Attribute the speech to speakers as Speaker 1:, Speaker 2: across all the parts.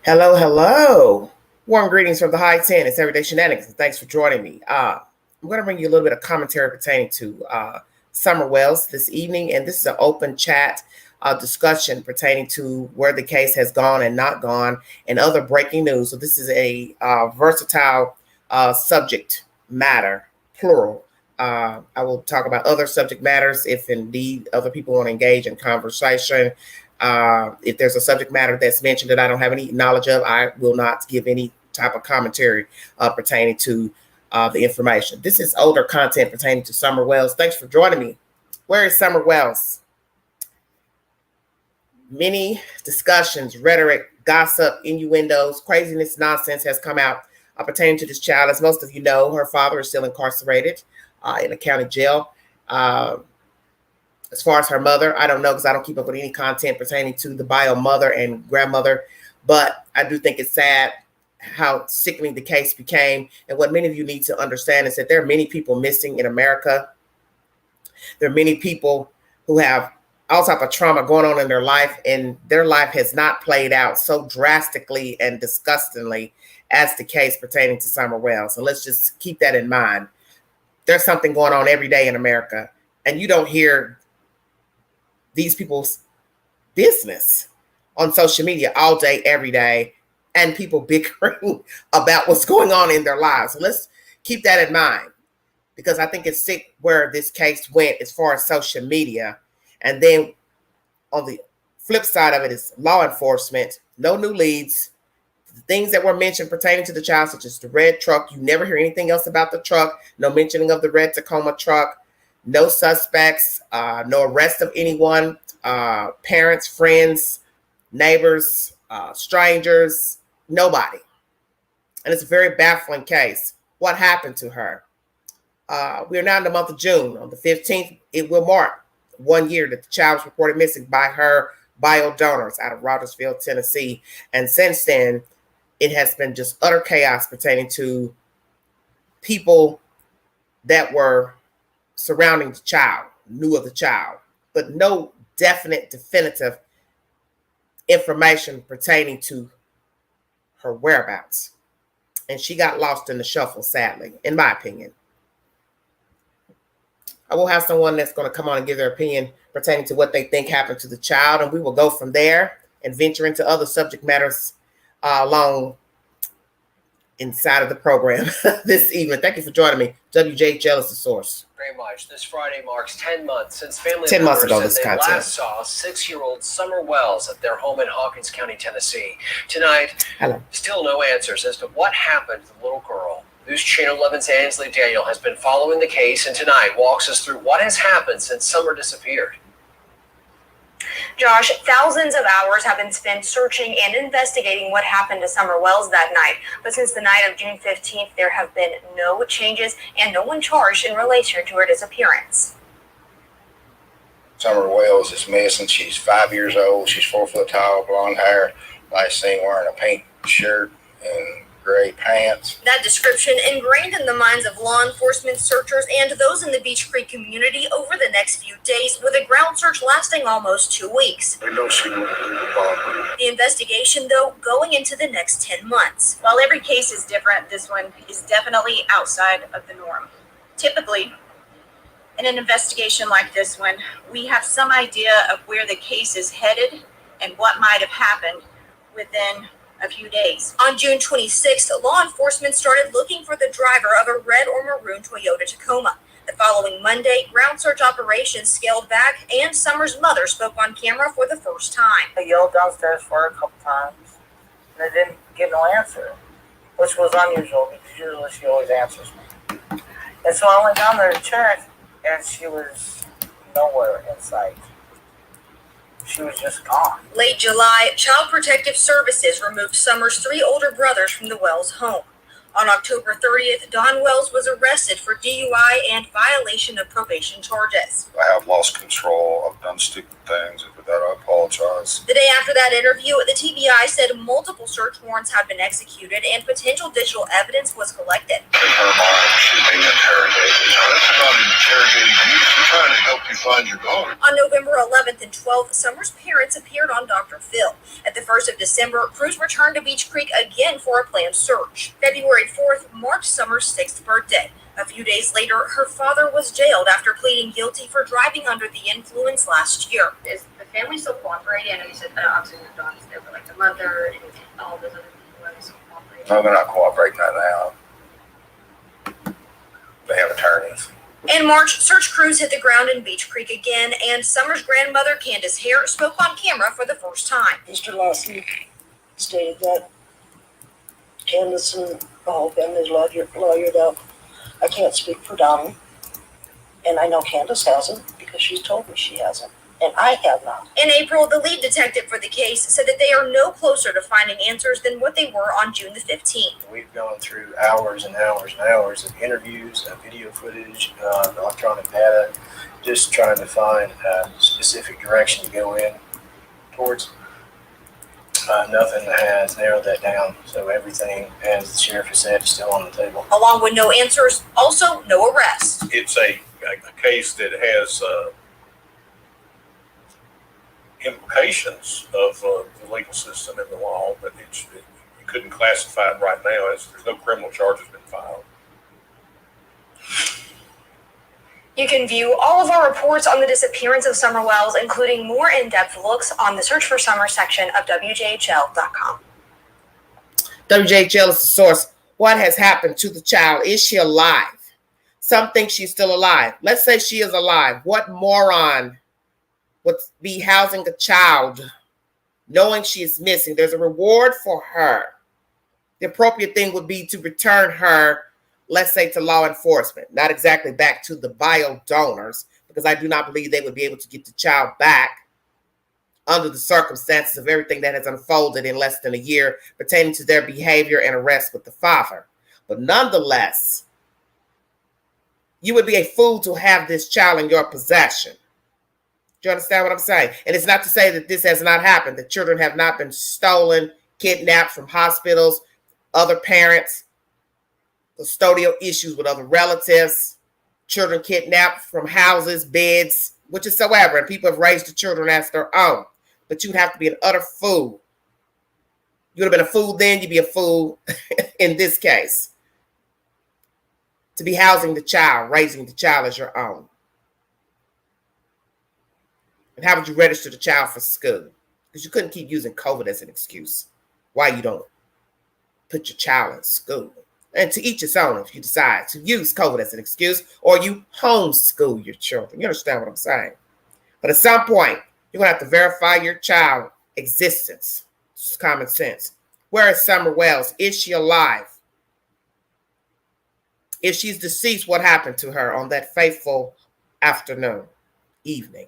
Speaker 1: Hello, hello. Warm greetings from the high 10. It's Everyday Shenanigans, and thanks for joining me. I'm going to bring you a little bit of commentary pertaining to Summer Wells this evening, and this is an open chat discussion pertaining to where the case has gone and not gone and other breaking news. So this is a versatile subject matter, plural. I will talk about other subject matters if indeed other people want to engage in conversation. If there's a subject matter that's mentioned that I don't have any knowledge of, I will not give any type of commentary pertaining to the information. This is older content pertaining to Summer Wells. Thanks for joining me. Where is Summer Wells? Many discussions, rhetoric, gossip, innuendos, craziness, nonsense has come out pertaining to this child. As most of you know, her father is still incarcerated in a county jail. As far as her mother, I don't know because I don't keep up with any content pertaining to the bio mother and grandmother. But I do think it's sad how sickening the case became. And what many of you need to understand is that there are many people missing in America. There are many people who have all type of trauma going on in their life, and their life has not played out so drastically and disgustingly as the case pertaining to Summer Wells. So let's just keep that in mind. There's something going on every day in America, and you don't hear these people's business on social media all day, every day, and people bickering about what's going on in their lives. So let's keep that in mind, because I think it's sick where this case went as far as social media. And then on the flip side of it is law enforcement, no new leads. The things that were mentioned pertaining to the child, such as the red truck, you never hear anything else about the truck, no mentioning of the red Tacoma truck. No suspects, no arrest of anyone, parents, friends, neighbors, strangers, nobody. And it's a very baffling case. What happened to her? We are now in the month of June. On the 15th, it will mark 1 year that the child was reported missing by her bio donors out of Rogersville, Tennessee. And since then, it has been just utter chaos pertaining to people that were surrounding the child, knew of the child, but no definite, definitive information pertaining to her whereabouts. And she got lost in the shuffle, sadly, in my opinion. I will have someone that's going to come on and give their opinion pertaining to what they think happened to the child, and we will go from there and venture into other subject matters along inside of the program this evening. Thank you for joining me. WJHL is the source.
Speaker 2: Very much. This Friday marks 10 months since family
Speaker 1: 10 months ago,
Speaker 2: members
Speaker 1: this
Speaker 2: said they
Speaker 1: content.
Speaker 2: last saw 6-year-old Summer Wells at their home in Hawkins County, Tennessee. Tonight, still no answers as to what happened to the little girl. News Channel 11's Ansley Daniel has been following the case, and tonight walks us through what has happened since Summer disappeared.
Speaker 3: Josh, thousands of hours have been spent searching and investigating what happened to Summer Wells that night. But since the night of June 15th, there have been no changes and no one charged in relation to her disappearance.
Speaker 4: Summer Wells is missing. She's 5 years old. She's 4 foot tall, blonde hair. Last seen wearing a pink shirt and gray pants.
Speaker 3: That description ingrained in the minds of law enforcement, searchers, and those in the Beach Creek community over the next few days, with a ground search lasting almost 2 weeks.
Speaker 4: We know she was involved.
Speaker 3: The investigation, though, going into the next 10 months.
Speaker 5: While every case is different, this one is definitely outside of the norm. Typically, in an investigation like this one, we have some idea of where the case is headed and what might have happened within a few days.
Speaker 3: On June 26th, law enforcement started looking for the driver of a red or maroon Toyota Tacoma. The following Monday, ground search operations scaled back, and Summer's mother spoke on camera for the first time.
Speaker 6: I yelled downstairs for her a couple times, and I didn't get no answer, which was unusual because usually she always answers me. And so I went down there to check, and she was nowhere in sight. She was just gone.
Speaker 3: Late July, Child Protective Services removed Summer's 3 older brothers from the Wells home. On October 30th, Don Wells was arrested for DUI and violation of probation charges.
Speaker 4: I have lost control. I've done stupid things, and for that I apologize.
Speaker 2: was.
Speaker 3: The day after that interview, the TBI said multiple search warrants had been executed and potential digital evidence was collected.
Speaker 7: In her mind, she's being interrogated. That's not interrogating you. She's trying to help you find your daughter.
Speaker 3: On November 11th and 12th, Summer's parents appeared on Dr. Phil. At the 1st of December, crews returned to Beach Creek again for a planned search. February 4th marked Summer's 6th birthday. A few days later, her father was jailed after pleading guilty for driving under the influence last year.
Speaker 8: Is the family still cooperating? I know you said that obviously the dog's there, but like the mother and all those other people, are they still cooperating?
Speaker 4: No, they're not cooperating right now. They have attorneys.
Speaker 3: In March, search crews hit the ground in Beach Creek again, and Summer's grandmother, Candace Hare, spoke on camera for the first time.
Speaker 9: Mr. Lawson stated that Candace and the whole family is lawyered up. I can't speak for Donnie, and I know Candace hasn't because she's told me she hasn't, and I have not.
Speaker 3: In April, the lead detective for the case said that they are no closer to finding answers than what they were on June the 15th.
Speaker 10: We've gone through hours and hours and hours of interviews, video footage, electronic data, just trying to find a specific direction to go in towards. Nothing has narrowed that down, so everything, as the sheriff has said, is still on the table.
Speaker 3: Along with no answers, also no arrests.
Speaker 7: It's a case that has implications of the legal system and the law, but you couldn't classify it right now. There's no criminal charges been filed.
Speaker 3: You can view all of our reports on the disappearance of Summer Wells, including more in-depth looks on the Search for Summer section of WJHL.com.
Speaker 1: WJHL is the source. What has happened to the child? Is she alive? Some think she's still alive. Let's say she is alive. What moron would be housing a child knowing she is missing? There's a reward for her. The appropriate thing would be to return her, let's say, to law enforcement, not exactly back to the bio donors, because I do not believe they would be able to get the child back under the circumstances of everything that has unfolded in less than a year pertaining to their behavior and arrest with the father. But nonetheless, you would be a fool to have this child in your possession. Do you understand what I'm saying? And it's not to say that this has not happened, that children have not been stolen, kidnapped from hospitals, other parents, custodial issues with other relatives, children kidnapped from houses, beds, whichsoever, and people have raised the children as their own. But you'd have to be an utter fool. You would have been a fool then, you'd be a fool in this case. To be housing the child, raising the child as your own. And how would you register the child for school? Because you couldn't keep using COVID as an excuse why you don't put your child in school. And to each its own if you decide to use COVID as an excuse or you homeschool your children. You understand what I'm saying? But at some point, you're going to have to verify your child's existence. It's common sense. Where is Summer Wells? Is she alive? If she's deceased, what happened to her on that fateful afternoon, evening?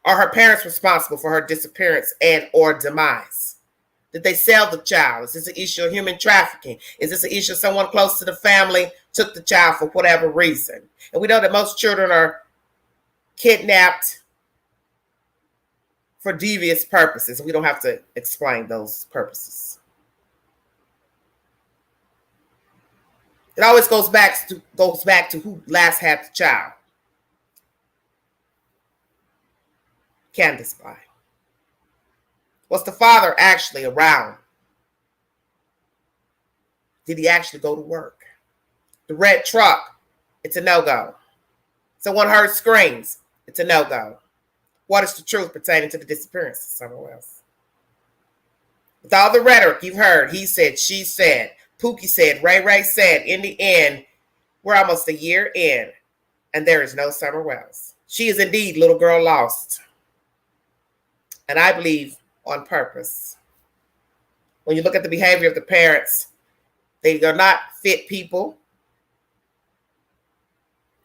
Speaker 1: Are her parents responsible for her disappearance and or demise? Did they sell the child? Is this an issue of human trafficking? Is this an issue of someone close to the family took the child for whatever reason? And we know that most children are kidnapped for devious purposes. We don't have to explain those purposes. It always goes back to who last had the child. Candace by. Was the father actually around? Did he actually go to work? The red truck, it's a no-go. Someone heard screams, it's a no-go. What is the truth pertaining to the disappearance of Summer Wells? With all the rhetoric you've heard, he said, she said, Pookie said, Ray said, in the end, we're almost a year in, and there is no Summer Wells. She is indeed little girl lost. And I believe on purpose. When you look at the behavior of the parents, they are not fit people.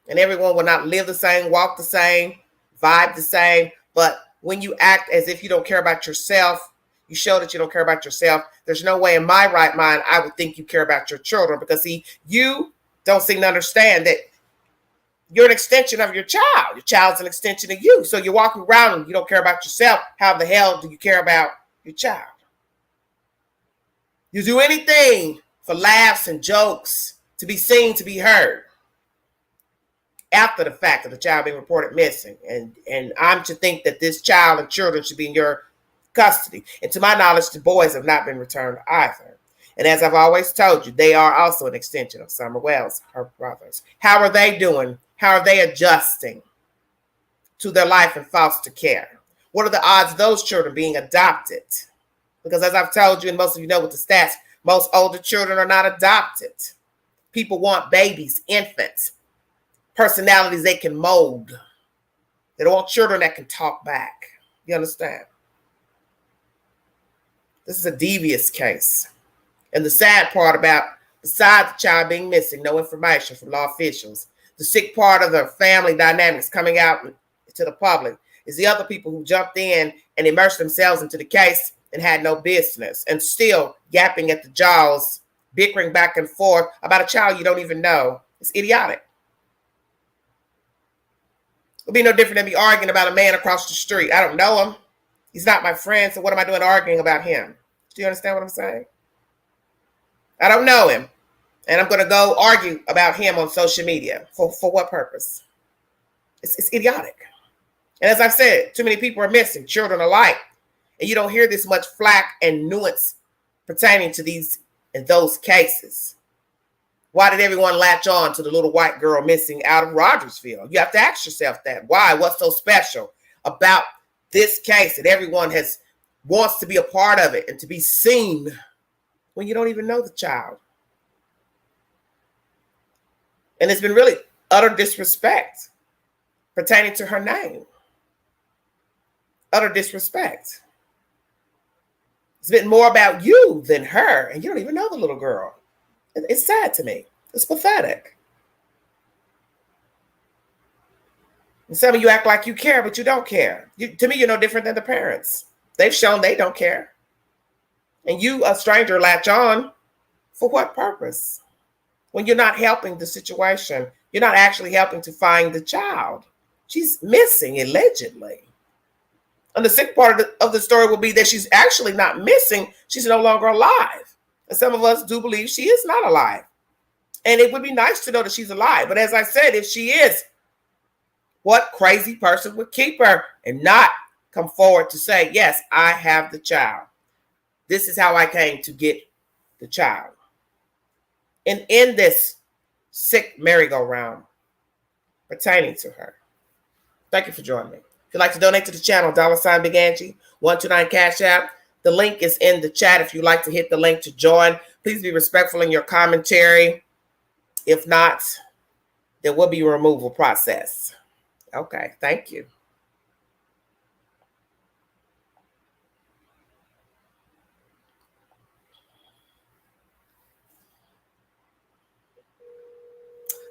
Speaker 1: And everyone will not live the same, walk the same, vibe the same. But when you act as if you don't care about yourself, you show that you don't care about yourself. There's no way in my right mind I would think you care about your children, because see, you don't seem to understand that You're an extension of your child. Your child's an extension of you. So you're walking around and you don't care about yourself. How the hell do you care about your child? You do anything for laughs and jokes, to be seen, to be heard, after the fact of the child being reported missing. And I'm to think that this child and children should be in your custody. And to my knowledge, the boys have not been returned either. And as I've always told you, they are also an extension of Summer Wells, her brothers. How are they doing? How are they adjusting to their life in foster care? What are the odds of those children being adopted? Because as I've told you, and most of you know with the stats, most older children are not adopted. People want babies, infants, personalities they can mold. They don't want children that can talk back. You understand? This is a devious case. And the sad part about, besides the child being missing, no information from law officials, the sick part of the family dynamics coming out to the public is the other people who jumped in and immersed themselves into the case and had no business, and still yapping at the jaws, bickering back and forth about a child you don't even know. It's idiotic. It'll be no different than me arguing about a man across the street. I don't know him. He's not my friend, so what am I doing arguing about him? Do you understand what I'm saying? I don't know him, and I'm going to go argue about him on social media. For what purpose? It's idiotic. And as I've said, too many people are missing, children alike. And you don't hear this much flack and nuance pertaining to these and those cases. Why did everyone latch on to the little white girl missing out of Rogersville? You have to ask yourself that. Why? What's so special about this case that everyone wants to be a part of it and to be seen when you don't even know the child? And it's been really utter disrespect pertaining to her name. Utter disrespect. It's been more about you than her, and you don't even know the little girl. It's sad to me. It's pathetic. And some of you act like you care, but you don't care. To me, you're no different than the parents. They've shown they don't care. And you, a stranger, latch on. For what purpose? When you're not helping the situation, you're not actually helping to find the child. She's missing, allegedly. And the sick part of the story will be that she's actually not missing. She's no longer alive. And some of us do believe she is not alive. And it would be nice to know that she's alive. But as I said, if she is, what crazy person would keep her and not come forward to say, yes, I have the child. This is how I came to get the child. And in this sick merry-go-round pertaining to her. Thank you for joining me. If you'd like to donate to the channel, $ Big Angie, 129 Cash App. The link is in the chat if you'd like to hit the link to join. Please be respectful in your commentary. If not, there will be a removal process. Okay, thank you.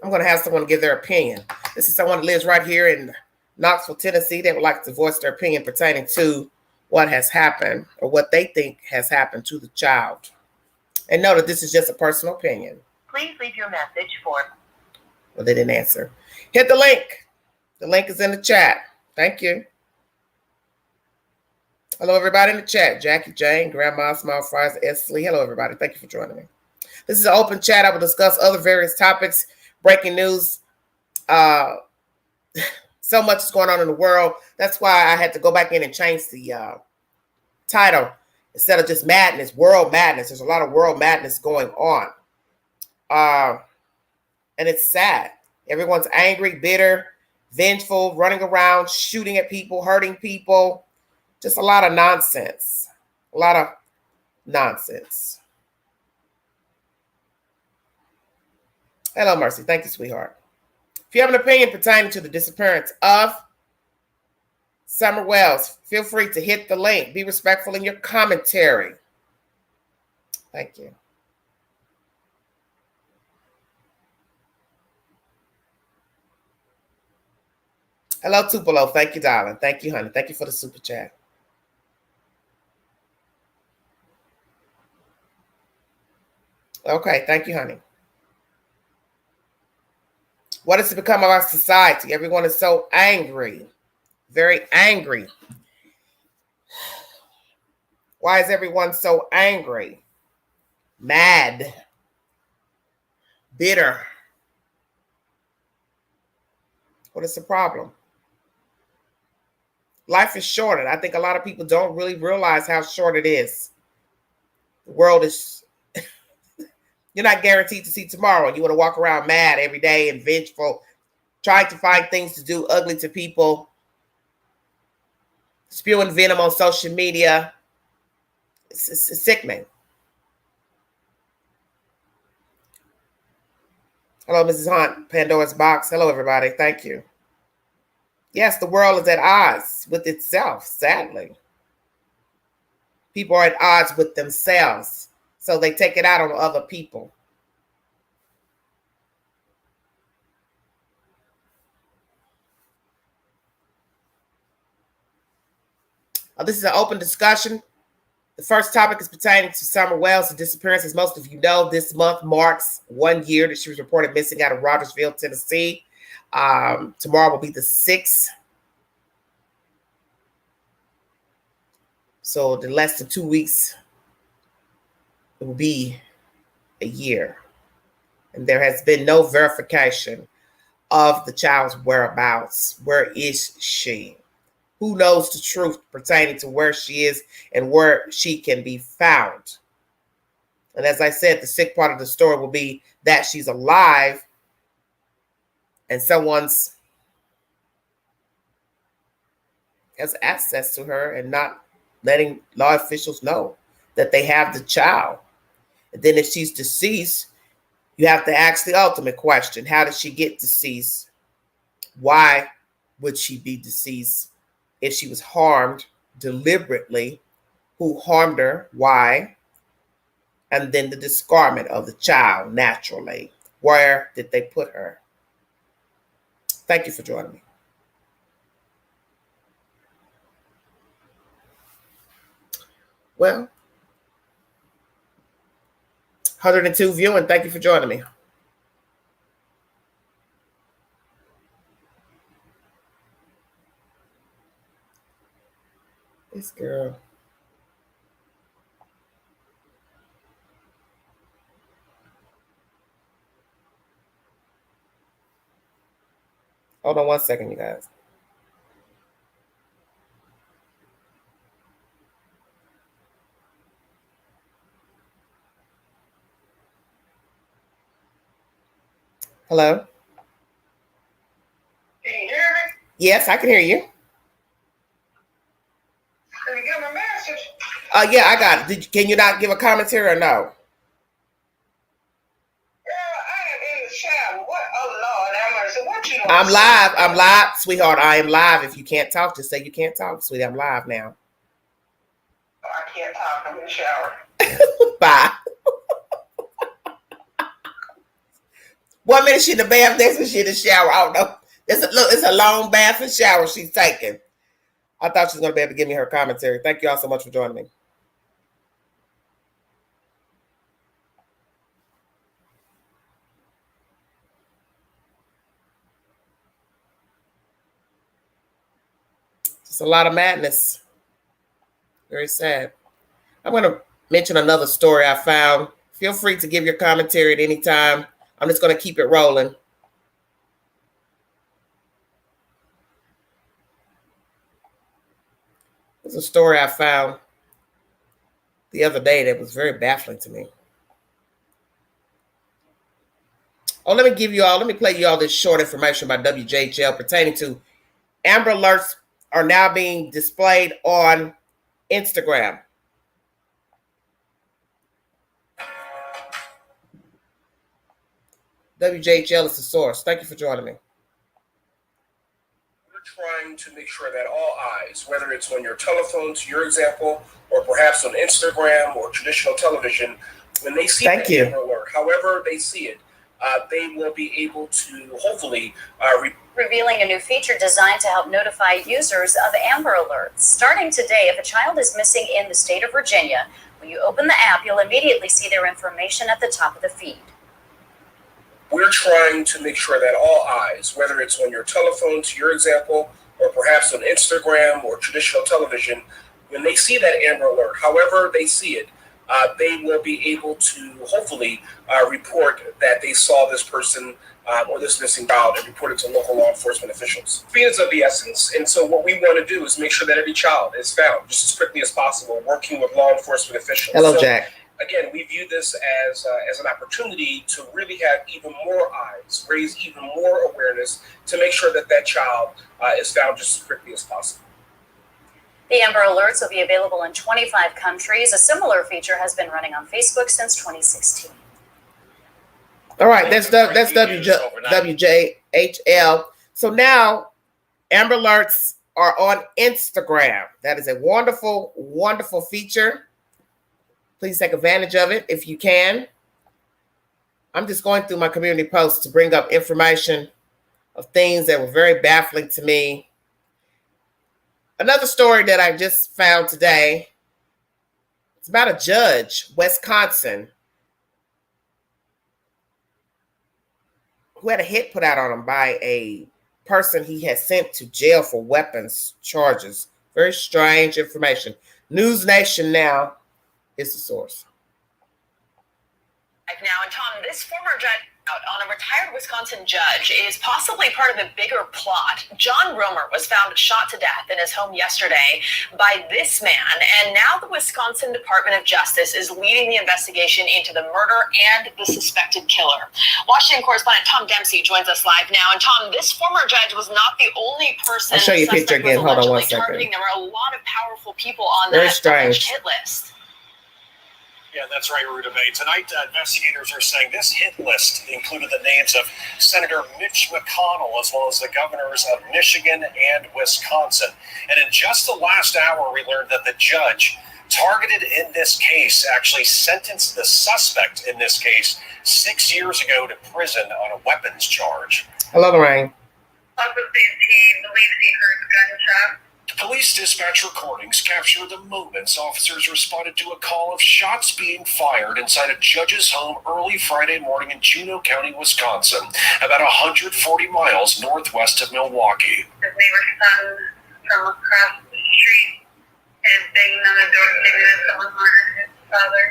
Speaker 1: I'm going to have someone give their opinion. This is someone that lives right here in Knoxville, Tennessee. They would like to voice their opinion pertaining to what has happened or what they think has happened to the child. And know that this is just a personal opinion.
Speaker 11: Please leave your message for...
Speaker 1: Well, they didn't answer. Hit the link. The link is in the chat. Thank you. Hello, everybody in the chat. Jackie, Jane, Grandma, Small Fries, Esley. Hello, everybody. Thank you for joining me. This is an open chat. I will discuss other various topics, breaking news. So much is going on in the world. That's why I had to go back in and change the title. Instead of just madness, world madness. There's a lot of world madness going on. And it's sad. Everyone's angry, bitter, vengeful, running around, shooting at people, hurting people. Just a lot of nonsense. A lot of nonsense. Hello, Mercy. Thank you, sweetheart. If you have an opinion pertaining to the disappearance of Summer Wells, feel free to hit the link. Be respectful in your commentary. Thank you. Hello, Tupelo. Thank you, darling. Thank you, honey. Thank you for the super chat. Okay, thank you, honey. What has become of our society? Everyone is so angry, very angry. Why is everyone so angry, mad, bitter? What is the problem? Life is short, and I think a lot of people don't really realize how short it is. The world is, you're not guaranteed to see tomorrow. You want to walk around mad every day and vengeful, trying to find things to do, ugly to people, spewing venom on social media. It's sickening. Hello, Mrs. Hunt, Pandora's Box. Hello, everybody. Thank you. Yes, the world is at odds with itself, sadly. People are at odds with themselves, so they take it out on other people. This is an open discussion. The first topic is pertaining to Summer Wells' disappearance. As most of you know, this month marks 1 year that she was reported missing out of Rogersville, Tennessee. Tomorrow will be the 6th. So in less than 2 weeks, it will be a year. And there has been no verification of the child's whereabouts. Where is she? Who knows the truth pertaining to where she is and where she can be found? And as I said, the sick part of the story will be that she's alive and someone's has access to her and not letting law officials know that they have the child. And then if she's deceased, you have to ask the ultimate question. How did she get deceased? Why would she be deceased? If she was harmed deliberately, who harmed her? Why? And then the discardment of the child naturally. Where did they put her? Thank you for joining me. Well, 102 viewing. Thank you for joining me. This girl. Hold on 1 second, you guys. Hello?
Speaker 12: Can you hear me?
Speaker 1: Yes, I can hear you.
Speaker 12: Can you get my message?
Speaker 1: Yeah, I got it. Can you not give a commentary or no?
Speaker 12: Girl, I am in the shower. What? Oh, Lord, have mercy. What you doing?
Speaker 1: I'm live, sweetheart. I am live. If you can't talk, just say you can't talk, sweetie. I'm live now.
Speaker 12: Oh, I can't talk. I'm in the shower.
Speaker 1: Bye. 1 minute she in the bath, next minute she in the shower. I don't know. It's a long bath and shower she's taking. I thought she was going to be able to give me her commentary. Thank you all so much for joining me. Just a lot of madness. Very sad. I'm going to mention another story I found. Feel free to give your commentary at any time. I'm just going to keep it rolling. There's a story I found the other day that was very baffling to me. Oh, let me play you all this short information by WJHL pertaining to Amber Alerts are now being displayed on Instagram. WJHL is the source. Thank you for joining me.
Speaker 13: We're trying to make sure that all eyes, whether it's on your telephone, to your example, or perhaps on Instagram or traditional television, when they see the Amber Alert, however they see it, they will be able to hopefully
Speaker 14: revealing a new feature designed to help notify users of Amber Alerts. Starting today, if a child is missing in the state of Virginia, when you open the app, you'll immediately see their information at the top of the feed.
Speaker 13: We're trying to make sure that all eyes, whether it's on your telephone, to your example, or perhaps on Instagram or traditional television, when they see that Amber Alert, however they see it, they will be able to hopefully report that they saw this person or this missing child and report it to local law enforcement officials. Speed is of the essence, and so what we want to do is make sure that every child is found just as quickly as possible, working with law enforcement officials.
Speaker 1: Hello, Jack.
Speaker 13: Again, we view this as an opportunity to really have even more eyes, raise even more awareness to make sure that that child is found just as quickly as possible.
Speaker 14: The Amber Alerts will be available in 25 countries. A similar feature has been running on Facebook since 2016.
Speaker 1: All right, that's WJHL. So now Amber Alerts are on Instagram. That is a wonderful, wonderful feature. Please take advantage of it if you can. I'm just going through my community posts to bring up information of things that were very baffling to me. Another story that I just found today, it's about a judge, Wisconsin, who had a hit put out on him by a person he had sent to jail for weapons charges. Very strange information. News Nation Now is the source.
Speaker 15: Now, and Tom, this former judge on a retired Wisconsin judge is possibly part of a bigger plot. John Romer was found shot to death in his home yesterday by this man, and now the Wisconsin Department of Justice is leading the investigation into the murder and the suspected killer. Washington correspondent Tom Dempsey joins us live now. And Tom, this former judge was not the only person.
Speaker 1: I'll show you a picture again. Hold on one second.
Speaker 15: Targeting. There were a lot of powerful people on
Speaker 1: Very
Speaker 15: that
Speaker 1: strange
Speaker 15: hit list.
Speaker 16: Yeah, that's right, Ruta Bay. Tonight, investigators are saying this hit list included the names of Senator Mitch McConnell, as well as the governors of Michigan and Wisconsin. And in just the last hour, we learned that the judge targeted in this case actually sentenced the suspect in this case 6 years ago to prison on a weapons charge.
Speaker 1: Hello, Lorraine.
Speaker 12: Believes he heard gunshots.
Speaker 16: Police dispatch recordings capture the moments officers responded to a call of shots being fired inside a judge's home early Friday morning in Juneau County, Wisconsin, about 140 miles northwest of Milwaukee.
Speaker 12: We were son from across the street and banging on the door saying that someone murdered his father.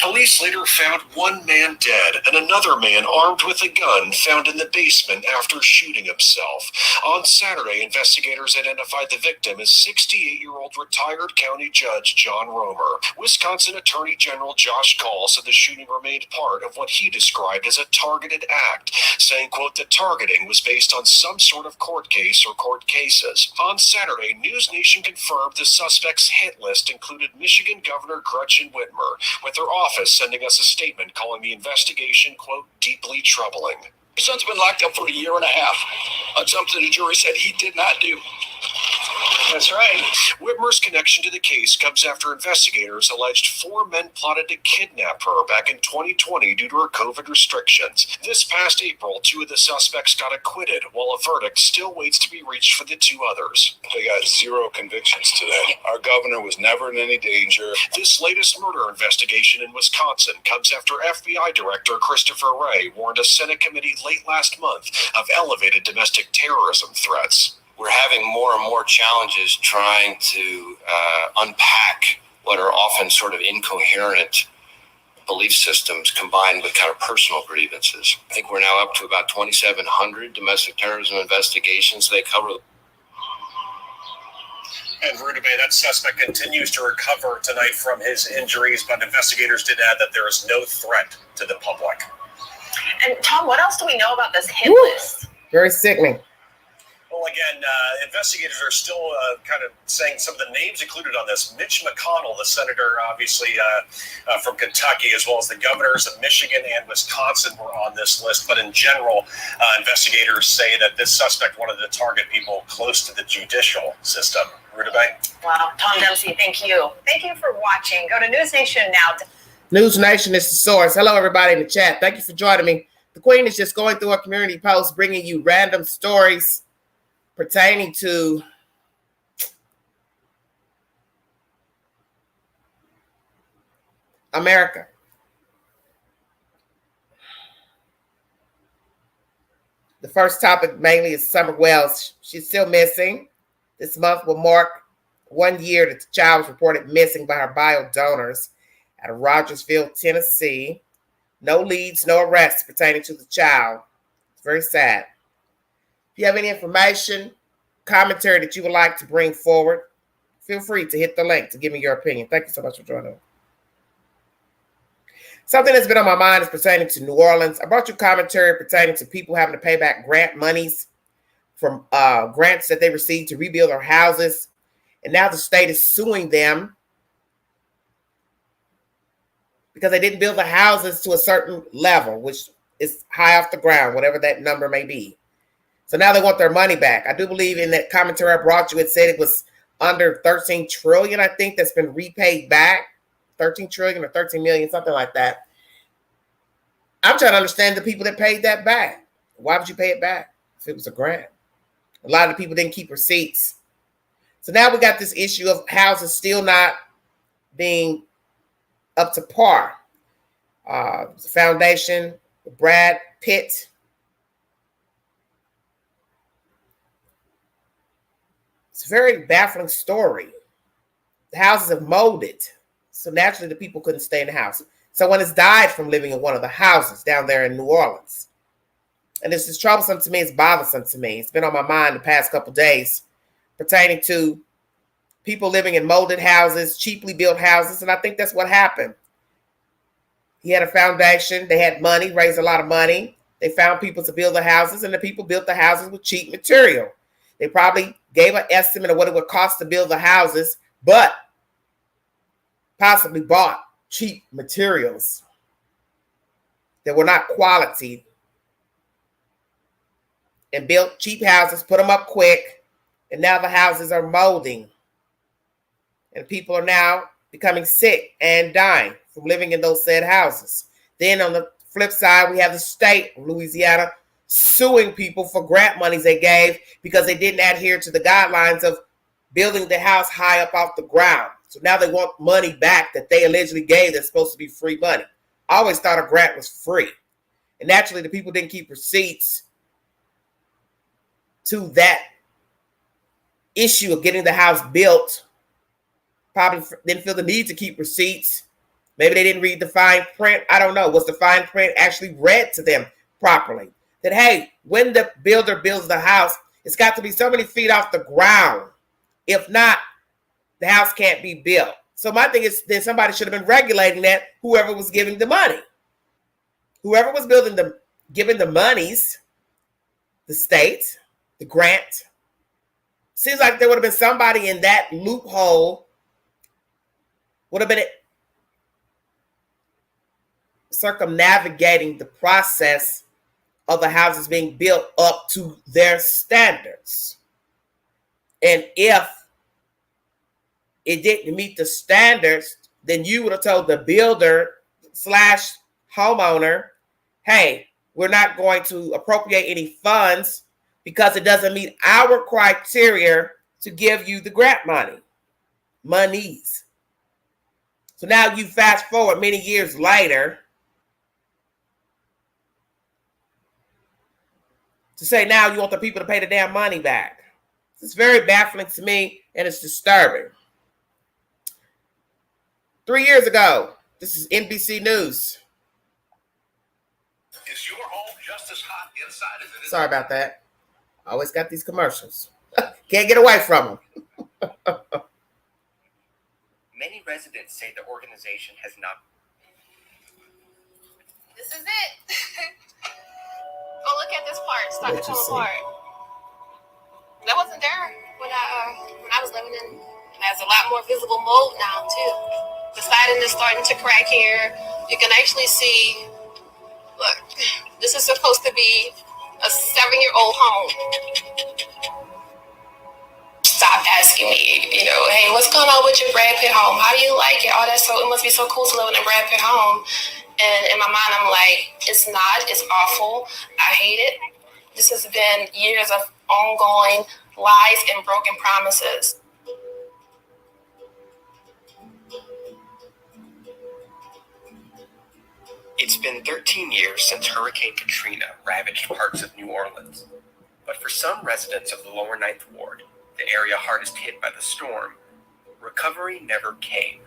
Speaker 16: Police later found one man dead and another man armed with a gun found in the basement after shooting himself. On Saturday, investigators identified the victim as 68-year-old retired county judge John Romer. Wisconsin Attorney General Josh Kaul said the shooting remained part of what he described as a targeted act, saying, quote, the targeting was based on some sort of court case or court cases. On Saturday, News Nation confirmed the suspect's hit list included Michigan Governor Gretchen Whitmer, with her office sending us a statement calling the investigation, quote, deeply troubling.
Speaker 17: His son's been locked up for 1.5 years on something the jury said he did not do.
Speaker 16: That's right. Whitmer's connection to the case comes after investigators alleged 4 men plotted to kidnap her back in 2020 due to her COVID restrictions. This past April, 2 of the suspects got acquitted, while a verdict still waits to be reached for the 2 others.
Speaker 18: They got 0 convictions today. Our governor was never in any danger.
Speaker 16: This latest murder investigation in Wisconsin comes after FBI Director Christopher Wray warned a Senate committee late last month of elevated domestic terrorism threats.
Speaker 19: We're having more and more challenges trying to unpack what are often sort of incoherent belief systems combined with kind of personal grievances. I think we're now up to about 2,700 domestic terrorism investigations. They cover.
Speaker 16: And Ruta Bay, that suspect continues to recover tonight from his injuries, but investigators did add that there is no threat to the public.
Speaker 15: And Tom, what else do we know about this hit list?
Speaker 1: Very sickening.
Speaker 16: Well, again, investigators are still kind of saying some of the names included on this. Mitch McConnell, the senator, obviously from Kentucky, as well as the governors of Michigan and Wisconsin were on this list. But in general, investigators say that this suspect wanted to target people close to the judicial system. Ruta Bay?
Speaker 15: Wow. Tom Dempsey, thank you. Thank you for watching. Go to News Nation now.
Speaker 1: News Nation is the source. Hello, everybody in the chat. Thank you for joining me. The Queen is just going through our community posts, bringing you random stories pertaining to America. first topic mainly is Summer Wells. She's still missing. This month will mark 1 year that the child was reported missing by her bio donors out of Rogersville, Tennessee. No leads, no arrests pertaining to the child. It's very sad. If you have any information, commentary that you would like to bring forward, feel free to hit the link to give me your opinion. Thank you so much for joining. Something that's been on my mind is pertaining to New Orleans. I brought you commentary pertaining to people having to pay back grant monies from grants that they received to rebuild their houses. And now the state is suing them because they didn't build the houses to a certain level, which is high off the ground, whatever that number may be. So now they want their money back. I do believe in that commentary I brought you, it said it was under 13 trillion, I think, that's been repaid back. 13 trillion or 13 million, something like that. I'm trying to understand the people that paid that back. Why would you pay it back if it was a grant? A lot of the people didn't keep receipts. So now we got this issue of houses still not being up to par. The foundation, Brad Pitt. It's a very baffling story. The houses have molded. So naturally the people couldn't stay in the house. Someone has died from living in one of the houses down there in New Orleans. And this is troublesome to me. It's bothersome to me. It's been on my mind the past couple of days pertaining to people living in molded houses, cheaply built houses. And I think that's what happened. He had a foundation. They had money, raised a lot of money. They found people to build the houses, and the people built the houses with cheap material. They probably gave an estimate of what it would cost to build the houses, but possibly bought cheap materials that were not quality and built cheap houses, put them up quick, and now the houses are molding. And people are now becoming sick and dying from living in those said houses. Then on the flip side, we have the state of Louisiana suing people for grant monies they gave because they didn't adhere to the guidelines of building the house high up off the ground. So now they want money back that they allegedly gave that's supposed to be free money. I always thought a grant was free. And naturally, the people didn't keep receipts to that issue of getting the house built. Probably didn't feel the need to keep receipts. Maybe they didn't read the fine print. I don't know. Was the fine print actually read to them properly? That, hey, when the builder builds the house, it's got to be so many feet off the ground. If not, the house can't be built. So my thing is, then somebody should have been regulating that, whoever was giving the money. Whoever was giving the monies, the state, the grant. Seems like there would have been somebody in that loophole would have been circumnavigating the process of the houses being built up to their standards. And if it didn't meet the standards, then you would have told the builder / homeowner, hey, we're not going to appropriate any funds because it doesn't meet our criteria to give you the grant monies. So now you fast forward many years later to say now you want the people to pay the damn money back. It's very baffling to me, and it's disturbing. 3 years ago, this is NBC News.
Speaker 17: Is your home just as hot inside as it is?
Speaker 1: Sorry about that. I always got these commercials. Can't get away from them.
Speaker 20: Many residents say the organization has not.
Speaker 8: This is it. Oh, look at this part. It's starting to come apart. That wasn't there when I was living in. And there's a lot more visible mold now too. The siding is starting to crack here. You can actually see. Look, this is supposed to be a 7-year-old home. Stop asking me, hey, what's going on with your Brad Pitt home? How do you like it? Oh, it must be so cool to live in a Brad Pitt home. And in my mind, I'm like, it's not. It's awful. I hate it. This has been years of ongoing lies and broken promises.
Speaker 20: It's been 13 years since Hurricane Katrina ravaged parts of New Orleans. But for some residents of the lower Ninth Ward, the area hardest hit by the storm, recovery never came.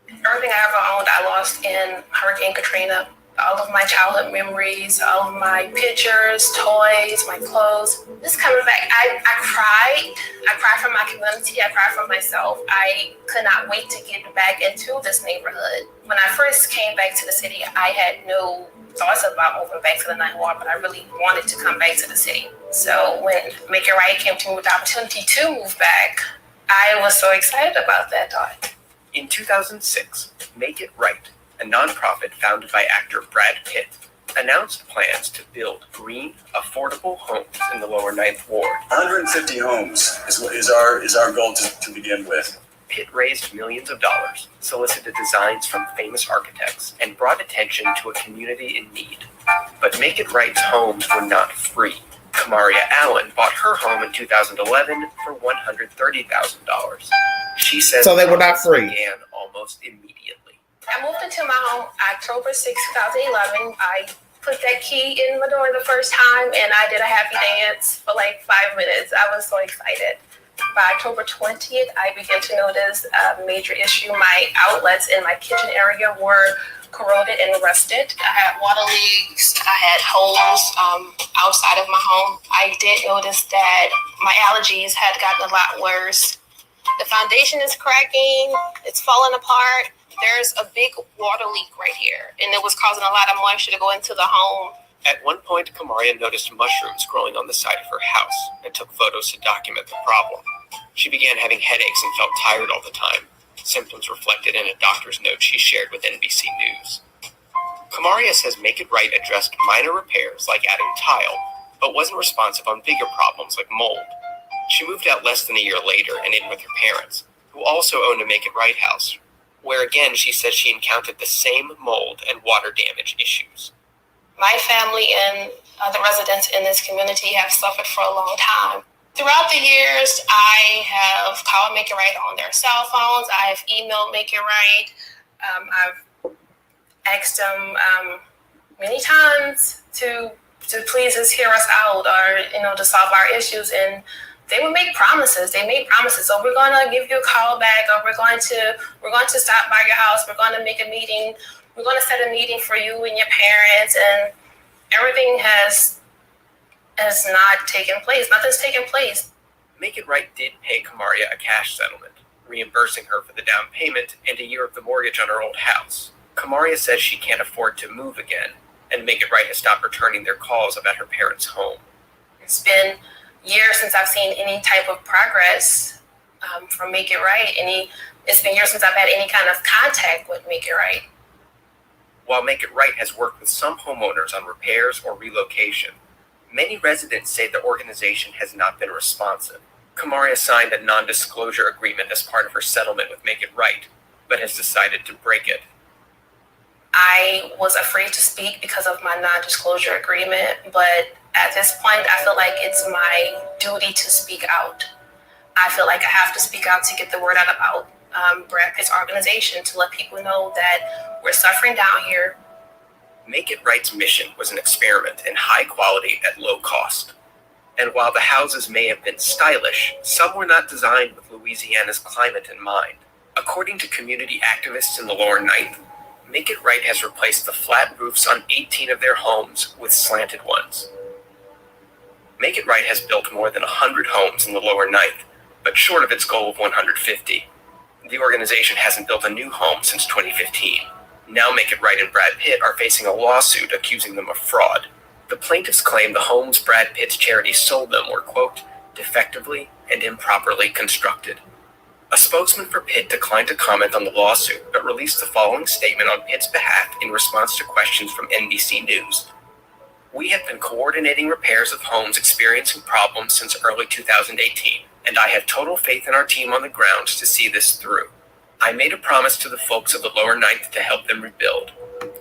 Speaker 8: Everything I ever owned, I lost in Hurricane Katrina. All of my childhood memories, all of my pictures, toys, my clothes. This coming back, I cried. I cried for my community. I cried for myself. I could not wait to get back into this neighborhood. When I first came back to the city, I had no thoughts about moving back to the Ninth Ward, but I really wanted to come back to the city. So when Make It Right came to me with the opportunity to move back, I was so excited about that thought.
Speaker 20: In 2006, Make It Right, a nonprofit founded by actor Brad Pitt, announced plans to build green, affordable homes in the lower Ninth Ward.
Speaker 18: 150 homes is our goal to begin with.
Speaker 20: Pitt raised millions of dollars, solicited designs from famous architects, and brought attention to a community in need. But Make It Right's homes were not free. Kamaria Allen bought her home in 2011 for $130,000. She says
Speaker 1: so they were not free.
Speaker 20: Began almost immediately.
Speaker 8: I moved into my home October 6, 2011. I put that key in my door the first time and I did a happy dance for like 5 minutes. I was so excited. By October 20th, I began to notice a major issue. My outlets in my kitchen area were corroded and rusted. I had water leaks. I had holes outside of my home. I did notice that my allergies had gotten a lot worse. The foundation is cracking. It's falling apart. There's a big water leak right here, and it was causing a lot of moisture to go into the home.
Speaker 20: At one point, Kamaria noticed mushrooms growing on the side of her house and took photos to document the problem. She began having headaches and felt tired all the time, symptoms reflected in a doctor's note she shared with NBC News. Kamaria says Make It Right addressed minor repairs like adding tile, but wasn't responsive on bigger problems like mold. She moved out less than a year later and in with her parents, who also owned a Make It Right house, where again she says she encountered the same mold and water damage issues.
Speaker 8: My family and the residents in this community have suffered for a long time. Throughout the years, I have called Make It Right on their cell phones. I have emailed Make It Right. I've asked them many times to please just hear us out or, to solve our issues. And they would make promises. They made promises. So we're going to give you a call back, or we're going to stop by your house. We're going to make a meeting. We're going to set a meeting for you and your parents. And everything has not taken place. Nothing's taken place.
Speaker 20: Make It Right did pay Kamaria a cash settlement, reimbursing her for the down payment and a year of the mortgage on her old house. Kamaria says she can't afford to move again, and Make It Right has stopped returning their calls about her parents' home.
Speaker 8: It's been years since I've seen any type of progress from Make It Right. It's been years since I've had any kind of contact with Make It Right.
Speaker 20: While Make It Right has worked with some homeowners on repairs or relocation, many residents say the organization has not been responsive. Kamaria signed a non-disclosure agreement as part of her settlement with Make It Right, but has decided to break it.
Speaker 8: I was afraid to speak because of my non-disclosure agreement, but at this point, I feel like it's my duty to speak out. I feel like I have to speak out to get the word out about Brad Pitt's organization, to let people know that we're suffering down here.
Speaker 20: Make It Right's mission was an experiment in high quality at low cost. And while the houses may have been stylish, some were not designed with Louisiana's climate in mind. According to community activists in the lower Ninth, Make It Right has replaced the flat roofs on 18 of their homes with slanted ones. Make It Right has built more than 100 homes in the lower Ninth, but short of its goal of 150. The organization hasn't built a new home since 2015. Now Make It Right and Brad Pitt are facing a lawsuit accusing them of fraud. The plaintiffs claim the homes Brad Pitt's charity sold them were, quote, defectively and improperly constructed. A spokesman for Pitt declined to comment on the lawsuit, but released the following statement on Pitt's behalf in response to questions from NBC News. We have been coordinating repairs of homes experiencing problems since early 2018, and I have total faith in our team on the ground to see this through. I made a promise to the folks of the lower Ninth to help them rebuild.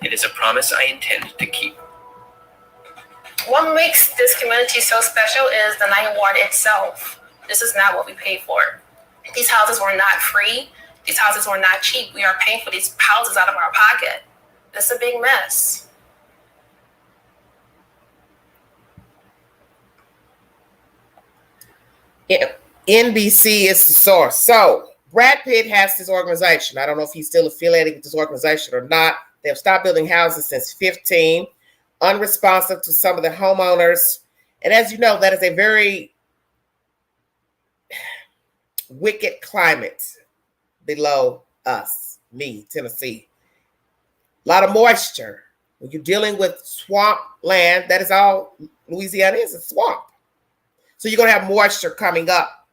Speaker 20: It is a promise I intend to keep.
Speaker 8: What makes this community so special is the Ninth Ward itself. This is not what we paid for. These houses were not free. These houses were not cheap. We are paying for these houses out of our pocket. It's a big mess.
Speaker 1: NBC is the source. So Brad Pitt has this organization. I don't know if he's still affiliated with this organization or not. They have stopped building houses since 15, unresponsive to some of the homeowners. And as you know, that is a very wicked climate below us, Tennessee. A lot of moisture. When you're dealing with swamp land, that is all Louisiana is, a swamp. So you're going to have moisture coming up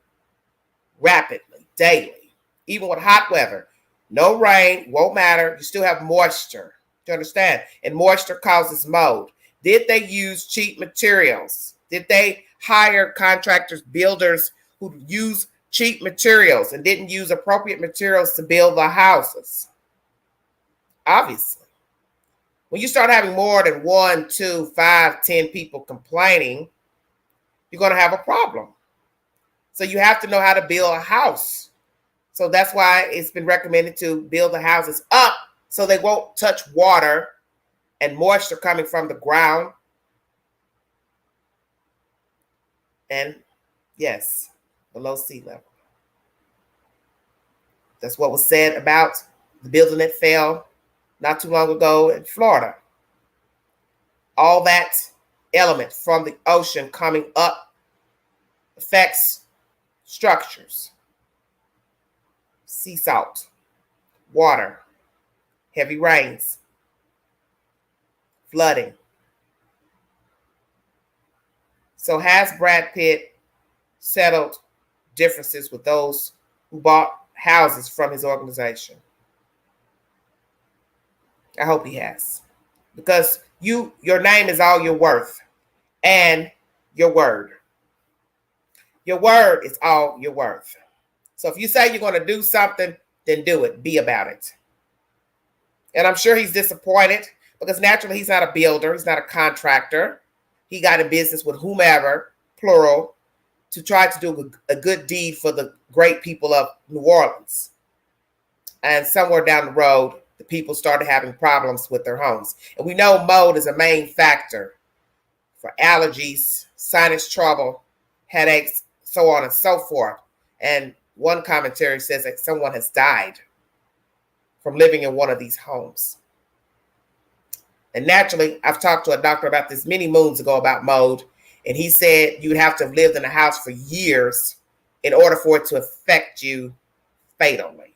Speaker 1: rapidly, daily, even with hot weather. No rain, won't matter. You still have moisture. Do you understand? And moisture causes mold. Did they use cheap materials? Did they hire contractors, builders who use cheap materials and didn't use appropriate materials to build the houses? Obviously. When you start having more than 1, 2, 5, 10 people complaining, you're going to have a problem. So you have to know how to build a house. So that's why it's been recommended to build the houses up so they won't touch water and moisture coming from the ground. And yes, below sea level. That's what was said about the building that fell not too long ago in Florida. All that element from the ocean coming up affects structures. Sea salt, water, heavy rains, flooding. So has Brad Pitt settled differences with those who bought houses from his organization? I hope he has. Because your name is all you're worth. And your word. Your word is all you're worth. So if you say you're going to do something, then do it. Be about it. And I'm sure he's disappointed because naturally he's not a builder. He's not a contractor. He got in business with whomever, plural, to try to do a good deed for the great people of New Orleans. And somewhere down the road, the people started having problems with their homes. And we know mold is a main factor for allergies, sinus trouble, headaches, so on and so forth. And one commentary says that someone has died from living in one of these homes. And naturally, I've talked to a doctor about this many moons ago about mold. And he said you'd have to have lived in a house for years in order for it to affect you fatally.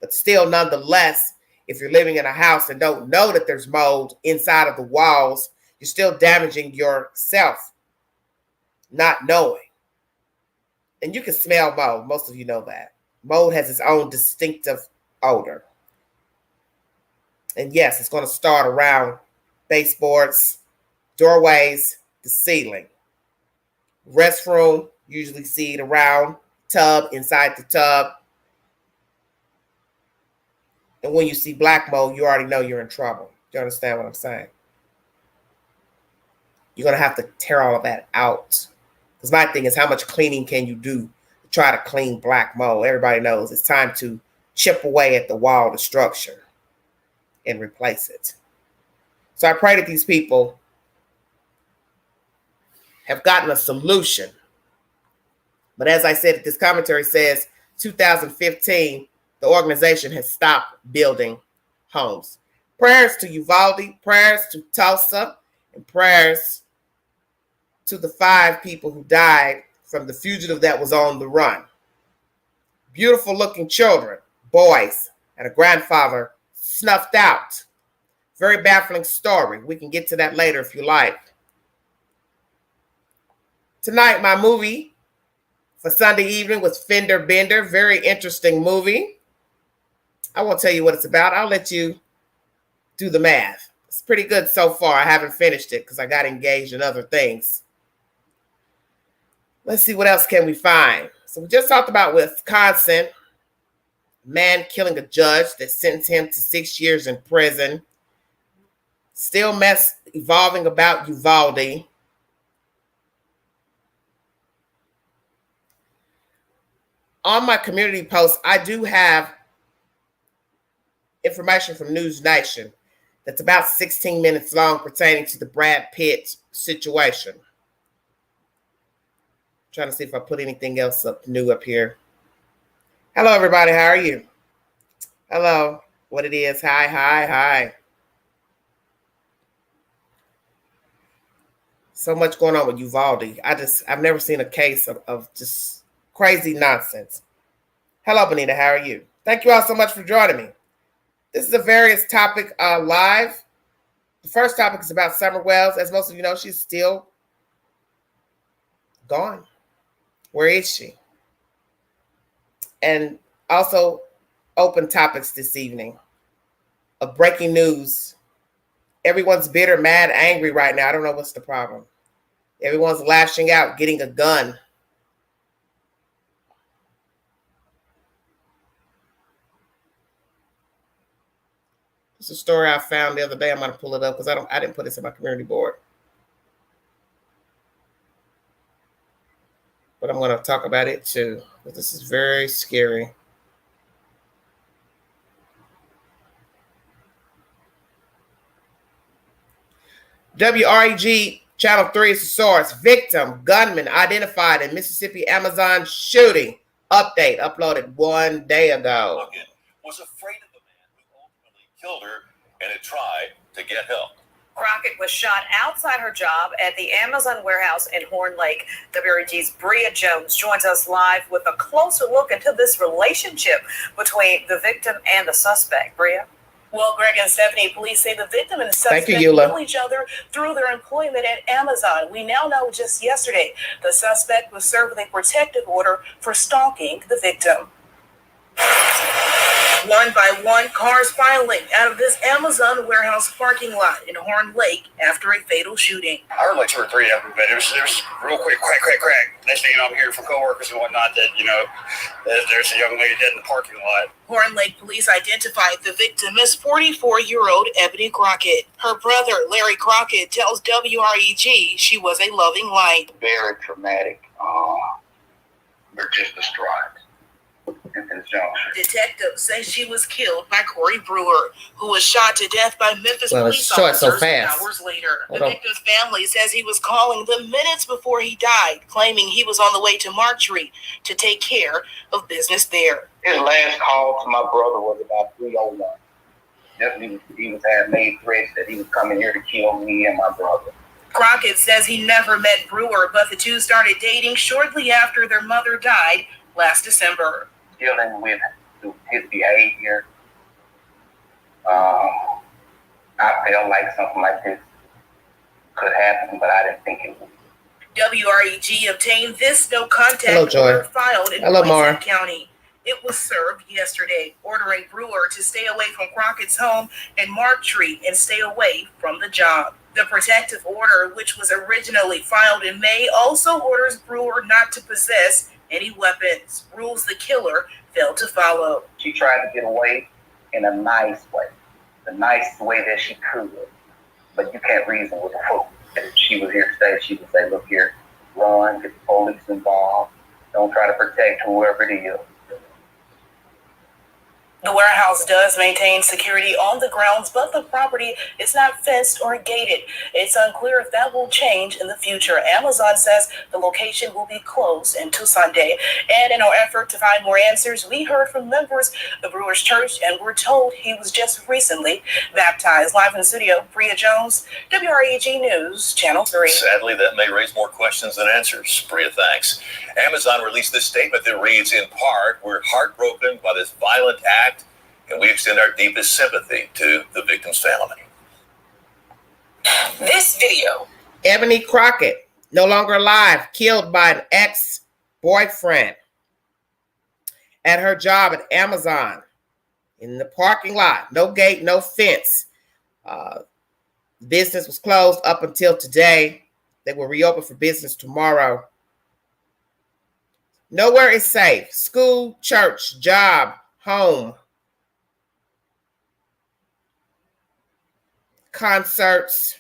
Speaker 1: But still, nonetheless, if you're living in a house and don't know that there's mold inside of the walls, you're still damaging yourself, not knowing. And you can smell mold. Most of you know that. Mold has its own distinctive odor. And yes, it's going to start around baseboards, doorways, the ceiling. Restroom, usually see it around, tub, inside the tub. And when you see black mold, you already know you're in trouble. Do you understand what I'm saying? You're going to have to tear all of that out. Because my thing is, how much cleaning can you do to try to clean black mold? Everybody knows it's time to chip away at the wall, the structure, and replace it. So I pray that these people have gotten a solution. But as I said, this commentary says 2015, the organization has stopped building homes. Prayers to Uvalde, prayers to Tulsa, and prayers to the 5 people who died from the fugitive that was on the run. Beautiful looking children, boys, and a grandfather snuffed out. Very baffling story. We can get to that later if you like. Tonight, my movie for Sunday evening was Fender Bender. Very interesting movie. I won't tell you what it's about. I'll let you do the math. It's pretty good so far. I haven't finished it because I got engaged in other things. Let's see what else can we find. So we just talked about Wisconsin. Man killing a judge that sentenced him to 6 years in prison. Still mess evolving about Uvalde. On my community post, I do have information from News Nation that's about 16 minutes long pertaining to the Brad Pitt situation. Trying to see if I put anything else new up here. Hello, everybody. How are you? Hello. What it is? Hi. So much going on with Uvalde. I've never seen a case of just crazy nonsense. Hello, Benita. How are you? Thank you all so much for joining me. This is a various topic live. The first topic is about Summer Wells. As most of you know, she's still gone. Where is she? And also open topics this evening of breaking news. Everyone's bitter, mad, angry right now. I don't know what's the problem. Everyone's lashing out, getting a gun. It's a story I found the other day. I'm going to pull it up because I didn't put this in my community board. But I'm going to talk about it too. But this is very scary. WREG Channel 3 is the source. Victim, gunman identified in Mississippi Amazon shooting. Update uploaded 1 day ago.
Speaker 21: Was afraid of the man who ultimately killed her and had tried to get help.
Speaker 22: Crockett was shot outside her job at the Amazon warehouse in Horn Lake. WREG's Bria Jones joins us live with a closer look into this relationship between the victim and the suspect. Bria?
Speaker 23: Well, Greg and Stephanie, police say the victim and the suspect knew each other through their employment at Amazon. We now know just yesterday the suspect was served with a protective order for stalking the victim. One by one, cars filing out of this Amazon warehouse parking lot in Horn Lake after a fatal shooting.
Speaker 17: I heard like 2 or 3 of them, but it was real quick, crack. Next thing you know, I'm hearing from coworkers and whatnot that, there's a young lady dead in the parking lot.
Speaker 23: Horn Lake police identified the victim as 44-year-old Ebony Crockett. Her brother, Larry Crockett, tells WREG she was a loving light.
Speaker 4: Very traumatic. We're just distraught.
Speaker 23: Detectives say she was killed by Corey Brewer, who was shot to death by Memphis police officers hours later. The victim's family says he was calling them minutes before he died, claiming he was on the way to Marjorie to take care of business there.
Speaker 4: His last call to my brother was about 3:01. He had made threats that he was coming here to kill me and my brother.
Speaker 23: Crockett says he never met Brewer, but the two started dating shortly after their mother died last December.
Speaker 4: Dealing with his behavior, I felt like something like this could happen, but I didn't think it would.
Speaker 23: WREG obtained this no contact order filed in Boise County. It was served yesterday, ordering Brewer to stay away from Crockett's home in Marktree and stay away from the job. The protective order, which was originally filed in May, also orders Brewer not to possess any weapons, rules the killer failed to follow.
Speaker 4: She tried to get away in a nice way, the nice way that she could, but you can't reason with a fool. If she was here to stay, she would say, look here, run, get the police involved, don't try to protect whoever it is.
Speaker 23: The warehouse does maintain security on the grounds, but the property is not fenced or gated. It's unclear if that will change in the future. Amazon says the location will be closed until Sunday. And in our effort to find more answers, we heard from members of Brewer's Church, and we're told he was just recently baptized. Live in the studio, Bria Jones, WREG News, Channel 3.
Speaker 21: Sadly, that may raise more questions than answers. Bria, thanks. Amazon released this statement that reads, in part, we're heartbroken by this violent act, and we extend our deepest sympathy to the victim's family.
Speaker 23: This video.
Speaker 1: Ebony Crockett, no longer alive, killed by an ex-boyfriend at her job at Amazon in the parking lot. No gate, no fence. Business was closed up until today. They will reopen for business tomorrow. Nowhere is safe. School, church, job, home. Concerts.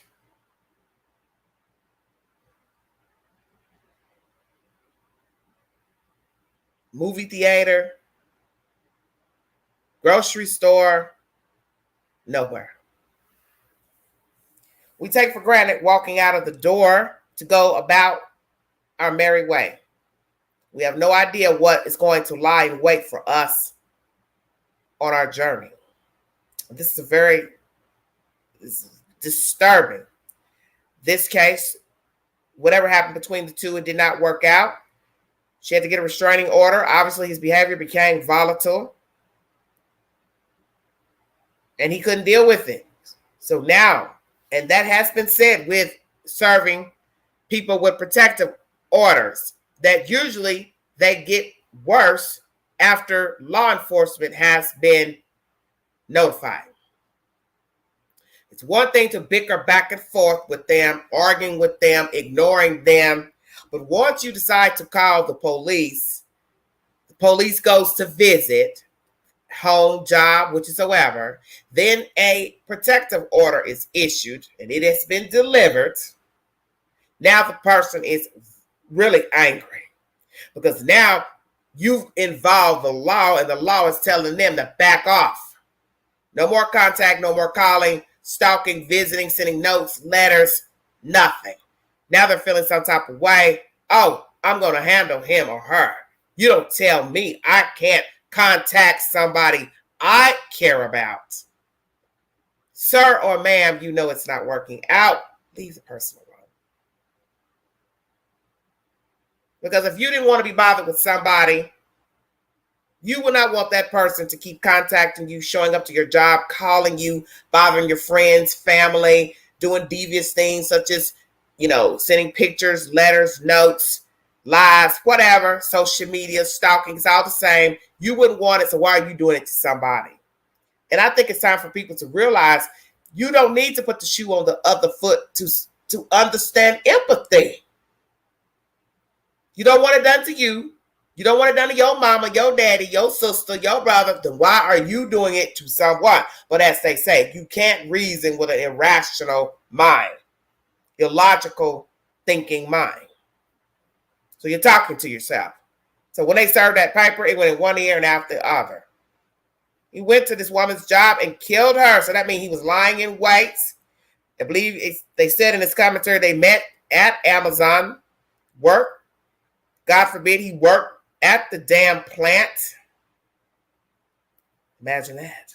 Speaker 1: Movie theater. Grocery store. Nowhere. We take for granted walking out of the door to go about our merry way. We have no idea what is going to lie in wait for us on our journey. This is this is disturbing. This case, whatever happened between the two, it did not work out. She had to get a restraining order. Obviously, his behavior became volatile, and he couldn't deal with it. So now, and that has been said with serving people with protective orders, that usually they get worse after law enforcement has been notified. It's one thing to bicker back and forth with them, arguing with them, ignoring them. But once you decide to call the police goes to visit, home, job, whichever, then a protective order is issued and it has been delivered. Now the person is really angry because now you've involved the law and the law is telling them to back off. No more contact, no more calling, stalking, visiting, sending notes, letters, nothing. Now they're feeling some type of way. Oh, I'm going to handle him or her. You don't tell me I can't contact somebody I care about. Sir or ma'am, you know it's not working out. Leave the person alone. Because if you didn't want to be bothered with somebody, you would not want that person to keep contacting you, showing up to your job, calling you, bothering your friends, family, doing devious things such as, sending pictures, letters, notes, lies, whatever, social media, stalking, it's all the same. You wouldn't want it, so why are you doing it to somebody? And I think it's time for people to realize you don't need to put the shoe on the other foot to understand empathy. You don't want it done to you. You don't want it done to your mama, your daddy, your sister, your brother. Then why are you doing it to someone? But as they say, you can't reason with an irrational mind, illogical thinking mind. So you're talking to yourself. So when they served that paper, it went in one ear and out the other. He went to this woman's job and killed her. So that means he was lying in wait. I believe they said in this commentary they met at Amazon work. God forbid he worked at the damn plant. Imagine that.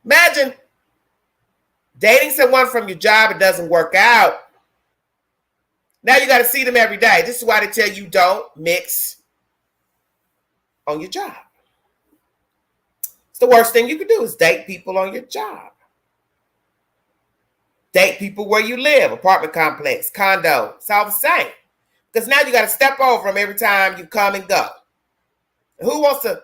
Speaker 1: Imagine dating someone from your job, it doesn't work out. Now you got to see them every day. This is why they tell you don't mix on your job. It's the worst thing you can do is date people on your job. Date people where you live, apartment complex, condo. It's all the same. Because now you got to step over them every time you come and go. Who wants to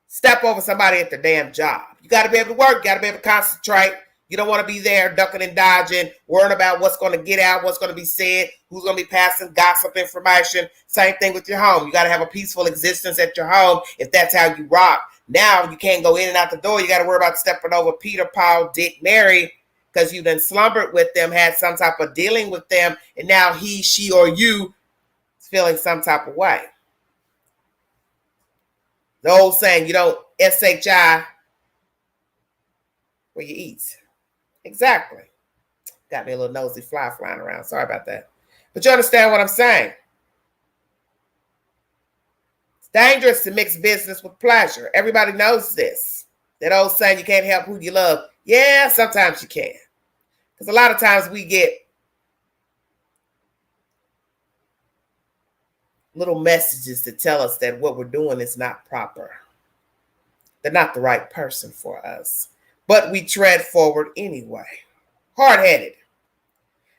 Speaker 1: step over somebody at their damn job? You got to be able to work. You got to be able to concentrate. You don't want to be there ducking and dodging, worrying about what's going to get out, what's going to be said, who's going to be passing gossip information. Same thing with your home. You got to have a peaceful existence at your home if that's how you rock. Now you can't go in and out the door. You got to worry about stepping over Peter, Paul, Dick, Mary, because you then slumbered with them, had some type of dealing with them, and now he, she, or you is feeling some type of way. The old saying, you don't SHI where you eat. Exactly. Got me a little nosy fly flying around. Sorry about that. But you understand what I'm saying. It's dangerous to mix business with pleasure. Everybody knows this. That old saying, you can't help who you love. Yeah, sometimes you can. Because a lot of times we get little messages that tell us that what we're doing is not proper. They're not the right person for us. But we tread forward anyway. Hard-headed.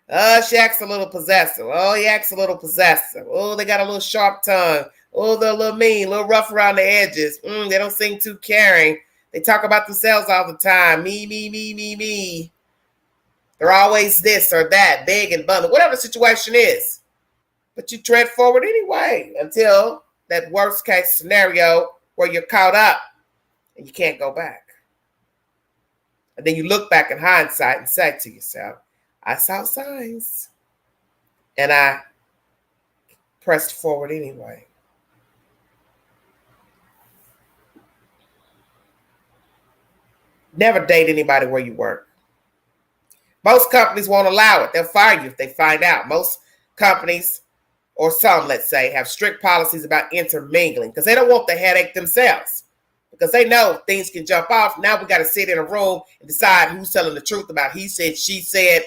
Speaker 1: Oh, she acts a little possessive. Oh, he acts a little possessive. Oh, they got a little sharp tongue. Oh, they're a little mean, a little rough around the edges. They don't seem too caring. They talk about themselves all the time. Me. They're always this or that, big and bundled, whatever the situation is. But you tread forward anyway until that worst case scenario where you're caught up and you can't go back. And then you look back in hindsight and say to yourself, I saw signs and I pressed forward anyway. Never date anybody where you work. Most companies won't allow it. They'll fire you if they find out. Most companies or some, let's say, have strict policies about intermingling because they don't want the headache themselves. Because they know things can jump off. Now we got to sit in a room and decide who's telling the truth about he said, she said.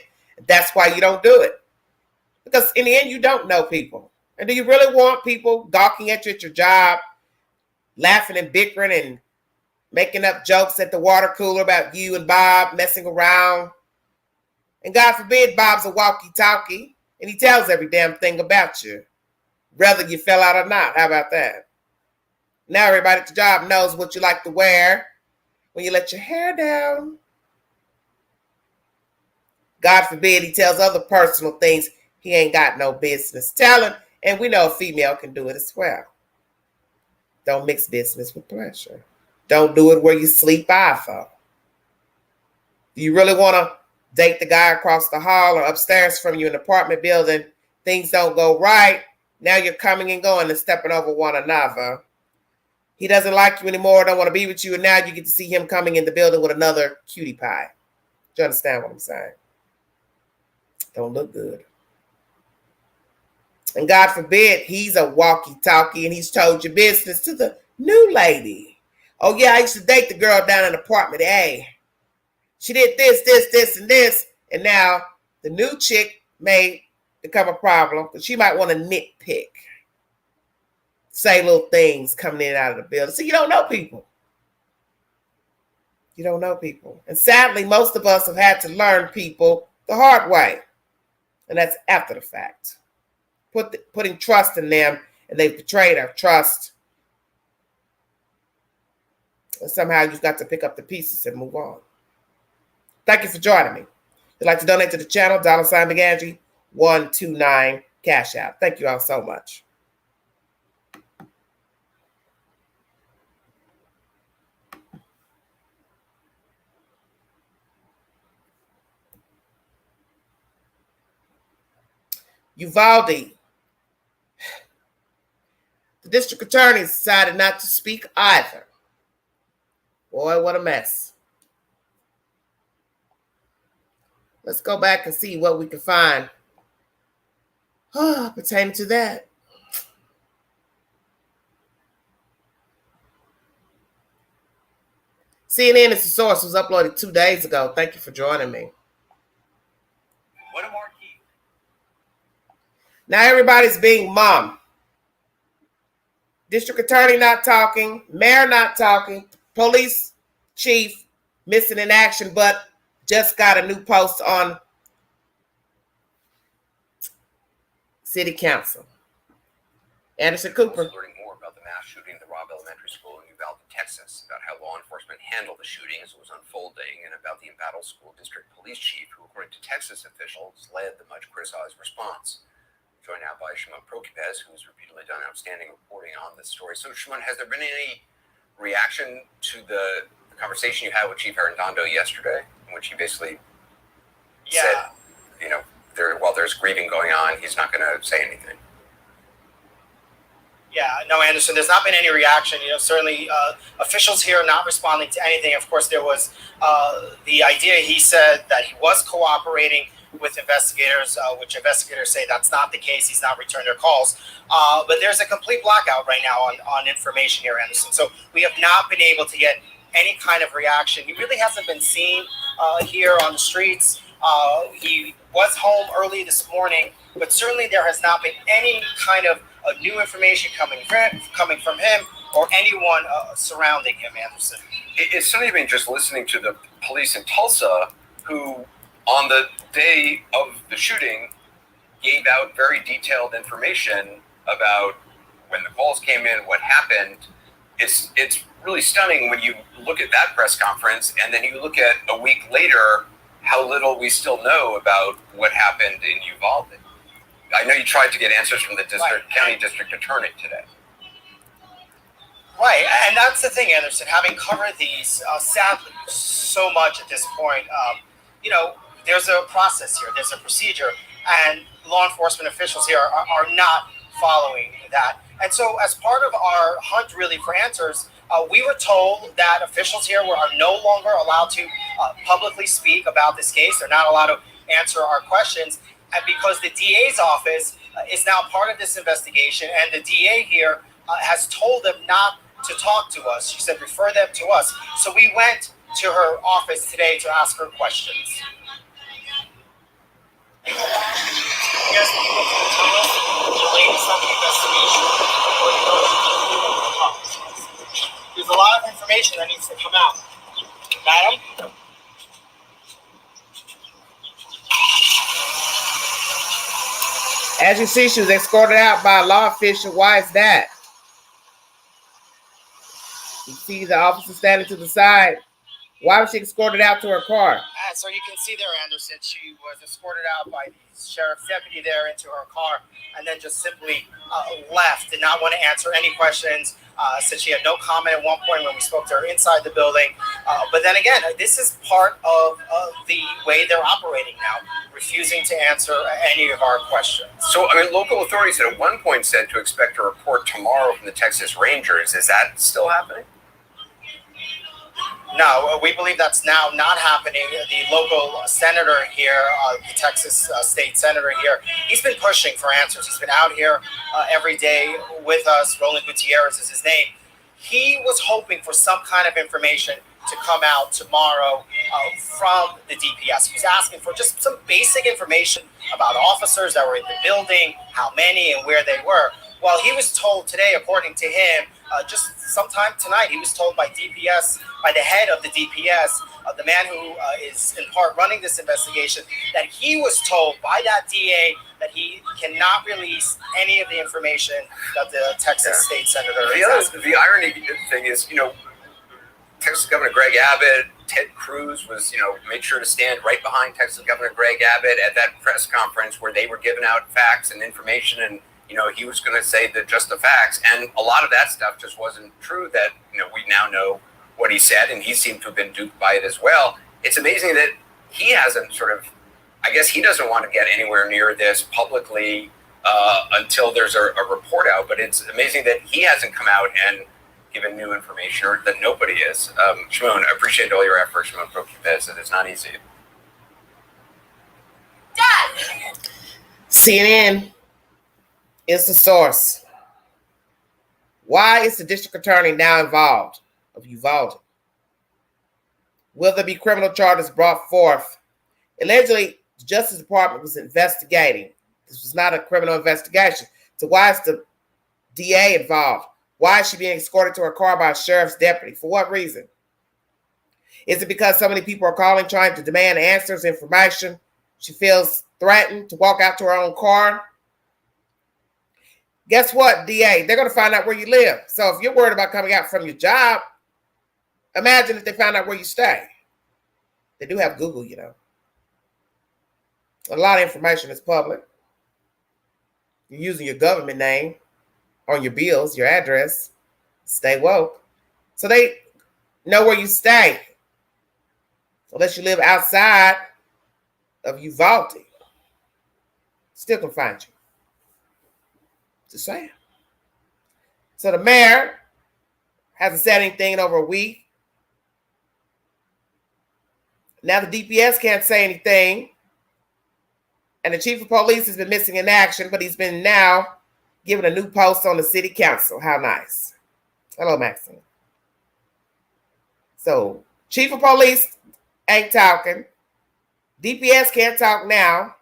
Speaker 1: That's why you don't do it. Because in the end, you don't know people. And do you really want people gawking at you at your job, laughing and bickering and making up jokes at the water cooler about you and Bob messing around? And God forbid Bob's a walkie-talkie and he tells every damn thing about you, whether you fell out or not. How about that? Now everybody at the job knows what you like to wear when you let your hair down. God forbid he tells other personal things he ain't got no business telling. And we know a female can do it as well. Don't mix business with pleasure. Don't do it where you sleep either. Do you really want to date the guy across the hall or upstairs from you in an apartment building? Things don't go right. Now you're coming and going and stepping over one another. He doesn't like you anymore, don't want to be with you, and now you get to see him coming in the building with another cutie pie. Do you understand what I'm saying? Don't look good. And God forbid he's a walkie-talkie and he's told your business to the new lady. Oh, yeah, I used to date the girl down in apartment A. She did this, and this. And now the new chick may become a problem, but she might want to nitpick. Say little things coming in and out of the building. So you don't know people. You don't know people. And sadly, most of us have had to learn people the hard way. And that's after the fact. Putting trust in them, and they've betrayed our trust. And somehow you've got to pick up the pieces and move on. Thank you for joining me. If you'd like to donate to the channel, $ McAndrew 129 Cash App. Thank you all so much. Uvalde. The district attorney decided not to speak either. Boy, what a mess. Let's go back and see what we can find pertaining to that. CNN is the source. It was uploaded 2 days ago. Thank you for joining me.
Speaker 21: What a marquee.
Speaker 1: Now everybody's being mum. District attorney not talking, mayor not talking, police chief missing in action, but just got a new post on city council. Anderson Cooper.
Speaker 2: Learning more about the mass shooting at the Robb Elementary School in Uvalde, Texas, about how law enforcement handled the shooting as it was unfolding, and about the embattled school district police chief, who, according to Texas officials, led the much criticized response. Joined now by Shimon Prokupez, who's repeatedly done outstanding reporting on this story. So, Shimon, has there been any reaction to the conversation you had with Chief Arredondo yesterday, in which he basically said, you know, while there's grieving going on, he's not going to say anything?
Speaker 5: Yeah, no, Anderson, there's not been any reaction. You know, certainly officials here are not responding to anything. Of course, there was the idea, he said, that he was cooperating with investigators, which investigators say that's not the case. He's not returned their calls. But there's a complete blackout right now on information here, Anderson. So we have not been able to get any kind of reaction. He really hasn't been seen here on the streets. He was home early this morning, but certainly there has not been any kind of new information coming from him or anyone surrounding him, Anderson.
Speaker 2: It's something been just listening to the police in Tulsa, who on the day of the shooting gave out very detailed information about when the calls came in, what happened. It's really stunning when you look at that press conference and then you look at a week later how little we still know about what happened in Uvalde. I know you tried to get answers from the county district attorney today.
Speaker 5: Right, and that's the thing, Anderson. Having covered these, sadly, so much at this point, you know, there's a process here, there's a procedure, and law enforcement officials here are not following that. And so as part of our hunt, really, for answers, we were told that officials here are no longer allowed to publicly speak about this case. They're not allowed to answer our questions, and because the DA's office is now part of this investigation, and the DA here has told them not to talk to us. She said refer them to us. So we went to her office today to ask her questions. You guys think you can tell us the latest on the investigation? There's a lot of information that needs to come out. Madam?
Speaker 1: As you see, she was escorted out by a law official. Why is that? You see the officer standing to the side. Why was she escorted out to her car?
Speaker 5: So you can see there, Anderson, she was escorted out by the sheriff's deputy there into her car, and then just simply left, did not want to answer any questions, said she had no comment at one point when we spoke to her inside the building. But then again, this is part of the way they're operating now, refusing to answer any of our questions.
Speaker 2: So, I mean, local authorities at one point said to expect a report tomorrow from the Texas Rangers. Is that still happening?
Speaker 5: No, we believe that's now not happening. The local senator here, the Texas state senator here, he's been pushing for answers. He's been out here every day with us. Roland Gutierrez is his name. He was hoping for some kind of information to come out tomorrow from the DPS. He was asking for just some basic information about officers that were in the building, how many and where they were. Well, he was told today, according to him, just sometime tonight, he was told by DPS, by the head of the DPS, the man who is in part running this investigation, that he was told by that DA that he cannot release any of the information that the Texas state senator is asking.
Speaker 2: The irony thing is, Texas Governor Greg Abbott, Ted Cruz was, made sure to stand right behind Texas Governor Greg Abbott at that press conference where they were giving out facts and information, and he was going to say just the facts, and a lot of that stuff just wasn't true. That we now know what he said, and he seemed to have been duped by it as well. It's amazing that he hasn't I guess he doesn't want to get anywhere near this publicly until there's a report out. But it's amazing that he hasn't come out and given new information, or that nobody is. Shimon, I appreciate all your efforts, Shimon Prokupez. It's not easy.
Speaker 1: Dad! CNN is the source. Why is the district attorney now involved of Uvalde? Will there be criminal charges brought forth? Allegedly, the Justice Department was investigating. This was not a criminal investigation. So why is the DA involved? Why is she being escorted to her car by a sheriff's deputy? For what reason? Is it because so many people are calling trying to demand answers, information? She feels threatened to walk out to her own car? Guess what, DA? They're going to find out where you live. So if you're worried about coming out from your job, imagine if they found out where you stay. They do have Google, A lot of information is public. You're using your government name on your bills, your address. Stay woke. So they know where you stay. Unless you live outside of Uvalde. Still can find you. Just saying. So the mayor hasn't said anything in over a week. Now the DPS can't say anything. And the chief of police has been missing in action, but he's been now given a new post on the city council. How nice. Hello, Maxine. So chief of police ain't talking. DPS can't talk now.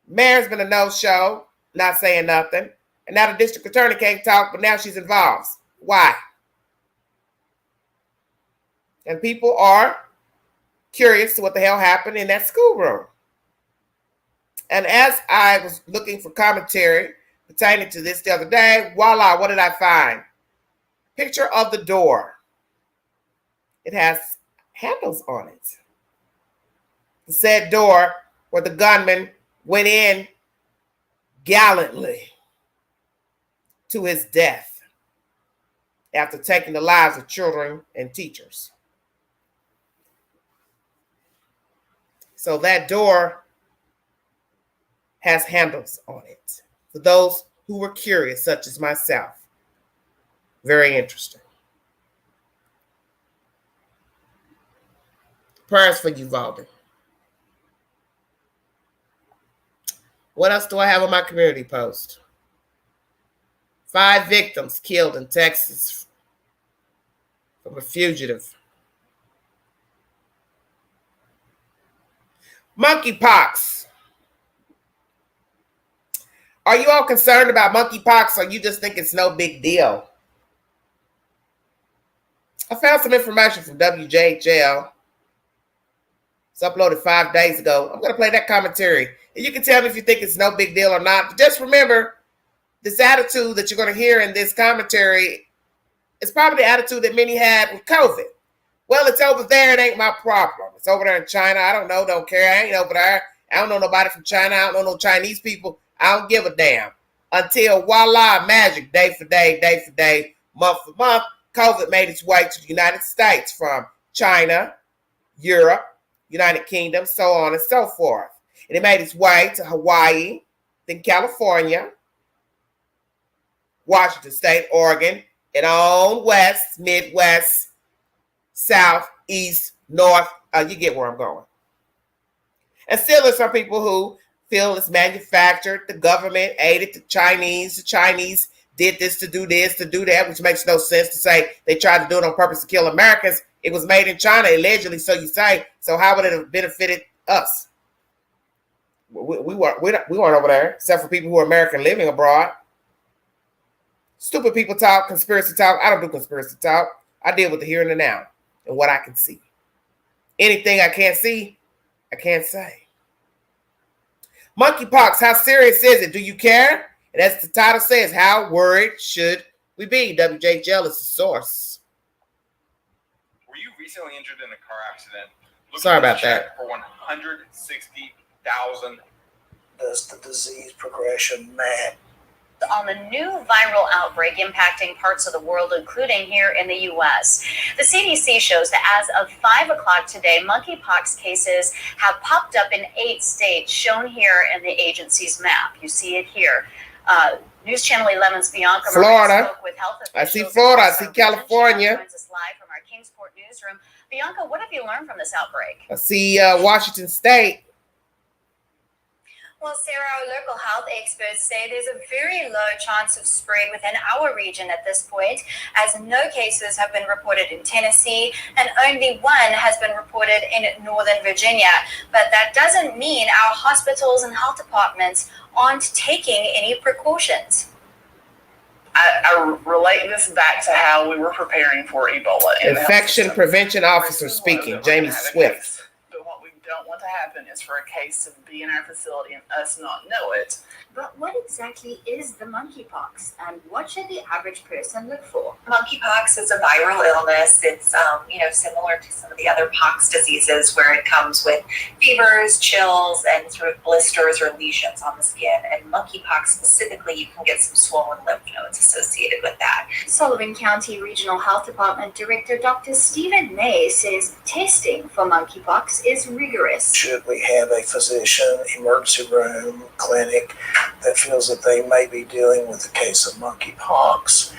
Speaker 1: Mayor's been a no-show, not saying nothing. And now the district attorney can't talk, but now she's involved. Why? And people are curious to what the hell happened in that schoolroom. And as I was looking for commentary pertaining to this the other day, voila, what did I find? Picture of the door. It has handles on it. The said door where the gunman went in gallantly to his death after taking the lives of children and teachers. So that door has handles on it. For those who were curious, such as myself. Very interesting. Prayers for Uvalde. Well, What else do I have on my community post? 5 victims killed in Texas from a fugitive. Monkeypox. Are you all concerned about monkeypox, or you just think it's no big deal? I found some information from WJHL. It's uploaded 5 days ago. I'm going to play that commentary. And you can tell me if you think it's no big deal or not. But just remember, this attitude that you're going to hear in this commentary is probably the attitude that many had with COVID. Well, it's over there. It ain't my problem. It's over there in China. I don't know. Don't care. I ain't over there. I don't know nobody from China. I don't know no Chinese people. I don't give a damn. Until, voila, magic, day for day, month for month, COVID made its way to the United States from China, Europe, United Kingdom, so on and so forth. And it made its way to Hawaii, then California, Washington State, Oregon, and on west, Midwest, South, East, North. You get where I'm going. And still there's some people who feel it's manufactured. The government aided the Chinese. The Chinese did this, to do that, which makes no sense to say they tried to do it on purpose to kill Americans. It was made in China, allegedly, so you say. So how would it have benefited us? We weren't over there, except for people who are American living abroad. Stupid people talk, conspiracy talk. I don't do conspiracy talk. I deal with the here and the now and what I can see. Anything I can't see, I can't say. Monkeypox, how serious is it? Do you care? And as the title says, how worried should we be? WJHL is the source.
Speaker 6: Were you recently injured in a car accident?
Speaker 1: Sorry about that.
Speaker 6: For 160,000.
Speaker 23: Does the disease progression match?
Speaker 14: On the new viral outbreak impacting parts of the world, including here in the U.S. The CDC shows that as of 5 o'clock today, monkeypox cases have popped up in 8 states, shown here in the agency's map. You see it here. News Channel 11's Bianca
Speaker 1: Florida.
Speaker 14: spoke with health officials.
Speaker 1: I see Florida. I see California.
Speaker 14: Joins us live from our Kingsport newsroom. Bianca, what have you learned from this outbreak?
Speaker 1: I see Washington State.
Speaker 3: Well, Sarah, our local health experts say there's a very low chance of spread within our region at this point, as no cases have been reported in Tennessee and only one has been reported in Northern Virginia. But that doesn't mean our hospitals and health departments aren't taking any precautions.
Speaker 23: I relate this back to how we were preparing for Ebola.
Speaker 1: Infection Prevention Officer speaking, Jamie Swift.
Speaker 23: Don't want to happen is for a case to be in our facility and us not know it.
Speaker 9: But what exactly is the monkeypox, and what should the average person look for?
Speaker 11: Monkeypox is a viral illness. It's similar to some of the other pox diseases, where it comes with fevers, chills, and sort of blisters or lesions on the skin. And monkeypox specifically, you can get some swollen lymph nodes associated with that.
Speaker 9: Sullivan County Regional Health Department Director Dr. Stephen May says testing for monkeypox is rigorous.
Speaker 23: Should we have a physician, emergency room, clinic that feels that they may be dealing with a case of monkeypox?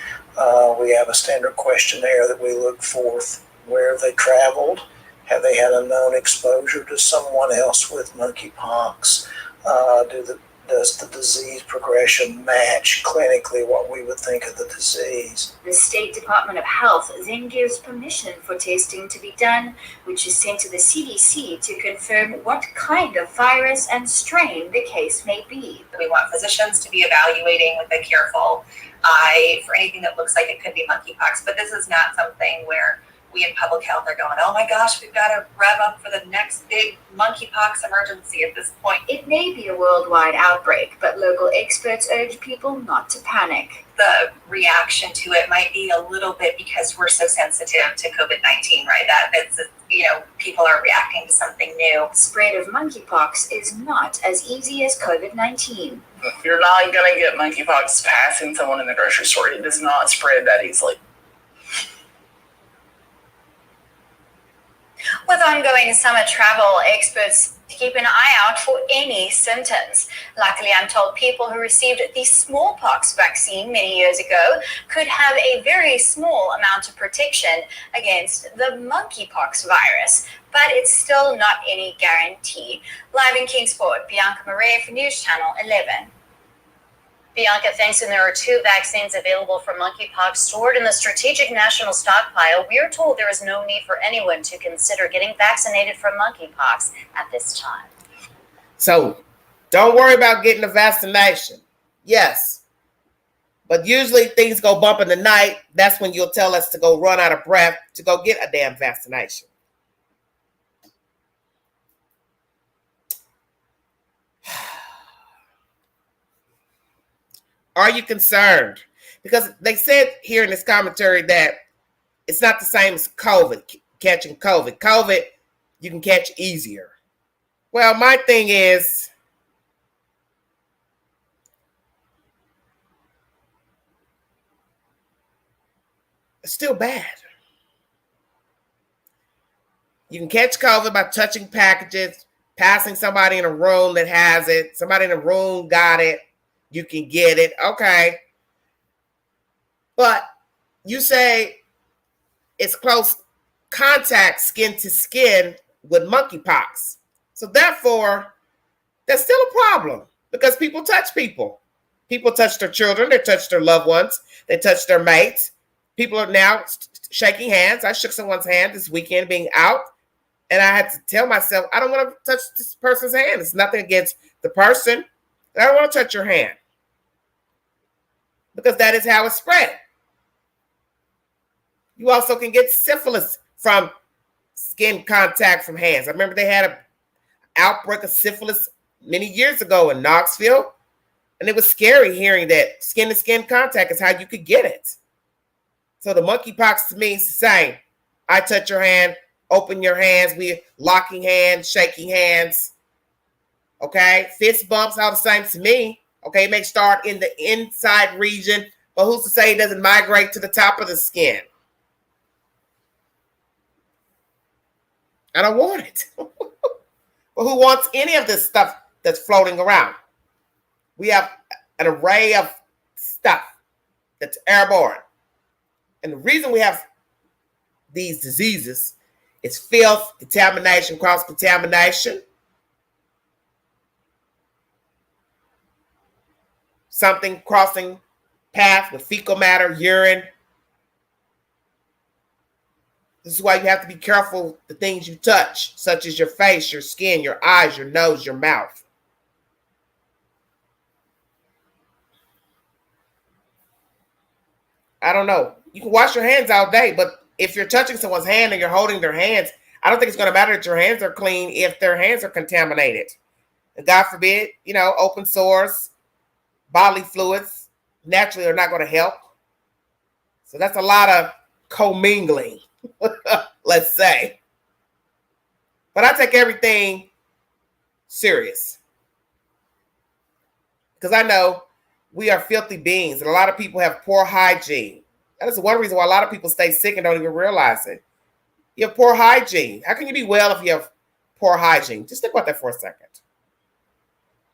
Speaker 23: We have a standard questionnaire that we look for: where they traveled, have they had a known exposure to someone else with monkeypox, does the disease progression match clinically what we would think of the disease?
Speaker 9: The State Department of Health then gives permission for testing to be done, which is sent to the CDC to confirm what kind of virus and strain the case may be.
Speaker 11: We want physicians to be evaluating with a careful eye for anything that looks like it could be monkeypox, but this is not something where we in public health are going, oh my gosh, we've got to rev up for the next big monkeypox emergency at this point.
Speaker 9: It may be a worldwide outbreak, but local experts urge people not to panic.
Speaker 11: The reaction to it might be a little bit because we're so sensitive to COVID-19, right? People are reacting to something new.
Speaker 9: Spread of monkeypox is not as easy as COVID-19.
Speaker 23: You're not going to get monkeypox passing someone in the grocery store. It does not spread that easily.
Speaker 3: With ongoing summer travel, experts
Speaker 14: keep an eye out for any symptoms. Luckily, I'm told people who received the smallpox vaccine many years ago could have a very small amount of protection against the monkeypox virus, but it's still not any guarantee. Live in Kingsport, Bianca Murray for News Channel 11.
Speaker 7: Bianca, thanks. And there are 2 vaccines available for monkeypox stored in the Strategic National Stockpile. We are told there is no need for anyone to consider getting vaccinated from monkeypox at this time.
Speaker 1: So don't worry about getting a vaccination. Yes. But usually things go bump in the night. That's when you'll tell us to go run out of breath to go get a damn vaccination. Are you concerned? Because they said here in this commentary that it's not the same as COVID, catching COVID. COVID, you can catch easier. Well, my thing is, it's still bad. You can catch COVID by touching packages, passing somebody in a room that has it. Somebody in the room got it. You can get it. Okay. But you say it's close contact, skin to skin with monkeypox. So therefore, there's still a problem because people touch people. People touch their children. They touch their loved ones. They touch their mates. People are now shaking hands. I shook someone's hand this weekend being out. And I had to tell myself, I don't want to touch this person's hand. It's nothing against the person. I don't want to touch your hand. Because that is how it's spread. You also can get syphilis from skin contact from hands. I remember they had an outbreak of syphilis many years ago in Knoxville. And it was scary hearing that skin-to-skin contact is how you could get it. So the monkeypox to me is the same. I touch your hand, open your hands, we're locking hands, shaking hands. Okay, fist bumps, all the same to me. Okay, it may start in the inside region, but who's to say it doesn't migrate to the top of the skin? I don't want it. But who wants any of this stuff that's floating around? We have an array of stuff that's airborne. And the reason we have these diseases is filth, contamination, cross-contamination. Something crossing path with fecal matter, urine. This is why you have to be careful the things you touch, such as your face, your skin, your eyes, your nose, your mouth. I don't know. You can wash your hands all day, but if you're touching someone's hand and you're holding their hands, I don't think it's going to matter that your hands are clean if their hands are contaminated. And God forbid, open sores, bodily fluids naturally are not going to help. So that's a lot of commingling, let's say. But I take everything serious because I know we are filthy beings and a lot of people have poor hygiene. That is one reason why a lot of people stay sick and don't even realize it. You have poor hygiene. How can you be well if you have poor hygiene? Just think about that for a second.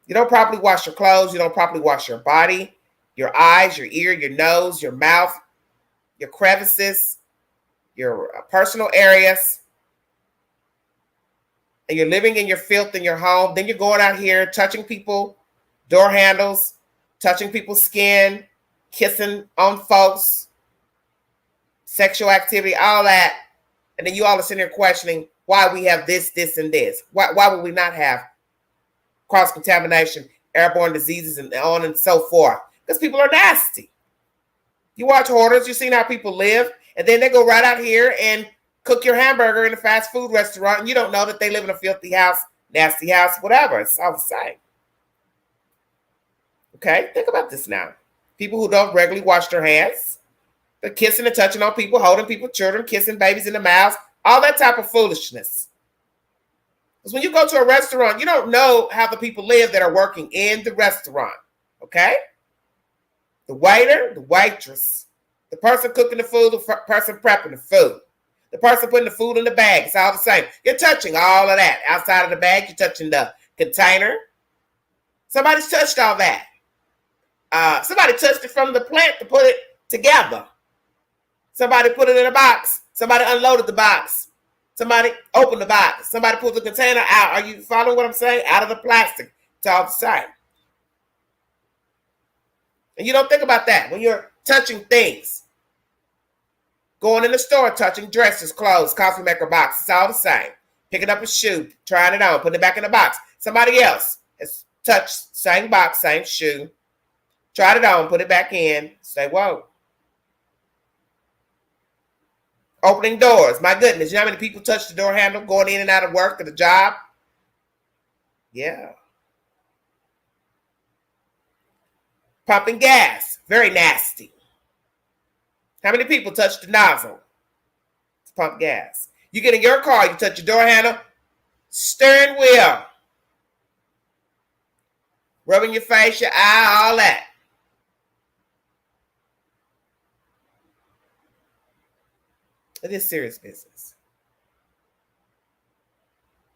Speaker 1: You don't properly wash your clothes. You don't properly wash your body, your eyes, your ear, your nose, your mouth, your crevices, your personal areas. And you're living in your filth in your home. Then you're going out here touching people, door handles, touching people's skin, kissing on folks, sexual activity, all that. And then you all are sitting here questioning why we have this, this, and this. Why would we not have cross-contamination, airborne diseases, and on and so forth? Because people are nasty. You watch Hoarders, you've seen how people live, and then they go right out here and cook your hamburger in a fast food restaurant, and you don't know that they live in a filthy house, nasty house, whatever. It's all the same. Okay, think about this now. People who don't regularly wash their hands, they're kissing and touching on people, holding people, children, kissing babies in the mouth, all that type of foolishness. Because when you go to a restaurant, you don't know how the people live that are working in the restaurant, okay? The waiter, the waitress, the person cooking the food, the person prepping the food, The person putting the food in the bag, it's all the same. You're touching all of that. Outside of the bag, you're touching the container. Somebody's touched all that. Somebody touched it from the plant to put it together. Somebody put it in a box. Somebody unloaded the box. Somebody opened the box. Somebody pulled the container out. Are you following what I'm saying? Out of the plastic. It's all the same. And you don't think about that when you're touching things. Going in the store, touching dresses, clothes, coffee maker box. It's all the same. Picking up a shoe, trying it on, putting it back in the box. Somebody else has touched same box, same shoe, tried it on, put it back in, say, whoa. Opening doors. My goodness, you know how many people touch the door handle going in and out of work or the job? Yeah. Pumping gas. Very nasty. How many people touch the nozzle to pump gas? You get in your car, you touch your door handle, steering wheel. Rubbing your face, your eye, all that. It is serious business.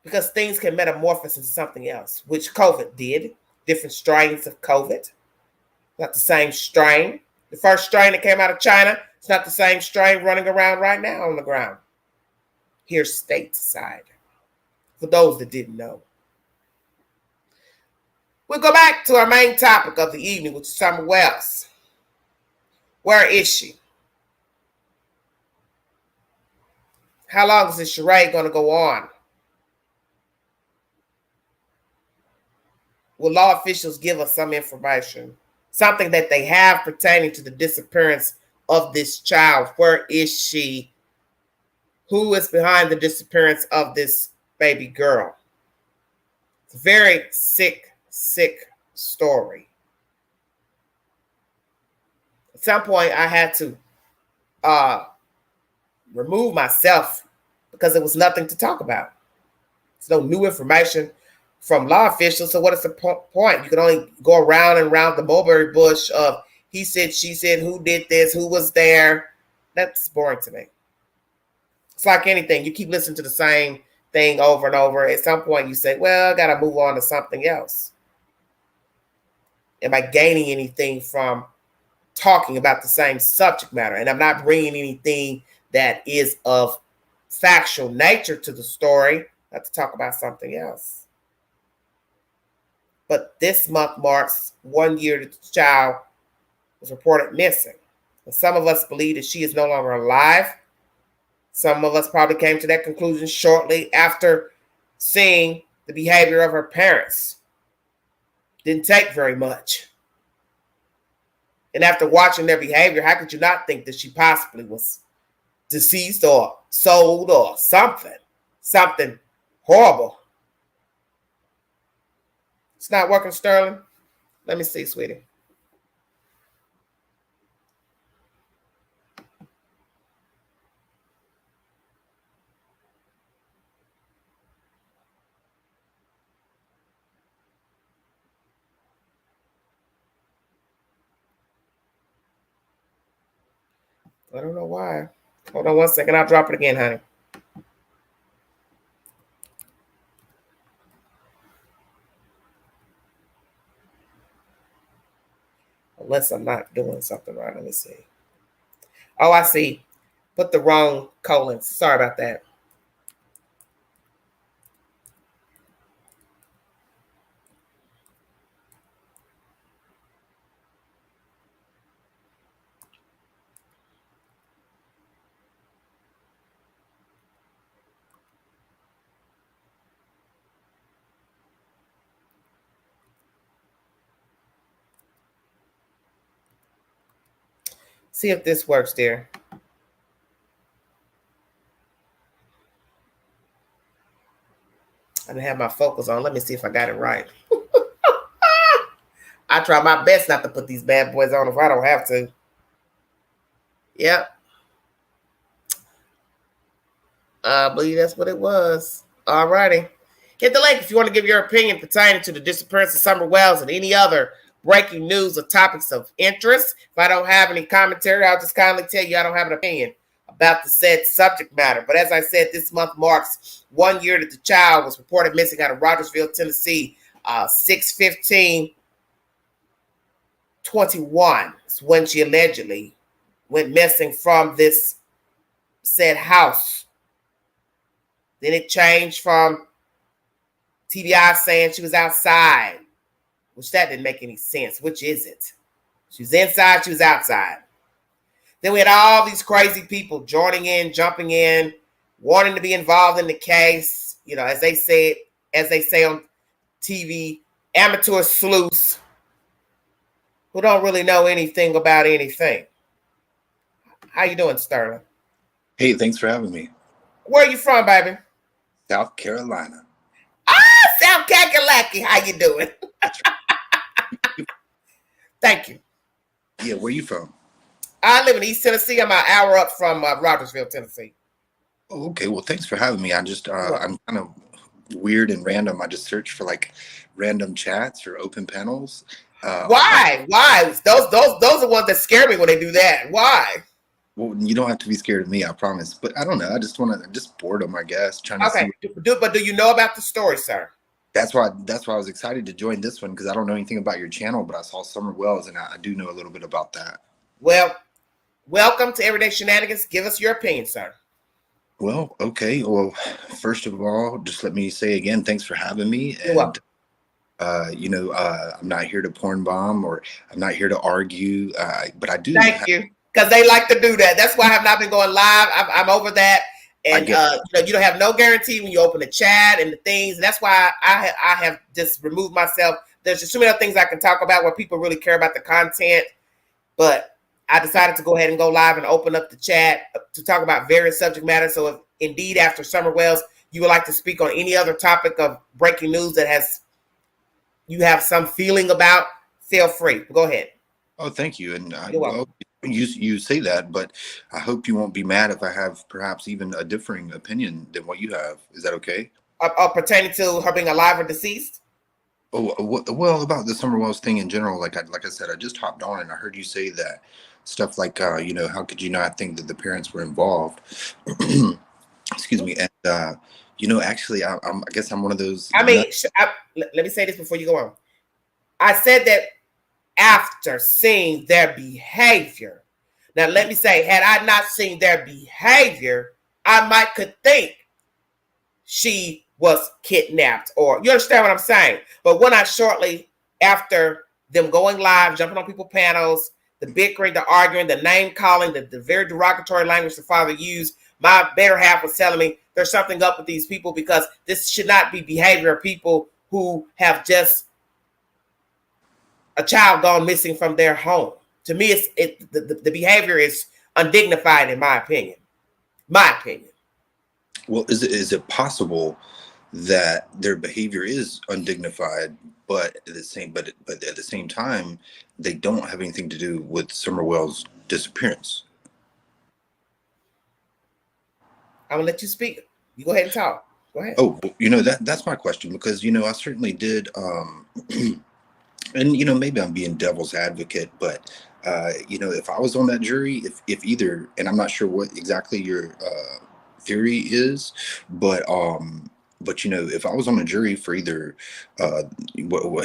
Speaker 1: Because things can metamorphose into something else, which COVID did. Different strains of COVID. Not the same strain. The first strain that came out of China, it's not the same strain running around right now on the ground. Here stateside. For those that didn't know. We'll go back to our main topic of the evening, which is Summer Wells. Where is she? How long is this charade going to go on? Will law officials give us some information? Something that they have pertaining to the disappearance of this child. Where is she? Who is behind the disappearance of this baby girl? It's a very sick story. At some point, I had to remove myself because there was nothing to talk about. There's no new information from law officials. So what is the point? You can only go around and around the mulberry bush of he said, she said, who did this, who was there. That's boring to me. It's like anything. You keep listening to the same thing over and over. At some point you say, well, I got to move on to something else. Am I gaining anything from talking about the same subject matter? And I'm not bringing anything that is of factual nature to the story, not to talk about something else. But this month marks 1 year that the child was reported missing. And some of us believe that she is no longer alive. Some of us probably came to that conclusion shortly after seeing the behavior of her parents. Didn't take very much. And after watching their behavior, how could you not think that she possibly was deceased or sold or something horrible? It's not working, Sterling. Let me see, sweetie. I don't know why. Hold on 1 second. I'll drop it again, honey. Unless I'm not doing something right. Let me see. Oh, I see. Put the wrong colons. Sorry about that. See if this works, dear. I didn't have my focus on. Let me see if I got it right. I try my best not to put these bad boys on if I don't have to. Yep. I believe that's what it was. All righty. Hit the link if you want to give your opinion pertaining to the disappearance of Summer Wells and any other breaking news or topics of interest. If I don't have any commentary, I'll just kindly tell you I don't have an opinion about the said subject matter. But as I said, this month marks 1 year that the child was reported missing out of Rogersville, Tennessee, 6/15/21 is when she allegedly went missing from this said house. Then it changed from TBI saying she was outside, which that didn't make any sense. Which is it? She was inside, she was outside. Then we had all these crazy people joining in, jumping in, wanting to be involved in the case. You know, as they say on TV, amateur sleuths who don't really know anything about anything. How you doing, Sterling?
Speaker 10: Hey, thanks for having me.
Speaker 1: Where are you from, baby?
Speaker 10: South Carolina.
Speaker 1: South Kakalaki. How you doing? Thank you.
Speaker 10: Yeah, where you from?
Speaker 1: I live in East Tennessee. I'm an hour up from Rogersville, Tennessee.
Speaker 10: Oh, okay, well, thanks for having me. I'm kind of weird and random. I just search for like random chats or open panels.
Speaker 1: Why? Those are ones that scare me when they do that. Why?
Speaker 10: Well, you don't have to be scared of me, I promise. But I don't know. I just want to boredom, I guess. Trying to see.
Speaker 1: But do you know about the story, sir?
Speaker 10: That's why I was excited to join this one, because I don't know anything about your channel, but I saw Summer Wells and I do know a little bit about that.
Speaker 1: Well, welcome to Everyday Shenanigans. Give us your opinion, sir.
Speaker 10: Well, okay. Well, first of all, just let me say again, thanks for having me.
Speaker 1: You're welcome.
Speaker 10: I'm not here to porn bomb, or I'm not here to argue, but I do.
Speaker 1: Thank you, because they like to do that. That's why I have not been going live. I'm over that. And you don't have no guarantee when you open the chat and the things. That's why I have just removed myself. There's just too many other things I can talk about where people really care about the content. But I decided to go ahead and go live and open up the chat to talk about various subject matters. So if indeed after Summer Wells you would like to speak on any other topic of breaking news that you have some feeling about, feel free. Go ahead.
Speaker 10: Oh, thank you. And
Speaker 1: You're welcome.
Speaker 10: You say that, but I hope you won't be mad if I have perhaps even a differing opinion than what you have. Is that okay?
Speaker 1: Pertaining to her being alive or deceased?
Speaker 10: Oh, well, about the Summer Wells thing in general, like I said, I just hopped on and I heard you say that stuff like, how could you not think that the parents were involved? Excuse me. And, actually, I guess I'm one of those.
Speaker 1: I mean, let me say this before you go on. I said that after seeing their behavior. Now, let me say, had I not seen their behavior, I could think she was kidnapped, or you understand what I'm saying? But when I shortly after them going live, jumping on people's panels, the bickering, the arguing, the name calling, the very derogatory language the father used, my better half was telling me there's something up with these people, because this should not be behavior of people who have just a child gone missing from their home. To me, the behavior is undignified, in my opinion.
Speaker 10: Well, is it possible that their behavior is undignified, but at the same time, they don't have anything to do with Summer Wells' disappearance?
Speaker 1: I'm gonna let you speak. You go ahead and talk. Go ahead.
Speaker 10: Oh, that's my question, because I certainly did. And maybe I'm being devil's advocate, but if I was on that jury, if either, and I'm not sure what exactly your theory is, but if I was on a jury for either,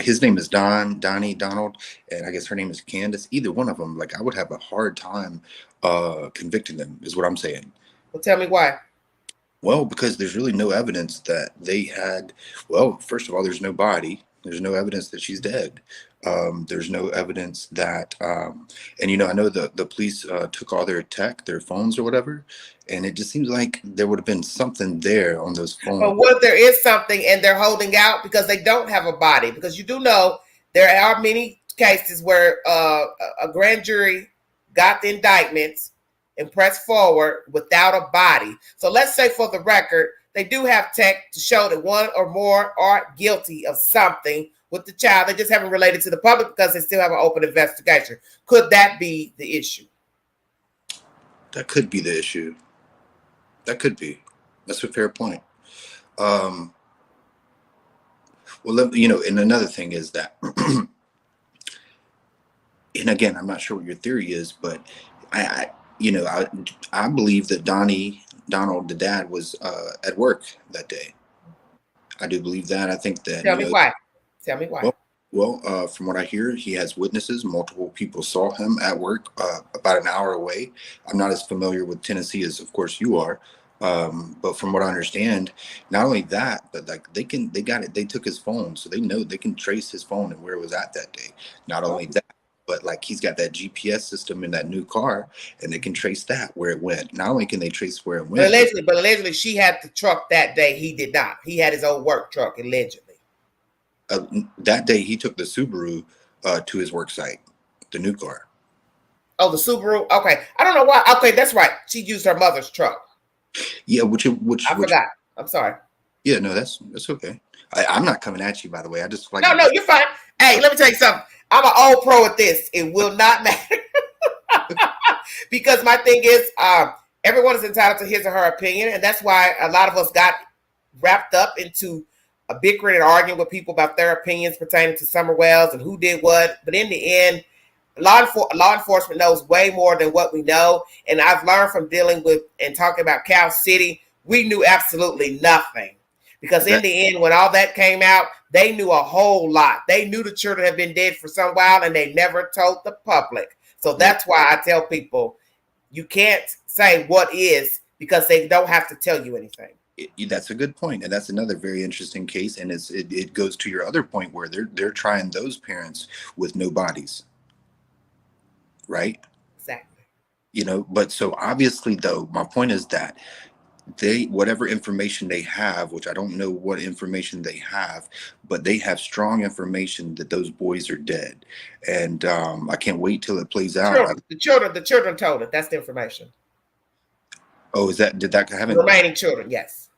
Speaker 10: his name is Donnie Donald, and I guess her name is Candace, either one of them, like, I would have a hard time convicting them, is what I'm saying.
Speaker 1: Well, tell me why.
Speaker 10: Well, because there's really no evidence that they had. Well, first of all, there's no body. There's no evidence that she's dead. There's no evidence that, and I know the police took all their tech, their phones or whatever, and it just seems like there would have been something there on those phones.
Speaker 1: But what if there is something and they're holding out because they don't have a body? Because you do know there are many cases where a grand jury got the indictments and pressed forward without a body. So let's say, for the record, they do have tech to show that one or more are guilty of something with the child. They just haven't related to the public because they still have an open investigation. Could that be the issue?
Speaker 10: That could be the issue. That could be. That's a fair point. Well, and another thing is that, and again, I'm not sure what your theory is, but you know, I believe that Donald, the dad, was at work that day. I do believe that. I think that,
Speaker 1: Tell me why. Tell me why.
Speaker 10: Well, from what I hear, he has witnesses. Multiple people saw him at work about an hour away. I'm not as familiar with Tennessee as, of course, you are. But from what I understand, not only that, but like they got it. They took his phone, so they know they can trace his phone and where it was at that day. Not only that, but like he's got that GPS system in that new car, and they can trace that where it went. Not only can they trace where it went,
Speaker 1: But allegedly, she had the truck that day. He did not. He had his own work truck, allegedly.
Speaker 10: That day he took the Subaru to his work site, the new car.
Speaker 1: Oh, the Subaru. Okay, I don't know why. Okay, that's right. She used her mother's truck.
Speaker 10: Yeah, which
Speaker 1: I forgot. I'm sorry.
Speaker 10: Yeah, no, that's okay. I'm not coming at you, by the way. I just like.
Speaker 1: No, you're fine. Hey, let me tell you something. I'm an old pro at this. It will not matter because my thing is, everyone is entitled to his or her opinion, and that's why a lot of us got wrapped up into a bickering and arguing with people about their opinions pertaining to Summer Wells and who did what. But in the end, law enforcement knows way more than what we know. And I've learned from dealing with and talking about Cal City, we knew absolutely nothing. Because in the end, when all that came out, they knew a whole lot. They knew the children had been dead for some while, and they never told the public. So that's why I tell people, you can't say what is, because they don't have to tell you anything.
Speaker 10: That's a good point, and that's another very interesting case. And it goes to your other point where they're trying those parents with no bodies, right?
Speaker 1: Exactly.
Speaker 10: You know, but so obviously, though, my point is that whatever information they have, which I don't know what information they have, but they have strong information that those boys are dead, and I can't wait till it plays out.
Speaker 1: The children told it. That's the information.
Speaker 10: Oh, did that happen?
Speaker 1: Remaining children, yes.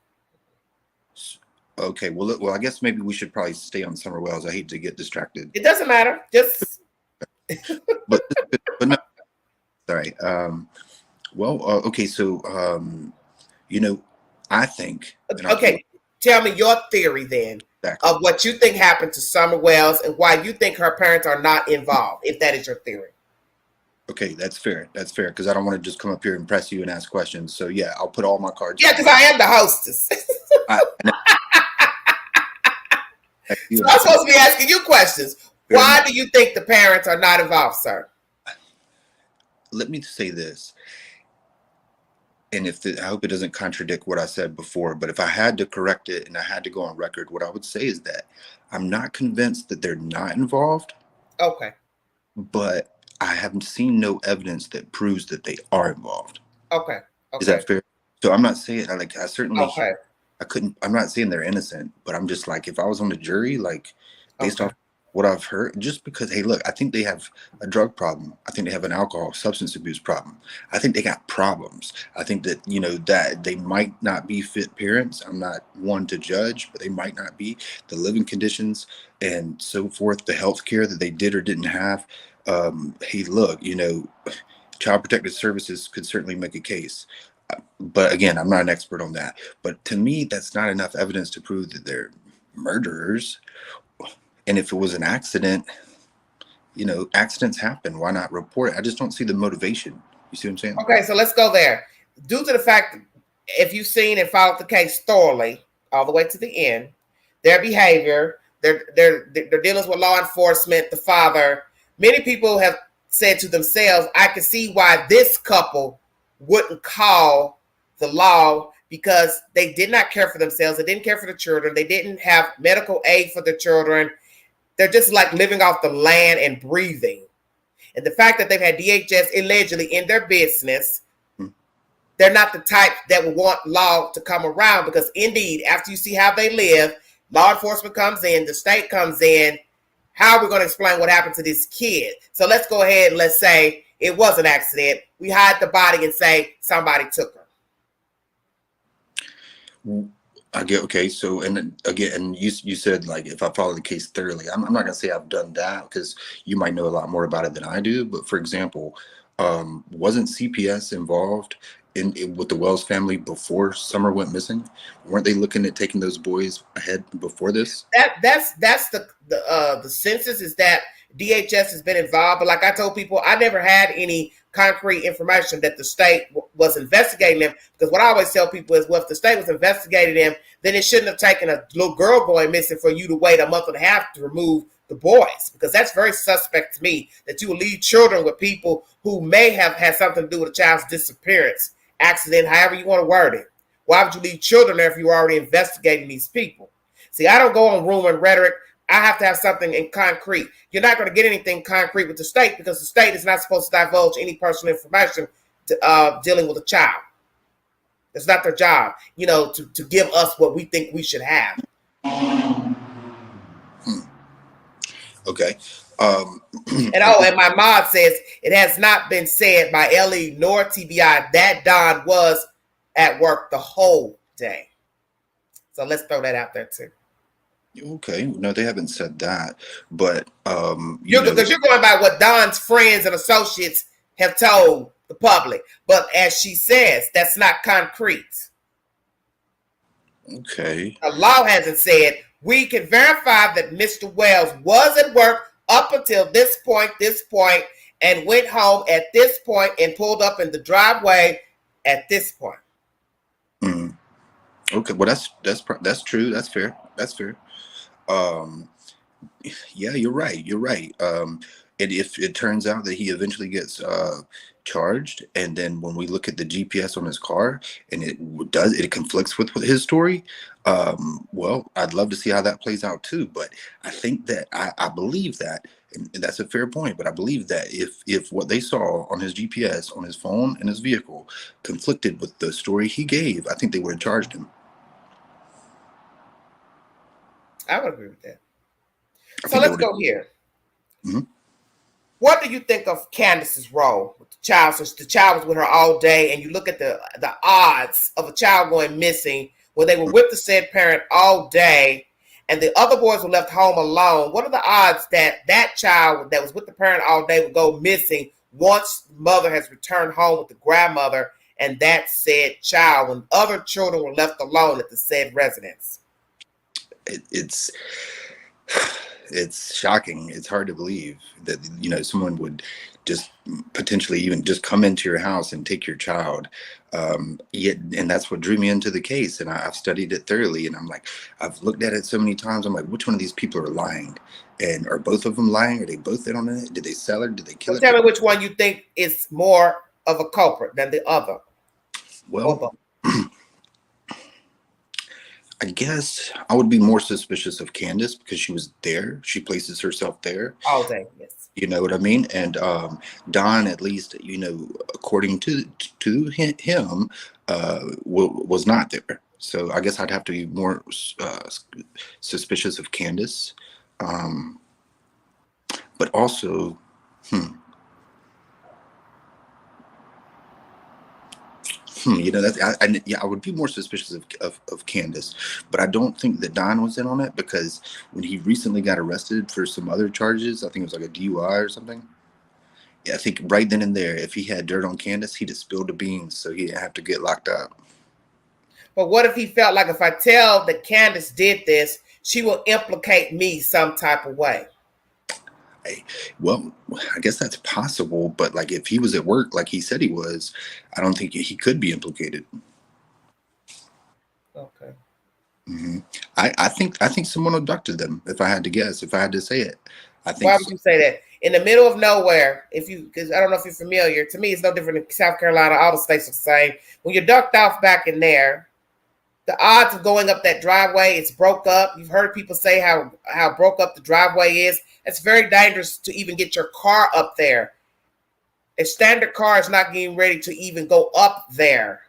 Speaker 10: Okay, well, I guess maybe we should probably stay on Summer Wells. I hate to get distracted.
Speaker 1: It doesn't matter. Just
Speaker 10: but no. Sorry. Okay. So, you know, I think.
Speaker 1: Okay, tell me your theory then of what you think happened to Summer Wells and why you think her parents are not involved, if that is your theory.
Speaker 10: Okay, that's fair. That's fair, because I don't want to just come up here and press you and ask questions. So yeah, I'll put all my cards.
Speaker 1: Yeah, because I am the hostess. So I'm supposed to be asking you questions. Why do you think the parents are not involved, sir?
Speaker 10: Let me say this, and I hope it doesn't contradict what I said before, but if I had to correct it and I had to go on record, what I would say is that I'm not convinced that they're not involved.
Speaker 1: Okay.
Speaker 10: But I haven't seen no evidence that proves that they are involved.
Speaker 1: Okay.
Speaker 10: Is that fair? So I'm not saying I certainly
Speaker 1: Okay.
Speaker 10: I'm not saying they're innocent, but I'm just like, if I was on the jury, like based off what I've heard, just because, hey, look, I think they have a drug problem. I think they have an alcohol substance abuse problem. I think they got problems. I think that, you know, that they might not be fit parents. I'm not one to judge, but they might not be. The living conditions and so forth, the health care that they did or didn't have. Hey, look, you know, Child Protective Services could certainly make a case. But again, I'm not an expert on that. But to me, that's not enough evidence to prove that they're murderers. And if it was an accident, you know, accidents happen. Why not report it? I just don't see the motivation. You see what I'm saying?
Speaker 1: Okay, so let's go there. Due to the fact that if you've seen and followed the case thoroughly all the way to the end, their behavior, their dealings with law enforcement, the father, many people have said to themselves, I can see why this couple wouldn't call the law, because they did not care for themselves. They didn't care for the children. They didn't have medical aid for the children. They're just like living off the land and breathing. And the fact that they've had DHS allegedly in their business, they're not the type that would want law to come around, because indeed, after you see how they live, law enforcement comes in, the state comes in. How are we going to explain what happened to this kid? So let's go ahead and let's say it was an accident. We hide the body and say somebody took her.
Speaker 10: I get, okay. So, and again, and you said, like, if I follow the case thoroughly, I'm not going to say I've done that, because you might know a lot more about it than I do. But for example, wasn't CPS involved with the Wells family before Summer went missing? Weren't they looking at taking those boys ahead before this?
Speaker 1: That's the census is that DHS has been involved. But like I told people, I never had any concrete information that the state was investigating them. Because what I always tell people is, well, if the state was investigating them, then it shouldn't have taken a little girl going missing for you to wait a month and a half to remove the boys. Because that's very suspect to me, that you will leave children with people who may have had something to do with a child's disappearance, accident, however you want to word it. Why would you leave children there if you were already investigating these people? See, I don't go on rumor and rhetoric. I have to have something in concrete. You're not going to get anything concrete with the state because the state is not supposed to divulge any personal information to, dealing with a child. It's not their job, to give us what we think we should have.
Speaker 10: Okay.
Speaker 1: And my mod says, it has not been said by LE nor TBI that Don was at work the whole day. So let's throw that out there too.
Speaker 10: Okay, no, they haven't said that, but
Speaker 1: because you're going by what Don's friends and associates have told the public. But as she says, that's not concrete.
Speaker 10: Okay.
Speaker 1: The law hasn't said we can verify that Mr. Wells was at work up until this point, and went home at this point and pulled up in the driveway at this point.
Speaker 10: Mm. Okay, well that's true. That's fair. Yeah, you're right. And if it turns out that he eventually gets charged, and then when we look at the GPS on his car and it conflicts with his story, well, I'd love to see how that plays out too. But I think that I believe that, and that's a fair point, but I believe that if what they saw on his GPS on his phone and his vehicle conflicted with the story he gave, I think they would have charged him.
Speaker 1: I would agree with that. So let's go here.
Speaker 10: Mm-hmm.
Speaker 1: What do you think of Candace's role with the child? Since the child was with her all day, and you look at the odds of a child going missing when they were with the said parent all day, and the other boys were left home alone. What are the odds that child that was with the parent all day would go missing once the mother has returned home with the grandmother and that said child, when other children were left alone at the said residence?
Speaker 10: It's shocking. It's hard to believe that someone would just potentially even just come into your house and take your child. Yet, and that's what drew me into the case. And I've studied it thoroughly, and I've looked at it so many times. I'm like, which one of these people are lying? And are both of them lying? Are they both in on it? Did they sell her? Did they kill her?
Speaker 1: Tell me which one you think is more of a culprit than the other.
Speaker 10: Well, I guess I would be more suspicious of Candace because she was there. She places herself there
Speaker 1: all day. Yes.
Speaker 10: You know what I mean? And Don, at least, according to him, was not there. So I guess I'd have to be more suspicious of Candace. But also, I would be more suspicious of Candace, but I don't think that Don was in on it, because when he recently got arrested for some other charges, I think it was like a DUI or something. Yeah, I think right then and there, if he had dirt on Candace, he'd have spilled the beans, so he didn't have to get locked up.
Speaker 1: But what if he felt like, if I tell that Candace did this, she will implicate me some type of way?
Speaker 10: Well, I guess that's possible, but like if he was at work like he said he was, I don't think he could be implicated.
Speaker 1: Okay.
Speaker 10: Mm-hmm. I think someone abducted them. If I had to guess, if I had to say it, I think.
Speaker 1: Why would you say that? In the middle of nowhere, because I don't know if you're familiar. To me, it's no different in South Carolina. All the states are the same. When you're ducked off back in there, the odds of going up that driveway, it's broke up. You've heard people say how broke up the driveway is. It's very dangerous to even get your car up there. A standard car is not getting ready to even go up there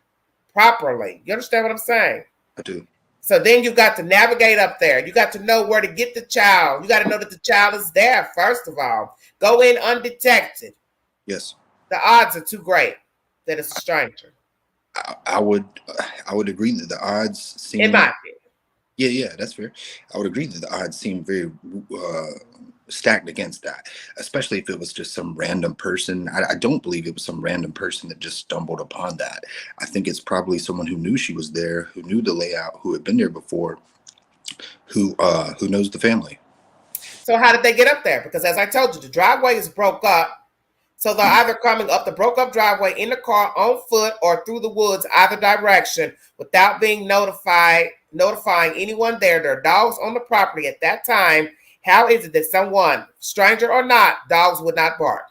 Speaker 1: properly. You understand what I'm saying?
Speaker 10: I do.
Speaker 1: So then you got to navigate up there. You got to know where to get the child. You got to know that the child is there, first of all. Go in undetected.
Speaker 10: Yes.
Speaker 1: The odds are too great that it's a stranger.
Speaker 10: I would agree that the odds seem.
Speaker 1: In my opinion.
Speaker 10: Yeah, that's fair. I would agree that the odds seem very stacked against that, especially if it was just some random person. I don't believe it was some random person that just stumbled upon that. I think it's probably someone who knew she was there, who knew the layout, who had been there before, who knows the family.
Speaker 1: So how did they get up there? Because as I told you, the driveway is broke up. So they're either coming up the broke up driveway in the car on foot or through the woods, either direction, without being notifying anyone there. There are dogs on the property at that time. How is it that someone, stranger or not, dogs would not bark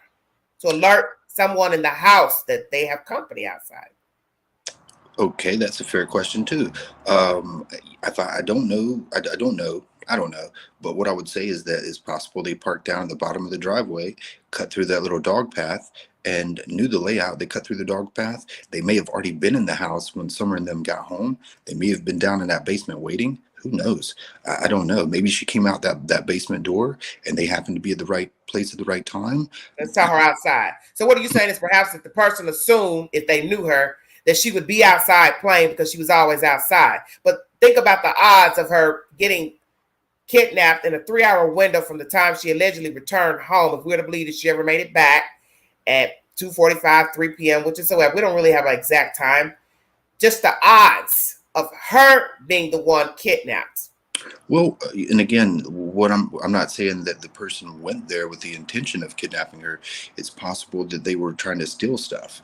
Speaker 1: to alert someone in the house that they have company outside?
Speaker 10: Okay, that's a fair question too. I don't know. I don't know. I don't know. But what I would say is that it's possible they parked down at the bottom of the driveway, cut through that little dog path, and knew the layout. They cut through the dog path. They may have already been in the house when Summer and them got home. They may have been down in that basement waiting. Who knows? I don't know. Maybe she came out that basement door and they happened to be at the right place at the right time.
Speaker 1: And saw her outside. So what are you saying is perhaps that the person assumed, if they knew her, that she would be outside playing because she was always outside. But think about the odds of her getting kidnapped in a 3-hour window from the time she allegedly returned home. If we're to believe that she ever made it back at 2:45, 3 p.m., which is so we don't really have an exact time. Just the odds of her being the one kidnapped.
Speaker 10: Well, and again, what I'm not saying that the person went there with the intention of kidnapping her. It's possible that they were trying to steal stuff.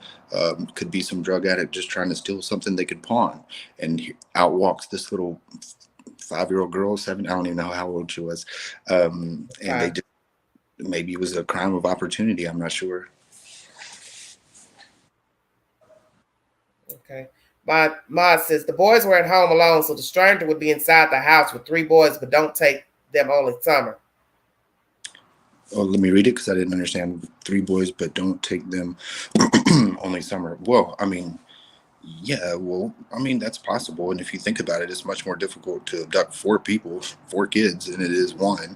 Speaker 10: Could be some drug addict just trying to steal something they could pawn, and out walks this little 5-year-old girl, 7. I don't even know how old she was, and they just, maybe it was a crime of opportunity. I'm not sure.
Speaker 1: Okay. Ma says the boys were at home alone, so the stranger would be inside the house with 3 boys, but don't take them, only Summer.
Speaker 10: Oh, let me read it because I didn't understand. 3 boys, but don't take them, only Summer. Well, I mean, yeah, well, I mean, that's possible. And if you think about it, it's much more difficult to abduct 4 people, 4 kids, than it is 1.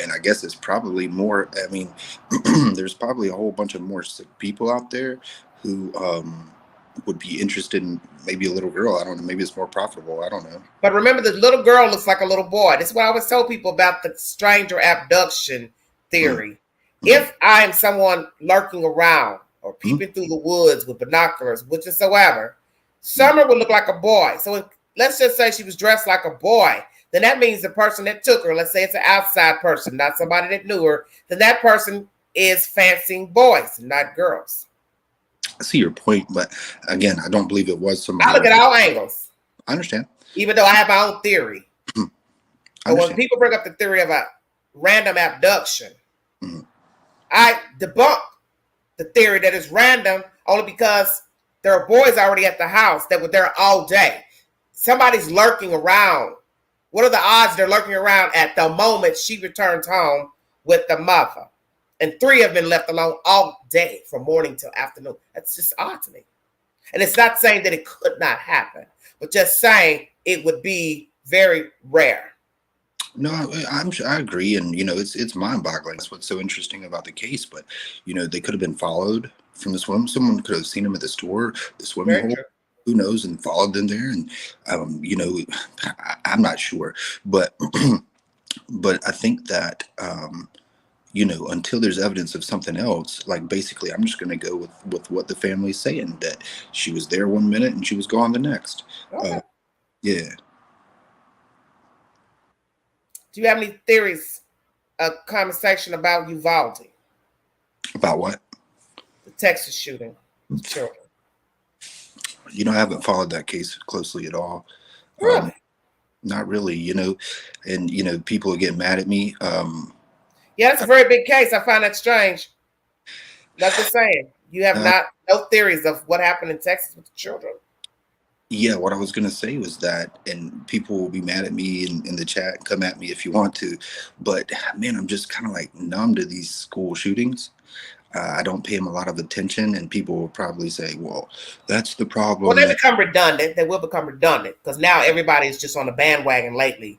Speaker 10: And I guess it's probably more, I mean, there's probably a whole bunch of more sick people out there who would be interested in maybe a little girl. I don't know. Maybe it's more profitable. I don't know.
Speaker 1: But remember, the little girl looks like a little boy. This is what I always tell people about the stranger abduction theory. If I am someone lurking around or peeping through the woods with binoculars, whatsoever, Summer would look like a boy. So let's just say she was dressed like a boy. Then that means the person that took her, let's say it's an outside person, not somebody that knew her, then that person is fancying boys, not girls.
Speaker 10: I see your point, but again, I don't believe it was somebody.
Speaker 1: I look at all angles.
Speaker 10: I understand.
Speaker 1: Even though I have my own theory. But when people bring up the theory of a random abduction, I debunk the theory that it's random only because there are boys already at the house that were there all day. Somebody's lurking around. What are the odds they're lurking around at the moment she returns home with the mother? And 3 have been left alone all day from morning till afternoon. That's just odd to me. And it's not saying that it could not happen, but just saying it would be very rare.
Speaker 10: No, I agree, and it's mind-boggling. That's what's so interesting about the case. But they could have been followed from the swim. Someone could have seen them at the store, the swimming hole. Who knows, and followed them there. And I'm not sure, but but I think that until there's evidence of something else, like basically, I'm just going to go with what the family's saying, that she was there 1 minute and she was gone the next.
Speaker 1: Okay.
Speaker 10: Yeah.
Speaker 1: Do you have any theories, a conversation about Uvalde?
Speaker 10: About what?
Speaker 1: The Texas shooting of children.
Speaker 10: I haven't followed that case closely at all.
Speaker 1: Really?
Speaker 10: Not really, and people are getting mad at me.
Speaker 1: Yeah, that's a very big case. I find that strange. That's just saying. You have no theories of what happened in Texas with the children.
Speaker 10: Yeah, what I was going to say was that, and people will be mad at me in the chat, come at me if you want to, but man, I'm just kind of like numb to these school shootings. I don't pay them a lot of attention, and people will probably say, well, that's the problem.
Speaker 1: Well, they become redundant. They will become redundant because now everybody is just on the bandwagon lately,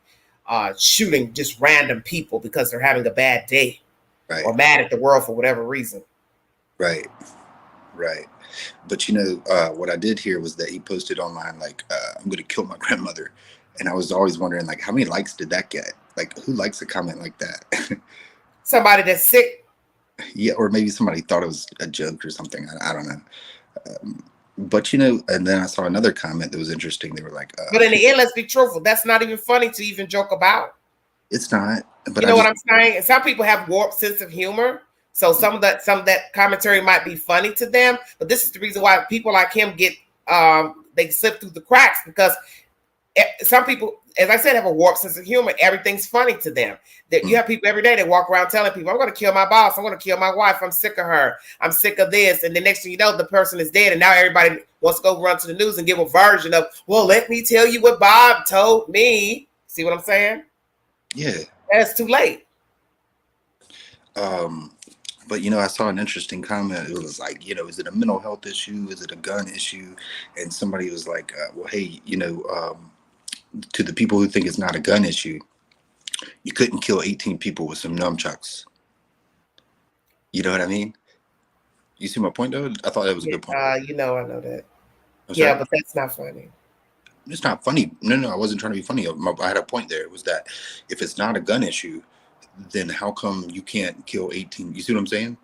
Speaker 1: shooting just random people because they're having a bad day or mad at the world for whatever reason.
Speaker 10: Right. But what I did hear was that he posted online, like, I'm going to kill my grandmother. And I was always wondering, like, how many likes did that get? Like, who likes a comment like that?
Speaker 1: Somebody that's sick.
Speaker 10: Yeah, or maybe somebody thought it was a joke or something. I don't know. But, and then I saw another comment that was interesting. They were like,
Speaker 1: but in the end, let's be truthful. That's not even funny to even joke about.
Speaker 10: It's not. But
Speaker 1: what I'm saying? And some people have warped sense of humor. So some of that commentary might be funny to them, but this is the reason why people like him get they slip through the cracks, because some people, as I said, have a warped sense of humor. Everything's funny to them. That you have people every day that walk around telling people, I'm going to kill my boss. I'm going to kill my wife. I'm sick of her. I'm sick of this. And the next thing you know, the person is dead. And now everybody wants to go run to the news and give a version of, well, let me tell you what Bob told me. See what I'm saying?
Speaker 10: Yeah.
Speaker 1: That's too late.
Speaker 10: But, you know, I saw an interesting comment. It was like, you know, is it a mental health issue? Is it a gun issue? And somebody was like, well, hey, you know, to the people who think it's not a gun issue, you couldn't kill 18 people with some nunchucks. You know what I mean? You see my point, though? I thought that was a good point.
Speaker 1: You know, I know that.
Speaker 10: I'm
Speaker 1: Yeah,
Speaker 10: sorry?
Speaker 1: but that's not funny.
Speaker 10: It's not funny. No, I wasn't trying to be funny. I had a point there. It was that if it's not a gun issue, then how come you can't kill 18? You see what I'm saying?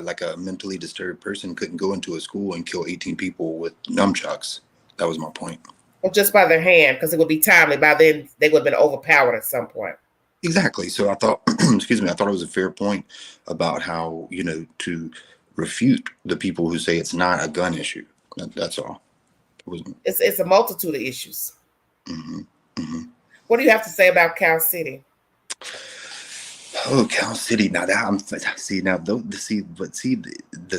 Speaker 10: Like a mentally disturbed person couldn't go into a school and kill 18 people with nunchucks. That was my point.
Speaker 1: Well, just by their hand, because it would be timely. By then, they would have been overpowered at some point.
Speaker 10: Exactly. So I thought, excuse me, I thought it was a fair point about how, you know, to refute the people who say it's not a gun issue. That's all.
Speaker 1: It's a multitude of issues.
Speaker 10: Mm-hmm. Mm-hmm.
Speaker 1: What do you have to say about Cal City?
Speaker 10: Oh, Cal City. Now that I'm the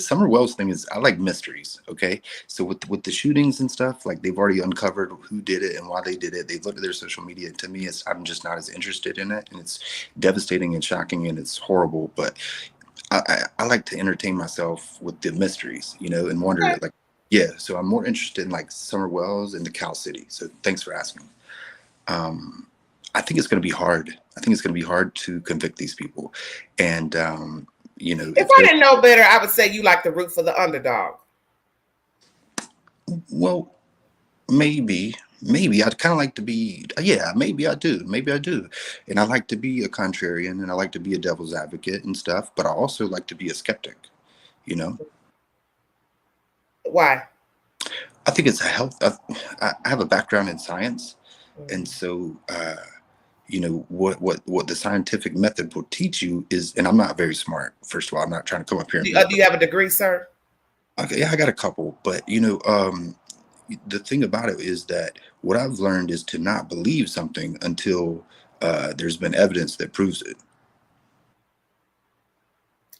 Speaker 10: Summer Wells thing is, I like mysteries. Okay, so with the shootings and stuff, like they've already uncovered who did it and why they did it. They've looked at their social media. And to me, I'm just not as interested in it, and it's devastating and shocking and it's horrible. But I like to entertain myself with the mysteries, you know, and wonder like, yeah. So I'm more interested in like Summer Wells and the Cal City. So thanks for asking. I think it's going to be hard. I think it's going to be hard to convict these people. And, you know,
Speaker 1: if I didn't know better, I would say you like to root for the underdog.
Speaker 10: Well, maybe I'd kind of like to be, yeah, maybe I do. And I like to be a contrarian and I like to be a devil's advocate and stuff, but I also like to be a skeptic, you know?
Speaker 1: Why?
Speaker 10: I think it's I have a background in science. And so, you know, what the scientific method will teach you is, and I'm not very smart. First of all, I'm not trying to come up here.
Speaker 1: Do you have a degree, sir?
Speaker 10: Okay, yeah, I got a couple, but you know, the thing about it is that what I've learned is to not believe something until there's been evidence that proves it.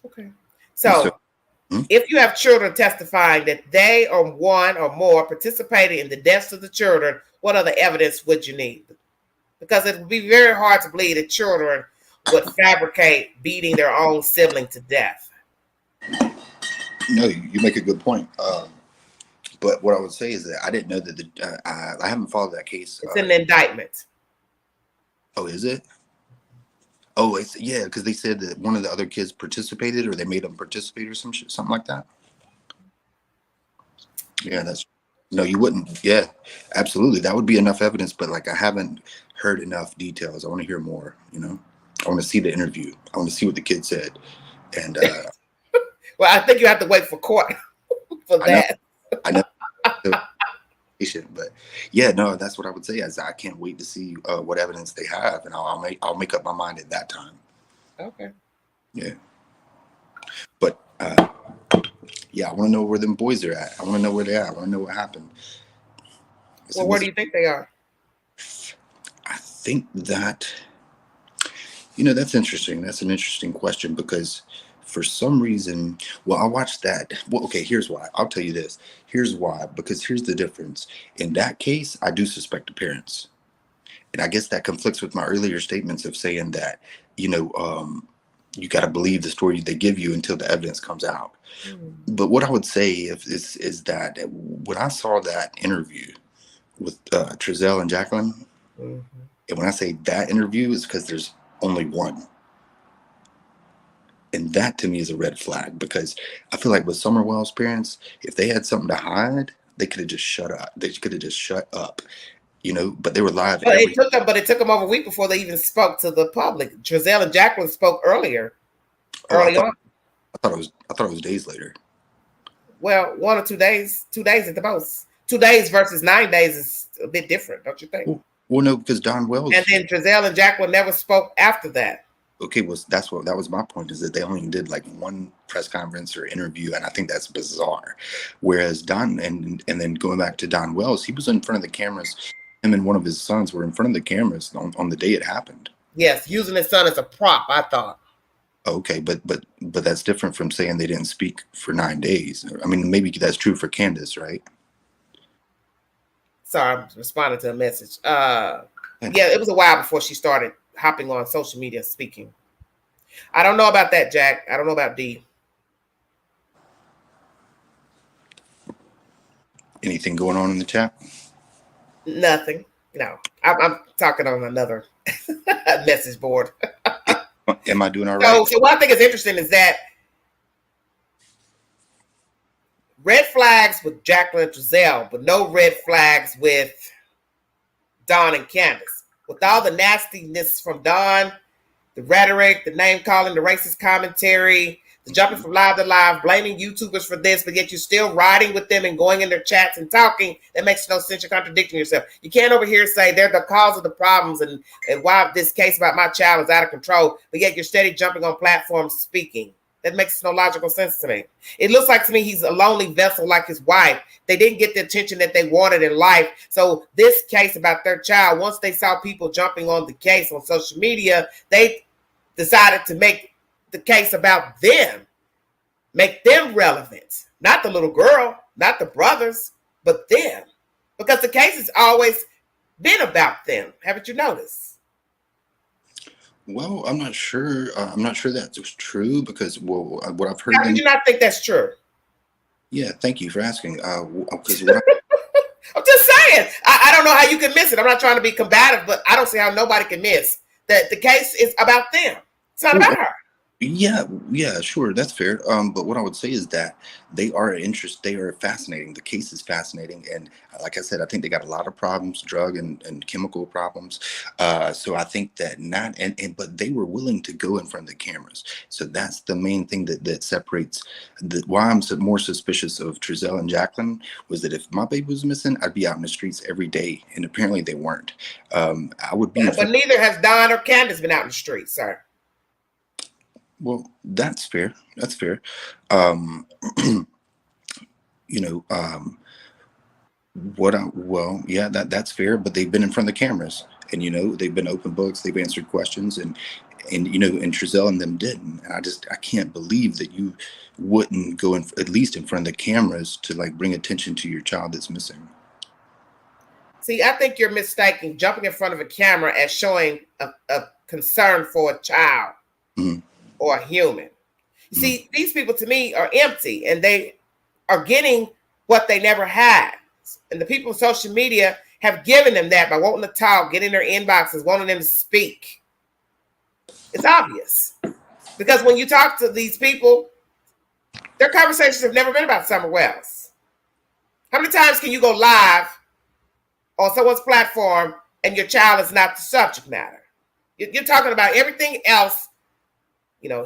Speaker 1: Okay. So if you have children testifying that they or one or more participated in the deaths of the children, what other evidence would you need? Because it would be very hard to believe that children would fabricate beating their own sibling to death.
Speaker 10: No, you make a good point. But what I would say is that I didn't know that I haven't followed that case.
Speaker 1: It's an indictment.
Speaker 10: Oh, is it? Oh, it's yeah, because they said that one of the other kids participated, or they made them participate, or something like that. Yeah, no, you wouldn't. Yeah, absolutely, that would be enough evidence. But like, I haven't heard enough details. I want to hear more. You know, I want to see the interview. I want to see what the kid said. And
Speaker 1: well, I think you have to wait for court for that.
Speaker 10: I know. But yeah, no, that's what I would say. Is I can't wait to see what evidence they have, and I'll make up my mind at that time.
Speaker 1: Okay.
Speaker 10: Yeah. But yeah, I want to know where them boys are at. I want to know where they're at. I want to know what happened.
Speaker 1: Well, where do you think they are?
Speaker 10: I think that, you know, that's interesting. That's an interesting question because for some reason, well, I watched that. Well, okay, here's why. I'll tell you this. Here's why. Because here's the difference. In that case, I do suspect the parents. And I guess that conflicts with my earlier statements of saying that, you know, you got to believe the story they give you until the evidence comes out. But what I would say is that when I saw that interview with Trezell and Jacqueline, and when I say that interview, is because there's only one. And that to me is a red flag because I feel like with Summer Wells' parents, if they had something to hide, they could have just shut up. They could have just shut up, you know, but they were live.
Speaker 1: But it took them over a week before they even spoke to the public. Trezell and Jacqueline spoke early on.
Speaker 10: I thought it was days later.
Speaker 1: Well, 1 or 2 days, 2 days at the most. 2 days versus 9 days is a bit different, don't you think?
Speaker 10: Well, no, because Don Wells.
Speaker 1: And then Trezell and Jacqueline never spoke after that.
Speaker 10: Okay, well, that was my point, is that they only did like one press conference or interview, and I think that's bizarre. Whereas Don, and then going back to Don Wells, he was in front of the cameras. Him and one of his sons were in front of the cameras on the day it happened.
Speaker 1: Yes, using his son as a prop, I thought.
Speaker 10: Okay, but that's different from saying they didn't speak for 9 days. I mean, maybe that's true for Candace, right?
Speaker 1: Sorry, I'm responding to a message. Yeah, it was a while before she started hopping on social media speaking. I don't know about that, Jack. I don't know about D.
Speaker 10: Anything going on in the chat?
Speaker 1: Nothing. No, I'm talking on another message board.
Speaker 10: Am I doing all right?
Speaker 1: So what I think is interesting is that red flags with Jacqueline and Trezell, but no red flags with Dawn and Candace. With all the nastiness from Dawn, the rhetoric, the name calling, the racist commentary, the jumping from live to live, blaming YouTubers for this, but yet you're still riding with them and going in their chats and talking, that makes no sense. You're contradicting yourself. You can't over here say they're the cause of the problems and why this case about my child is out of control, but yet you're steady jumping on platforms speaking. That makes no logical sense to me. It looks like to me he's a lonely vessel like his wife. They didn't get the attention that they wanted in life. So this case about their child, once they saw people jumping on the case on social media, they decided to make the case about them, make them relevant. Not the little girl, not the brothers, but them. Because the case has always been about them. Haven't you noticed?
Speaker 10: Well, I'm not sure. I'm not sure that's true because, well, what I've heard.
Speaker 1: How did you not think that's true?
Speaker 10: Yeah, thank you for asking.
Speaker 1: I'm just saying. I don't know how you can miss it. I'm not trying to be combative, but I don't see how nobody can miss that the case is about them. It's not about her.
Speaker 10: Yeah, sure, that's fair. But what I would say is that they are fascinating. The case is fascinating, and like I said, I think they got a lot of problems, drug and chemical problems. So I think that but they were willing to go in front of the cameras. So that's the main thing that separates. Why I'm more suspicious of Trezell and Jacqueline was that if my baby was missing, I'd be out in the streets every day, and apparently they weren't. I would be.
Speaker 1: But neither has Don or Candace been out in the streets, sir.
Speaker 10: Well, that's fair. That's fair. That's fair, but they've been in front of the cameras, and they've been open books, they've answered questions, and Trezell and them didn't. And I can't believe that you wouldn't go in, at least in front of the cameras, to like bring attention to your child that's missing.
Speaker 1: See, I think you're mistaking jumping in front of a camera as showing a concern for a child. Mm-hmm. Or a human. You see, these people to me are empty and they are getting what they never had. And the people on social media have given them that by wanting to talk, getting their inboxes, wanting them to speak. It's obvious. Because when you talk to these people, their conversations have never been about Summer Wells. How many times can you go live on someone's platform and your child is not the subject matter? You're talking about everything else.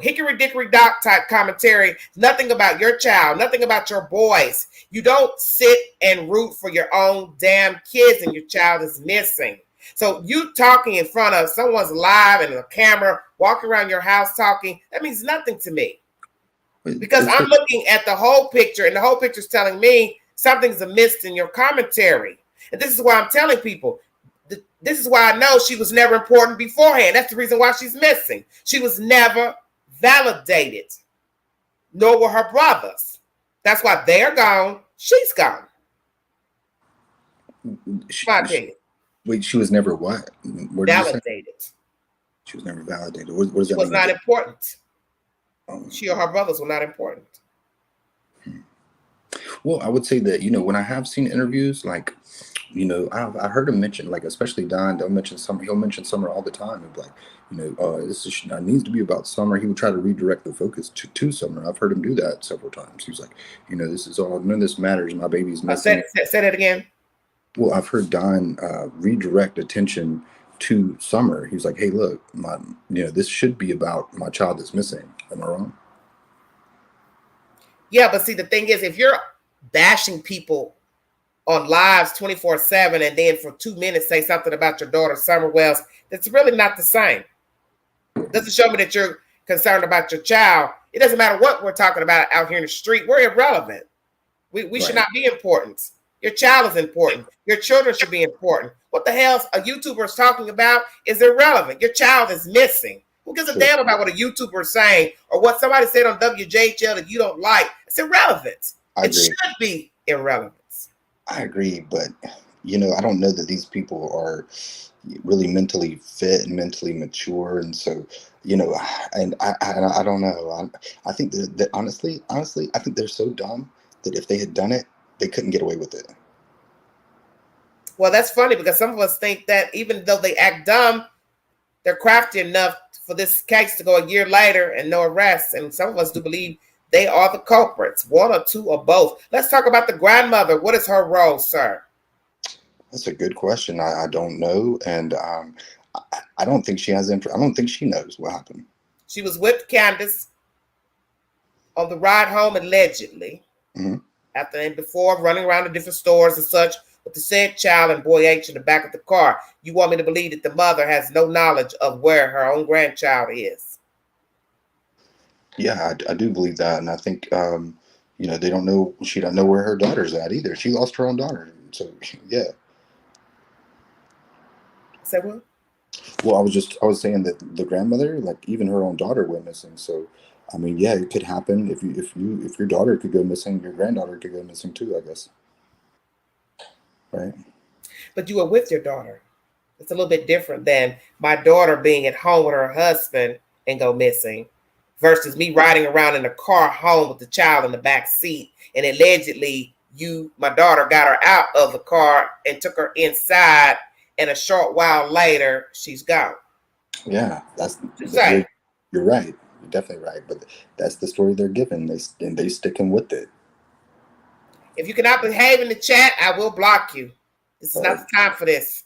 Speaker 1: Hickory dickory dock type commentary, nothing about your child, nothing about your boys. You don't sit and root for your own damn kids and your child is missing. So you talking in front of someone's live and a camera, walking around your house talking, that means nothing to me. Because I'm looking at the whole picture and the whole picture is telling me something's amiss in your commentary. And this is why I'm telling people, this is why I know she was never important beforehand. That's the reason why she's missing. She was never validated, nor were her brothers. That's why they're gone. She's gone. My opinion.
Speaker 10: Wait, she was never what?
Speaker 1: Validated.
Speaker 10: She was never validated. What does that mean?
Speaker 1: She was not important. She or her brothers were not important.
Speaker 10: Well, I would say that, when I have seen interviews, like, I heard him mention, like, especially Don, he'll mention Summer all the time. He'll be like, this needs to be about Summer. He would try to redirect the focus to Summer. I've heard him do that several times. He was like, this is all, none of this matters. My baby's missing.
Speaker 1: Say that again.
Speaker 10: Well, I've heard Don redirect attention to Summer. He was like, hey, look, this should be about my child that's missing. Am I wrong?
Speaker 1: Yeah, but see, the thing is, if you're bashing people on lives 24/7 and then for 2 minutes say something about your daughter, Summer Wells, that's really not the same. Doesn't show me that you're concerned about your child. It doesn't matter what we're talking about out here in the street. We're irrelevant. We should not be important. Your child is important. Your children should be important. What the hell a YouTuber is talking about is irrelevant. Your child is missing. Who gives a damn about what a YouTuber is saying or what somebody said on WJHL that you don't like? It's irrelevant. It should be irrelevant.
Speaker 10: I agree, but I don't know that these people are really mentally fit and mentally mature, and so and I don't know. I think that honestly, I think they're so dumb that if they had done it, they couldn't get away with it.
Speaker 1: Well, that's funny because some of us think that even though they act dumb, they're crafty enough for this case to go a year later and no arrests. And some of us do believe they are the culprits, one or two or both. Let's talk about the grandmother. What is her role, sir?
Speaker 10: That's a good question. I don't know, and I don't think she has. I don't think she knows what happened.
Speaker 1: She was with Candace on the ride home, allegedly. After and before running around to different stores and such with the said child and boy H in the back of the car. You want me to believe that the mother has no knowledge of where her own grandchild is?
Speaker 10: Yeah, I do believe that, and I think they don't know. She don't know where her daughter's at either. She lost her own daughter, so yeah.
Speaker 1: Say what?
Speaker 10: Well, I was saying that the grandmother, like even her own daughter, went missing. So, I mean, yeah, it could happen. If your daughter could go missing, your granddaughter could go missing too, I guess. Right.
Speaker 1: But you were with your daughter. It's a little bit different than my daughter being at home with her husband and go missing versus me riding around in a car home with the child in the back seat. And allegedly my daughter got her out of the car and took her inside. And a short while later, she's gone.
Speaker 10: Yeah,
Speaker 1: right.
Speaker 10: You're right. You're definitely right. But that's the story they're given. They sticking with it.
Speaker 1: If you cannot behave in the chat, I will block you. This is not the time for this.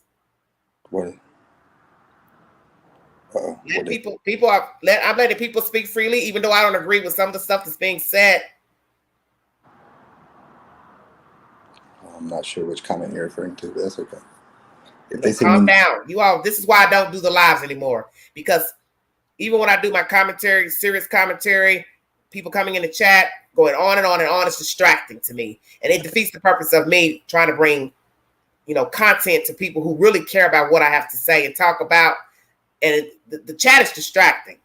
Speaker 10: What?
Speaker 1: I'm letting people speak freely, even though I don't agree with some of the stuff that's being said.
Speaker 10: I'm not sure which comment you're referring to, but that's okay.
Speaker 1: Calm down. You all, this is why I don't do the lives anymore. Because even when I do my commentary, serious commentary, people coming in the chat, going on and on and on, it's distracting to me. And it defeats the purpose of me trying to bring, content to people who really care about what I have to say and talk about. And the chat is distracting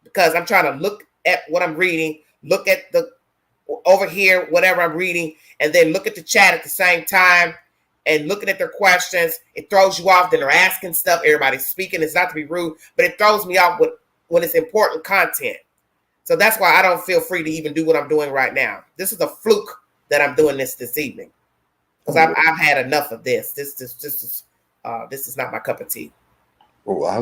Speaker 1: because I'm trying to look at what I'm reading, look at over here, whatever I'm reading, and then look at the chat at the same time. And looking at their questions, it throws you off. Then they're asking stuff. Everybody's speaking. It's not to be rude, but it throws me off when it's important content. So that's why I don't feel free to even do what I'm doing right now. This is a fluke that I'm doing this evening because I've had enough of this. This is not my cup of tea.
Speaker 10: Well, I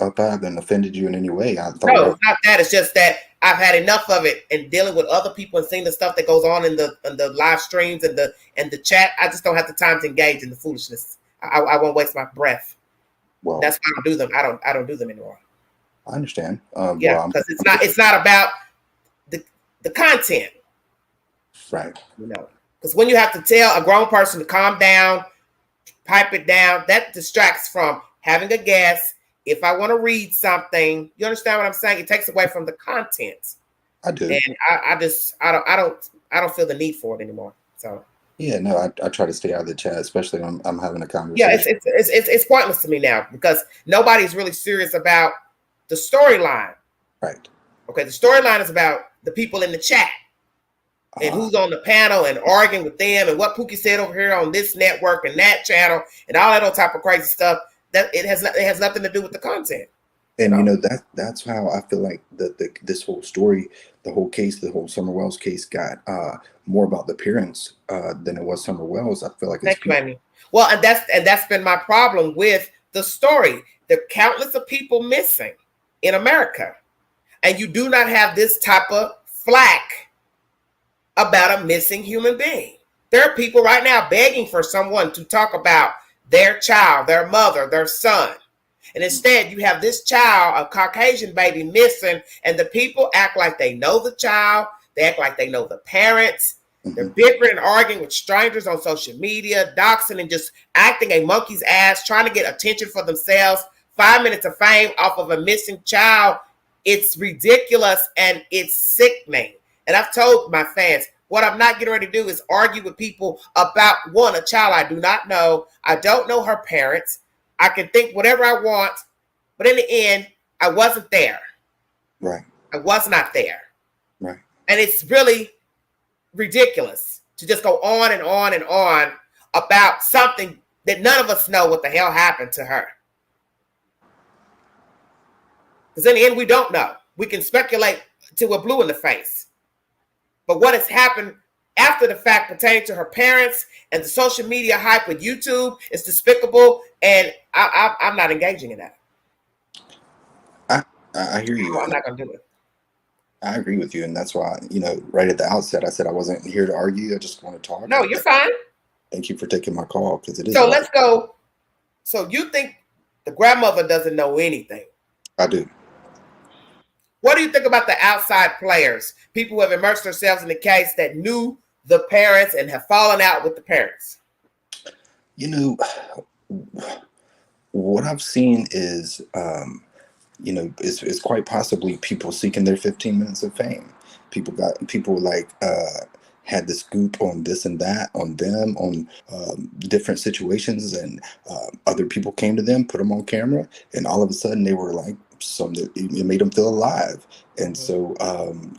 Speaker 10: hope I haven't offended you in any way.
Speaker 1: No, it's not that. It's just that I've had enough of it and dealing with other people and seeing the stuff that goes on in the live streams and the chat. I just don't have the time to engage in the foolishness. I won't waste my breath.
Speaker 10: Well,
Speaker 1: that's why I don't do them. I don't do them anymore.
Speaker 10: I understand.
Speaker 1: Because it's not about the content.
Speaker 10: Right.
Speaker 1: Because when you have to tell a grown person to calm down, pipe it down, that distracts from having a guest. If I want to read something, you understand what I'm saying? It takes away from the content.
Speaker 10: I do.
Speaker 1: And I don't feel the need for it anymore. So
Speaker 10: yeah, no, I try to stay out of the chat, especially when I'm having a conversation.
Speaker 1: Yeah, it's pointless to me now because nobody's really serious about the storyline.
Speaker 10: Right.
Speaker 1: Okay, the storyline is about the people in the chat and who's on the panel and arguing with them and what Pookie said over here on this network and that channel and all that other type of crazy stuff. That it has nothing to do with the content.
Speaker 10: And that's how I feel like this whole story, the whole case, the whole Summer Wells case got more about the appearance than it was Summer Wells. I feel like
Speaker 1: thank you, Amy. Well, and that's been my problem with the story. There are countless of people missing in America, and you do not have this type of flack about a missing human being. There are people right now begging for someone to talk about their child, their mother, their son. And instead, you have this child, a Caucasian baby, missing, and the people act like they know the child. They act like they know the parents. They're bickering and arguing with strangers on social media, doxing and just acting a monkey's ass, trying to get attention for themselves 5 minutes of fame off of a missing child. It's ridiculous and it's sickening. And I've told my fans, what I'm not getting ready to do is argue with people about, one, a child I do not know. I don't know her parents. I can think whatever I want, but in the end, I wasn't there.
Speaker 10: Right.
Speaker 1: I was not there.
Speaker 10: Right.
Speaker 1: And it's really ridiculous to just go on and on and on about something that none of us know what the hell happened to her. Because in the end, we don't know. We can speculate till we're blue in the face. But what has happened after the fact pertaining to her parents and the social media hype with YouTube is despicable, and I'm not engaging in that.
Speaker 10: I hear you.
Speaker 1: I'm not going to do it.
Speaker 10: I agree with you, and that's why, right at the outset, I said I wasn't here to argue. I just want to talk.
Speaker 1: No, you're fine.
Speaker 10: Thank you for taking my call, because it is.
Speaker 1: So let's go. So you think the grandmother doesn't know anything?
Speaker 10: I do.
Speaker 1: What do you think about the outside players, people who have immersed themselves in the case that knew the parents and have fallen out with the parents?
Speaker 10: What I've seen is, is quite possibly people seeking their 15 minutes of fame. People had the scoop on this and that, on them, on different situations, and other people came to them, put them on camera, and all of a sudden they were like, it made them feel alive. And so,
Speaker 1: and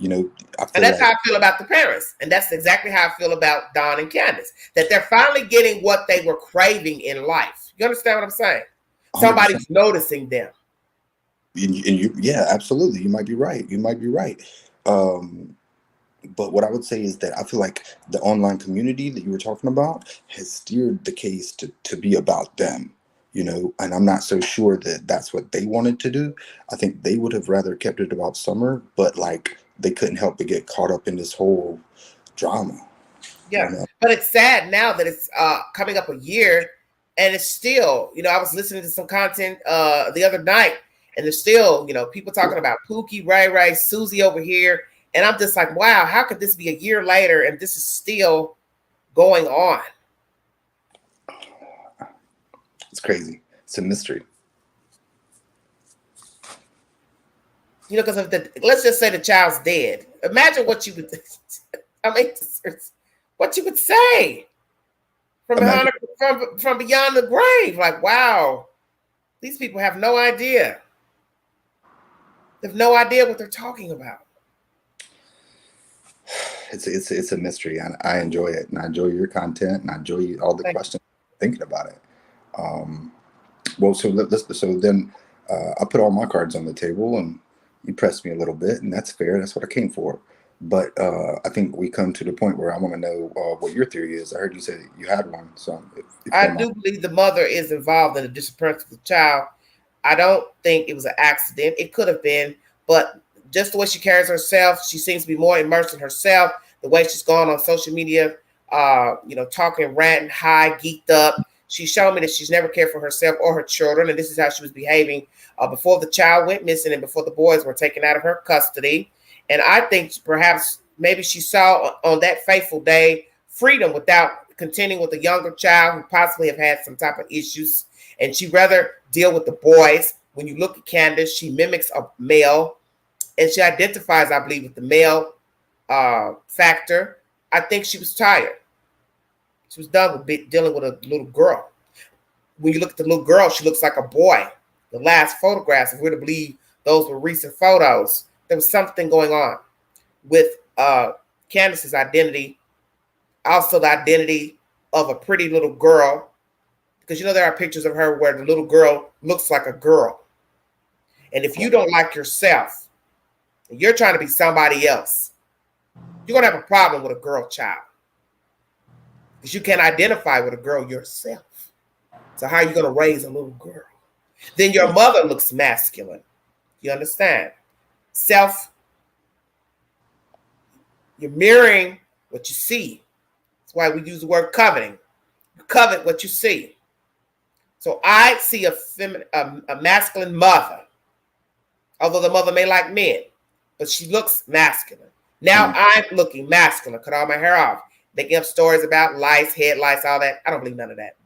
Speaker 1: that's how I feel about the parents. And that's exactly how I feel about Dawn and Candace, that they're finally getting what they were craving in life. You understand what I'm saying? 100%. Somebody's noticing them.
Speaker 10: Yeah, absolutely. You might be right. But what I would say is that I feel like the online community that you were talking about has steered the case to be about them, and I'm not so sure that that's what they wanted to do. I think they would have rather kept it about Summer, but they couldn't help but get caught up in this whole drama.
Speaker 1: Yeah, but it's sad now that it's coming up a year, and it's still, I was listening to some content the other night, and there's still, people talking about Pookie, Ray Ray, Susie over here. And I'm just like, wow, how could this be a year later and this is still going on?
Speaker 10: It's crazy. It's a mystery.
Speaker 1: Because let's just say the child's dead. Imagine what you would, what you would say from beyond the grave. Like, wow, these people have no idea. They have no idea what they're talking about.
Speaker 10: It's a mystery, and I enjoy it, and I enjoy your content, and I enjoy all the questions thinking about it. So then I put all my cards on the table, and you pressed me a little bit, and that's fair. That's what I came for. But I think we come to the point where I want to know what your theory is. I heard you say you had one, so
Speaker 1: I do believe the mother is involved in the disappearance of the child. I don't think it was an accident. It could have been, but just the way she carries herself, she seems to be more immersed in herself. The way she's gone on social media, talking, ranting, high, geeked up. She's shown me that she's never cared for herself or her children, and this is how she was behaving before the child went missing and before the boys were taken out of her custody. And I think perhaps maybe she saw on that fateful day freedom without contending with a younger child who possibly have had some type of issues, and she'd rather deal with the boys. When you look at Candace, she mimics a male, and she identifies, I believe, with the male factor. I think she was tired. She was done with dealing with a little girl. When you look at the little girl, she looks like a boy. The last photographs, if we're to believe those were recent photos, there was something going on with Candace's identity, also the identity of a pretty little girl, because there are pictures of her where the little girl looks like a girl. And if you don't like yourself, and you're trying to be somebody else, you're going to have a problem with a girl child, because you can't identify with a girl yourself. So how are you going to raise a little girl? Then your mother looks masculine. You understand? You're mirroring what you see. That's why we use the word coveting. You covet what you see. So I see a masculine mother, although the mother may like men, but she looks masculine. Now I'm looking masculine, cut all my hair off, making up stories about lice, head lice, all that. I don't believe none of that.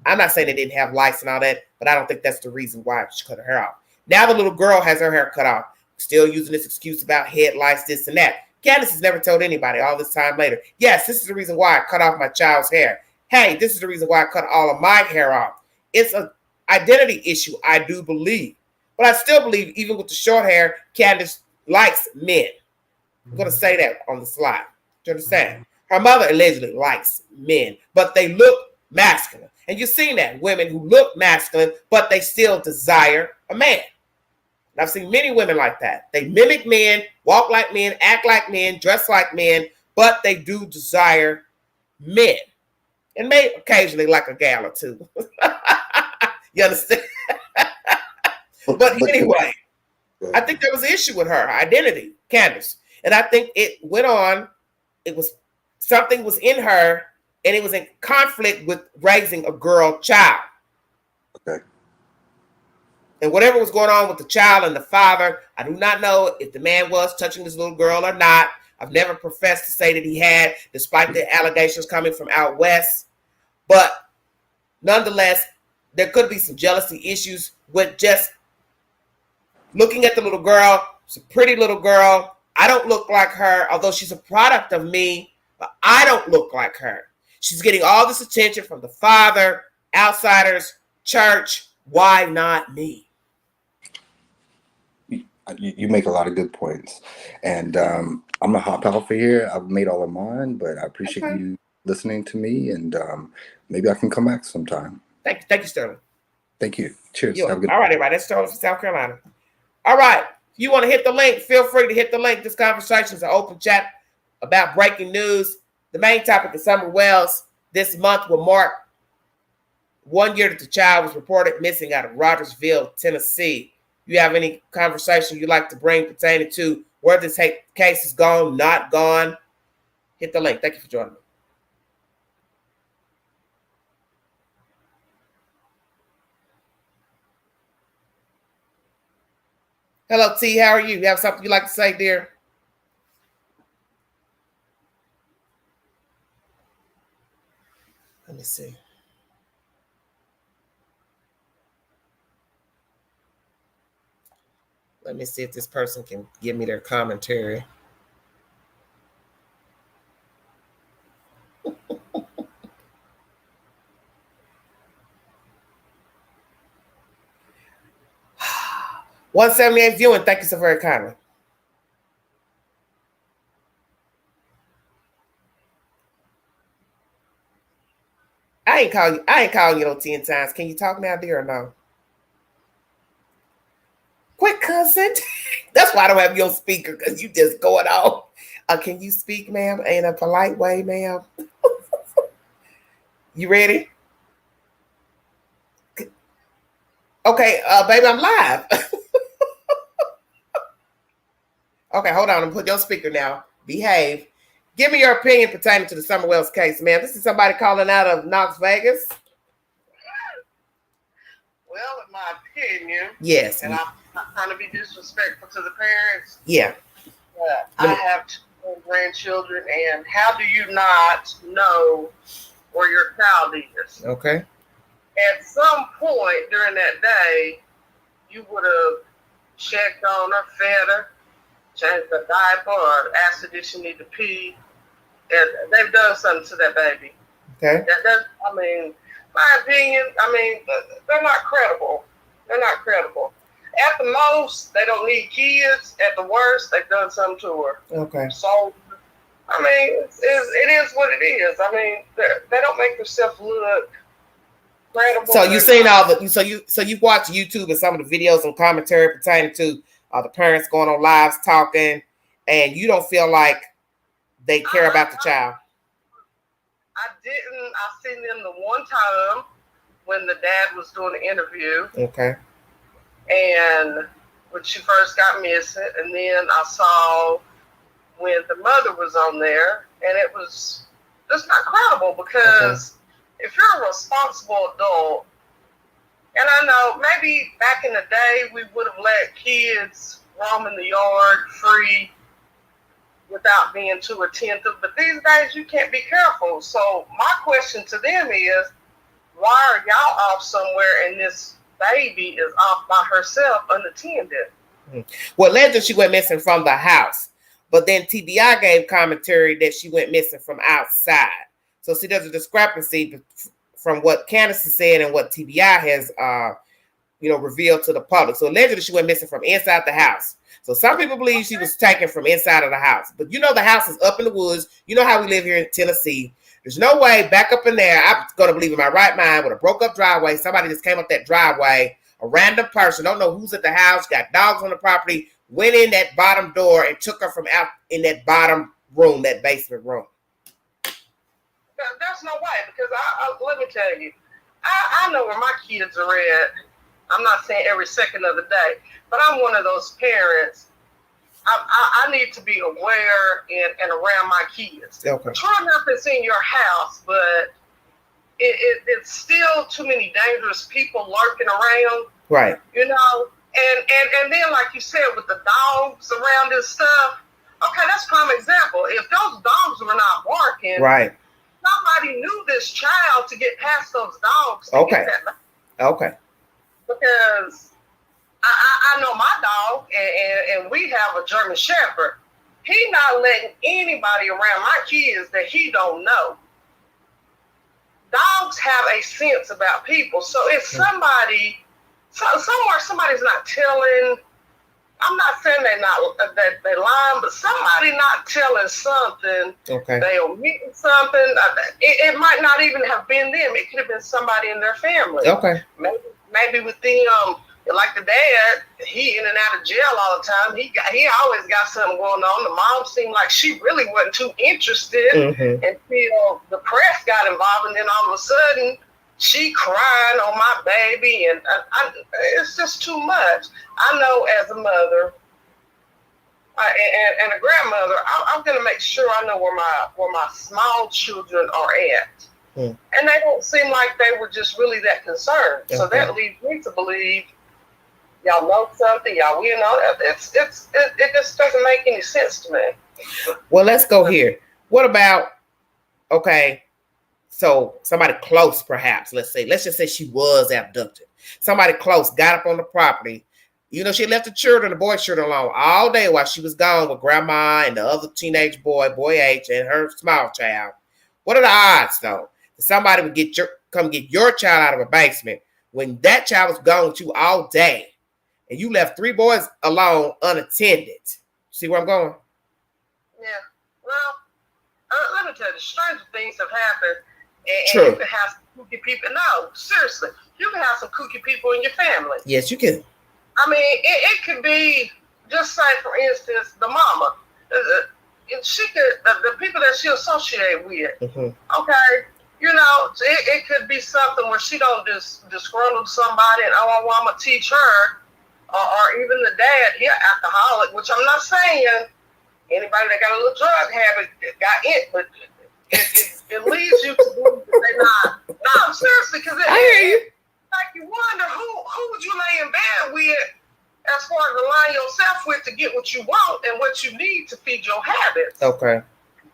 Speaker 1: I'm not saying they didn't have lice and all that, but I don't think that's the reason why she cut her hair off. Now the little girl has her hair cut off, still using this excuse about head lice, this and that. Candace has never told anybody all this time later, yes, this is the reason why I cut off my child's hair. Hey, this is the reason why I cut all of my hair off. It's an identity issue, I do believe. But I still believe, even with the short hair, Candace likes men. I'm going to say that on the slide. Do you understand? Her mother allegedly likes men, but they look masculine. And you've seen that. Women who look masculine, but they still desire a man. And I've seen many women like that. They mimic men, walk like men, act like men, dress like men, but they do desire men. And may occasionally like a gal or two. You understand? But anyway, I think there was an issue with her identity, Candace. And I think it went on. It was something was in her, and it was in conflict with raising a girl child.
Speaker 10: Okay.
Speaker 1: And whatever was going on with the child and the father, I do not know if the man was touching this little girl or not. I've never professed to say that he had, despite the allegations coming from out west. But nonetheless, there could be some jealousy issues with just looking at the little girl. She's a pretty little girl. I don't look like her, although she's a product of me, but I don't look like her. She's getting all this attention from the father, outsiders, church. Why not me?
Speaker 10: You make a lot of good points. And I'm going to hop out for here. I've made all of mine, but I appreciate you listening to me, and maybe I can come back sometime.
Speaker 1: Thank you, Sterling.
Speaker 10: Thank you. Cheers.
Speaker 1: Have a good all right, everybody. That's Sterling from South Carolina. All right. If you want to hit the link, feel free to hit the link. This conversation is an open chat about breaking news. The main topic is Summer Wells. This month will mark 1 year that the child was reported missing out of Rogersville, Tennessee. You have any conversation you'd like to bring pertaining to where this case is gone, not gone, hit the link. Thank you for joining me. Hello, T. How are you? You have something you'd like to say, dear? Let me see. Let me see if this person can give me their commentary. $178 viewing. Thank you so very kindly. I ain't calling you no 10 times. Can you talk now, dear, or no? Quick, cousin. That's why I don't have you on speaker, because you just going on. Can you speak, ma'am, in a polite way, ma'am? You ready? Okay, baby, I'm live. Okay, hold on. I'm putting your speaker now. Behave. Give me your opinion pertaining to the Summer Wells case, man. This is somebody calling out of Knox Vegas.
Speaker 12: Well, in my opinion,
Speaker 1: yes,
Speaker 12: and I'm not trying to be disrespectful to the parents.
Speaker 1: Yeah.
Speaker 12: But I have 2 grandchildren, and how do you not know where your child is?
Speaker 1: Okay.
Speaker 12: At some point during that day, you would have checked on her, fed her, changed the diaper, or asked her did she need to pee. And they've done something to that baby.
Speaker 1: Okay.
Speaker 12: I mean, my opinion, they're not credible. They're not credible. At the most, they don't need kids. At the worst, they've done something to her.
Speaker 1: Okay.
Speaker 12: So, it is what it is. They don't make themselves look credible.
Speaker 1: So you've seen all the so you've watched YouTube and some of the videos and commentary pertaining to the parents going on lives talking, and you don't feel like they care about the child.
Speaker 12: I didn't. I seen them the one time when the dad was doing the interview.
Speaker 1: Okay.
Speaker 12: And when she first got missing, and then I saw when the mother was on there, and it was just not credible because if you're a responsible adult, and I know maybe back in the day we would have let kids roam in the yard free without being too attentive, but these days you can't be careful. So my question to them is, why are y'all off somewhere and this baby is off by herself unattended?
Speaker 1: Well, allegedly she went missing from the house, but then TBI gave commentary that she went missing from outside. So see, there's a discrepancy from what Candace said and what TBI has, revealed to the public. So allegedly she went missing from inside the house. So some people believe she was taken from inside of the house, but the house is up in the woods. You know how we live here in Tennessee. There's no way back up in there. I'm going to believe in my right mind with a broke up driveway. Somebody just came up that driveway, a random person, don't know who's at the house, got dogs on the property, went in that bottom door and took her from out in that bottom room, that basement room.
Speaker 12: There's no way, because let me tell you, I know where my kids are at. I'm not saying every second of the day, but I'm one of those parents. I need to be aware and around my kids.
Speaker 1: Okay.
Speaker 12: Try not to see in your house, but it's still too many dangerous people lurking around.
Speaker 1: Right.
Speaker 12: And then like you said, with the dogs around and stuff, okay, that's a prime example. If those dogs were not barking,
Speaker 1: right,
Speaker 12: somebody knew this child to get past those dogs.
Speaker 1: Okay. Okay.
Speaker 12: Because I know my dog, and we have a German Shepherd. He not letting anybody around my kids that he don't know. Dogs have a sense about people. So if somebody, somewhere somebody's not telling, I'm not saying that they lying, but somebody not telling something,
Speaker 1: okay,
Speaker 12: they omitting something. It might not even have been them. It could have been somebody in their family.
Speaker 1: Okay.
Speaker 12: Maybe with the like the dad, he in and out of jail all the time. He always got something going on. The mom seemed like she really wasn't too interested until the press got involved, and then all of a sudden she crying on my baby, and it's just too much. I know as a mother and a grandmother, I'm gonna make sure I know where my small children are at. And they don't seem like they were just really that concerned. So that leads me to believe y'all know something, y'all will know that. It just doesn't make any sense to me.
Speaker 1: Well, let's go here. What about, so somebody close perhaps, let's just say she was abducted. Somebody close got up on the property. She left the boy children alone all day while she was gone with grandma and the other teenage boy H, and her small child. What are the odds, though? Somebody would come get your child out of a basement when that child was gone with you all day, and you left 3 boys alone unattended. See where I'm going?
Speaker 12: Yeah. Well, let me tell you, stranger things have happened, and
Speaker 1: True.
Speaker 12: You can have some kooky people. No, seriously, you can have some kooky people in your family.
Speaker 1: Yes, you can.
Speaker 12: I mean, it could be, just say for instance, the mama. She could the people that she associate with. Okay. It could be something where she don't just disgruntle somebody and I'm gonna teach her, or even the dad, he an alcoholic, which I'm not saying anybody that got a little drug habit got it, but it leads you to believe that they're not. No, seriously, because I hear you. Like you wonder who would you lay in bed with as far as align yourself with to get what you want and what you need to feed your habits.
Speaker 1: Okay.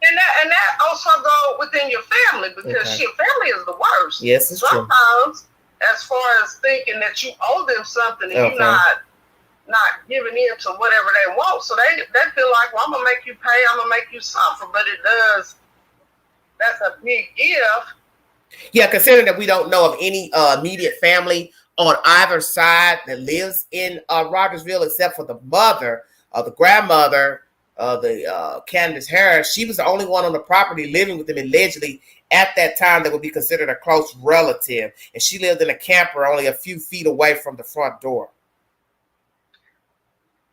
Speaker 12: And that also go within your family, because family is the worst.
Speaker 1: Yes, it's true.
Speaker 12: Sometimes, as far as thinking that you owe them something and you're not giving in to whatever they want, so they feel like, well, I'm gonna make you pay, I'm gonna make you suffer, but it does. That's a big if.
Speaker 1: Yeah, considering that we don't know of any immediate family on either side that lives in Rogersville, except for the mother, the grandmother. The Candace Harris, she was the only one on the property living with them allegedly at that time that would be considered a close relative, and she lived in a camper only a few feet away from the front door.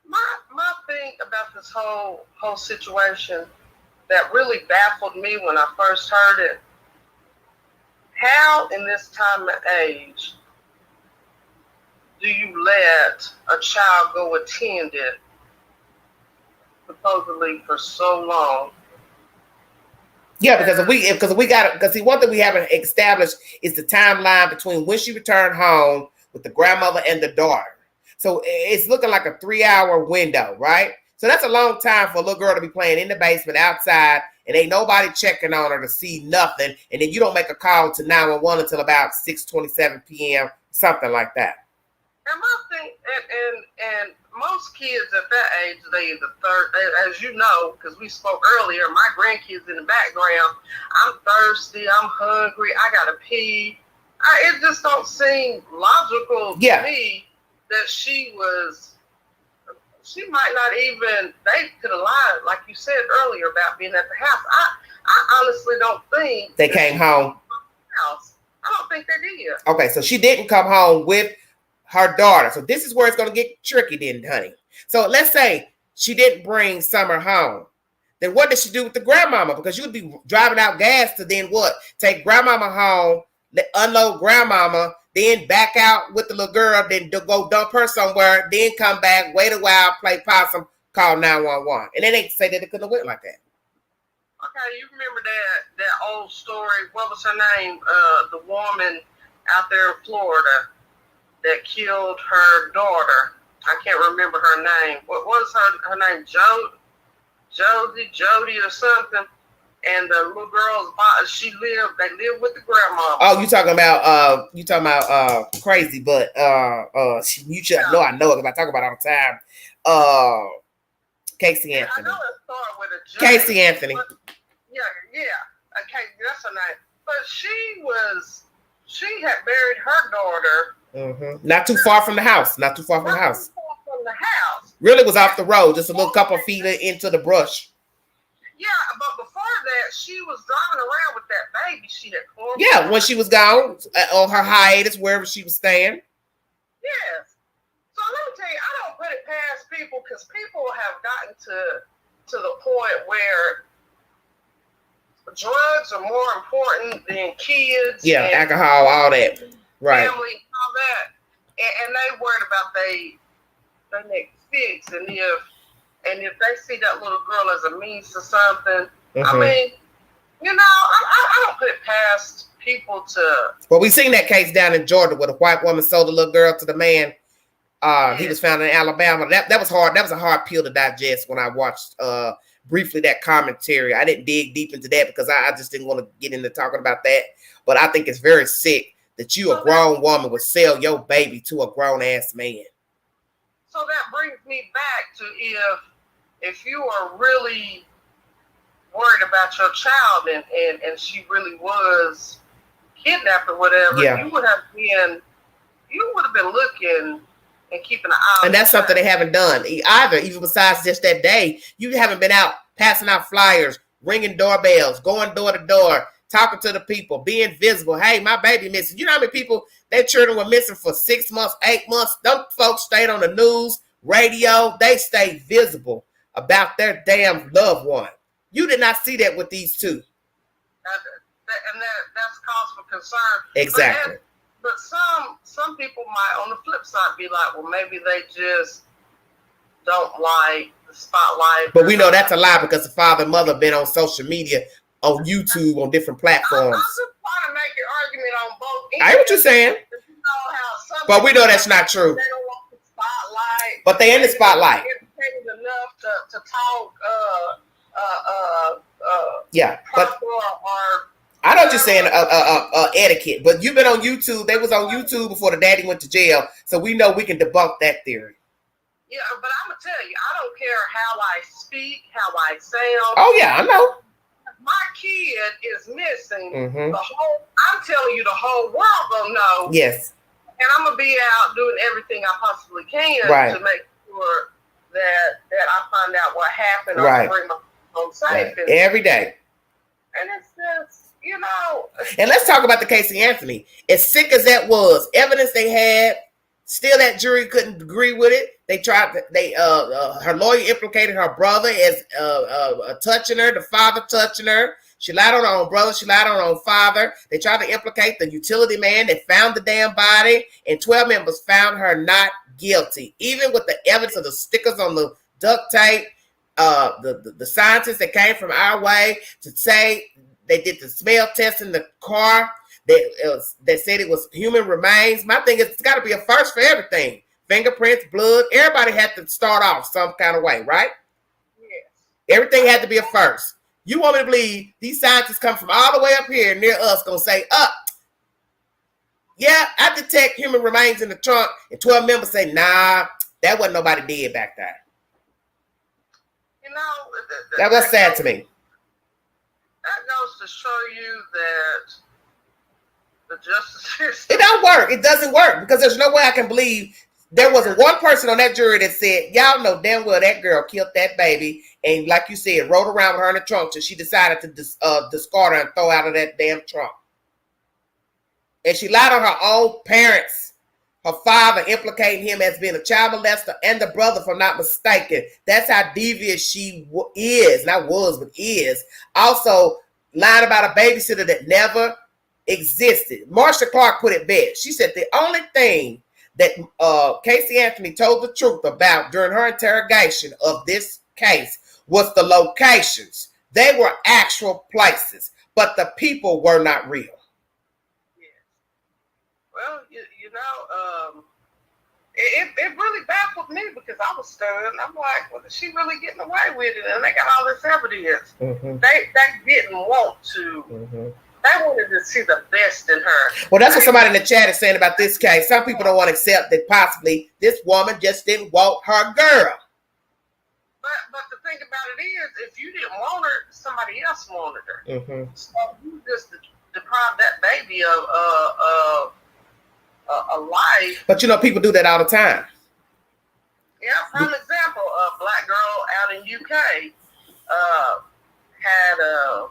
Speaker 12: My thing about this whole situation that really baffled me when I first heard it, how in this time and age do you let a child go attended supposedly for so long?
Speaker 1: Yeah, because one thing we haven't established is the timeline between when she returned home with the grandmother and the daughter. So it's looking like a 3-hour window, right? So that's a long time for a little girl to be playing in the basement outside and ain't nobody checking on her to see nothing, and then you don't make a call to 911 until about 6:27 p.m., something like that.
Speaker 12: And my thing, and most kids at that age, they the third, as you know, because we spoke earlier, my grandkids in the background, I'm thirsty, I'm hungry, I gotta pee. It just don't seem logical to me that she might not even, they could have lied, like you said earlier, about being at the house. I honestly don't think
Speaker 1: they came home.
Speaker 12: House. I don't think they did.
Speaker 1: Okay, so she didn't come home with her daughter. So this is where it's going to get tricky then, honey. So let's say she didn't bring Summer home. Then what did she do with the grandmama? Because you'd be driving out gas to then what? Take grandmama home, unload grandmama, then back out with the little girl, then go dump her somewhere, then come back, wait a while, play possum, call 911. And then they say that it couldn't have went like that.
Speaker 12: Okay, you remember that old story? What was her name? The woman out there in Florida that killed her daughter. I can't remember her name. What was her name? Jody or something. And the little girl's they lived with the grandma.
Speaker 1: Oh, you talking about crazy, but you should know I know it because I talk about it all the time. Casey Anthony.
Speaker 12: I know it started with a J.
Speaker 1: Casey Anthony.
Speaker 12: Yeah. Okay, that's her name. But she had buried her daughter.
Speaker 1: Mm-hmm. Not too far from the house.
Speaker 12: Not too far from the house.
Speaker 1: Really was off the road, just a little couple feet into the brush.
Speaker 12: Yeah, but before that, she was driving around with that baby she had formed.
Speaker 1: Yeah, when she was gone on her hiatus, wherever she was staying.
Speaker 12: Yes. So let me tell you, I don't put it past people because people have gotten to the point where drugs are more important than kids.
Speaker 1: Yeah, alcohol, all that. Right.
Speaker 12: Family, all that. And they worried about they next fix. And if they see that little girl as a means to something, I mean, I don't put it past people to.
Speaker 1: Well, we seen that case down in Georgia where the white woman sold a little girl to the man. He was found in Alabama. That was hard. That was a hard pill to digest when I watched briefly that commentary. I didn't dig deep into that because I just didn't want to get into talking about that. But I think it's very sick that you, a grown woman, would sell your baby to a grown ass man.
Speaker 12: So that brings me back to if you are really worried about your child and she really was kidnapped or whatever, you would have been looking and keeping an eye on.
Speaker 1: And that's something they haven't done either, even besides just that day. You haven't been out passing out flyers, ringing doorbells, going door to door, talking to the people, being visible. Hey, my baby missing. You know how many people, their children were missing for 6 months, 8 months? Them folks stayed on the news, radio. They stayed visible about their damn loved one. You did not see that with these two.
Speaker 12: And that's cause for concern.
Speaker 1: Exactly.
Speaker 12: But some people might, on the flip side, be like, well, maybe they just don't like the spotlight.
Speaker 1: But we know that's a lie because the father and mother have been on social media, on YouTube, on different platforms.
Speaker 12: I'm just trying to make an argument on both ends.
Speaker 1: I hear what you're saying. But we know that's not true.
Speaker 12: They don't want the spotlight.
Speaker 1: But they in the spotlight.
Speaker 12: They're enough to talk.
Speaker 1: Yeah, but I know what you're saying, etiquette. But you've been on YouTube. They was on YouTube before the daddy went to jail, so we know we can debunk that theory.
Speaker 12: Yeah, but I'm gonna tell you, I don't care how I speak, how I sound.
Speaker 1: Oh yeah, I know.
Speaker 12: My kid is missing.
Speaker 1: Mm-hmm.
Speaker 12: I'm telling you, the whole world gonna know.
Speaker 1: Yes.
Speaker 12: And I'm gonna be out doing everything I possibly can to make sure that I find out what happened or bring my home safe.
Speaker 1: Right. Every day.
Speaker 12: And it's just,
Speaker 1: And let's talk about the Casey Anthony. As sick as that was, evidence they had, still that jury couldn't agree with it. They tried. Her lawyer implicated her brother as touching her, the father touching her. She lied on her own brother. She lied on her own father. They tried to implicate the utility man that found the damn body, and 12 members found her not guilty, even with the evidence of the stickers on the duct tape. The scientists that came from our way to say they did the smell test in the car. They said it was human remains. My thing is, it's got to be a first for everything. Fingerprints, blood. Everybody had to start off some kind of way, right?
Speaker 12: Yes.
Speaker 1: Everything had to be a first. You want me to believe these scientists come from all the way up here near us gonna say, yeah, I detect human remains in the trunk, and 12 members say, nah, that wasn't nobody dead back there.
Speaker 12: You know,
Speaker 1: That was sad to me.
Speaker 12: That goes to show you that the justice system.
Speaker 1: It don't work. It doesn't work because there's no way I can believe there wasn't one person on that jury that said, y'all know damn well that girl killed that baby, and like you said, rode around with her in the trunk till she decided to discard her and throw out of that damn trunk. And she lied on her own parents. Her father implicating him as being a child molester and the brother, if I'm not mistaken. That's how devious she is. Not was, but is. Also, lying about a babysitter that never existed. Marsha Clark put it best. She said the only thing that Casey Anthony told the truth about during her interrogation of this case was the locations. They were actual places, but the people were not real.
Speaker 12: Well, you know, it really baffled me because I was stunned. I'm like, well, is she really getting away with it? And they got all this evidence.
Speaker 1: Mm-hmm.
Speaker 12: They didn't want to.
Speaker 1: Mm-hmm.
Speaker 12: They wanted to see the best in her.
Speaker 1: Well, that's what somebody in the chat is saying about this case. Some people don't want to accept that possibly this woman just didn't want her girl.
Speaker 12: But the thing about it is, if you didn't want her, somebody else wanted her.
Speaker 1: Mm-hmm.
Speaker 12: So you just deprived that baby of a life.
Speaker 1: But you know, people do that all the time.
Speaker 12: Yeah, prime example, a black girl out in UK had a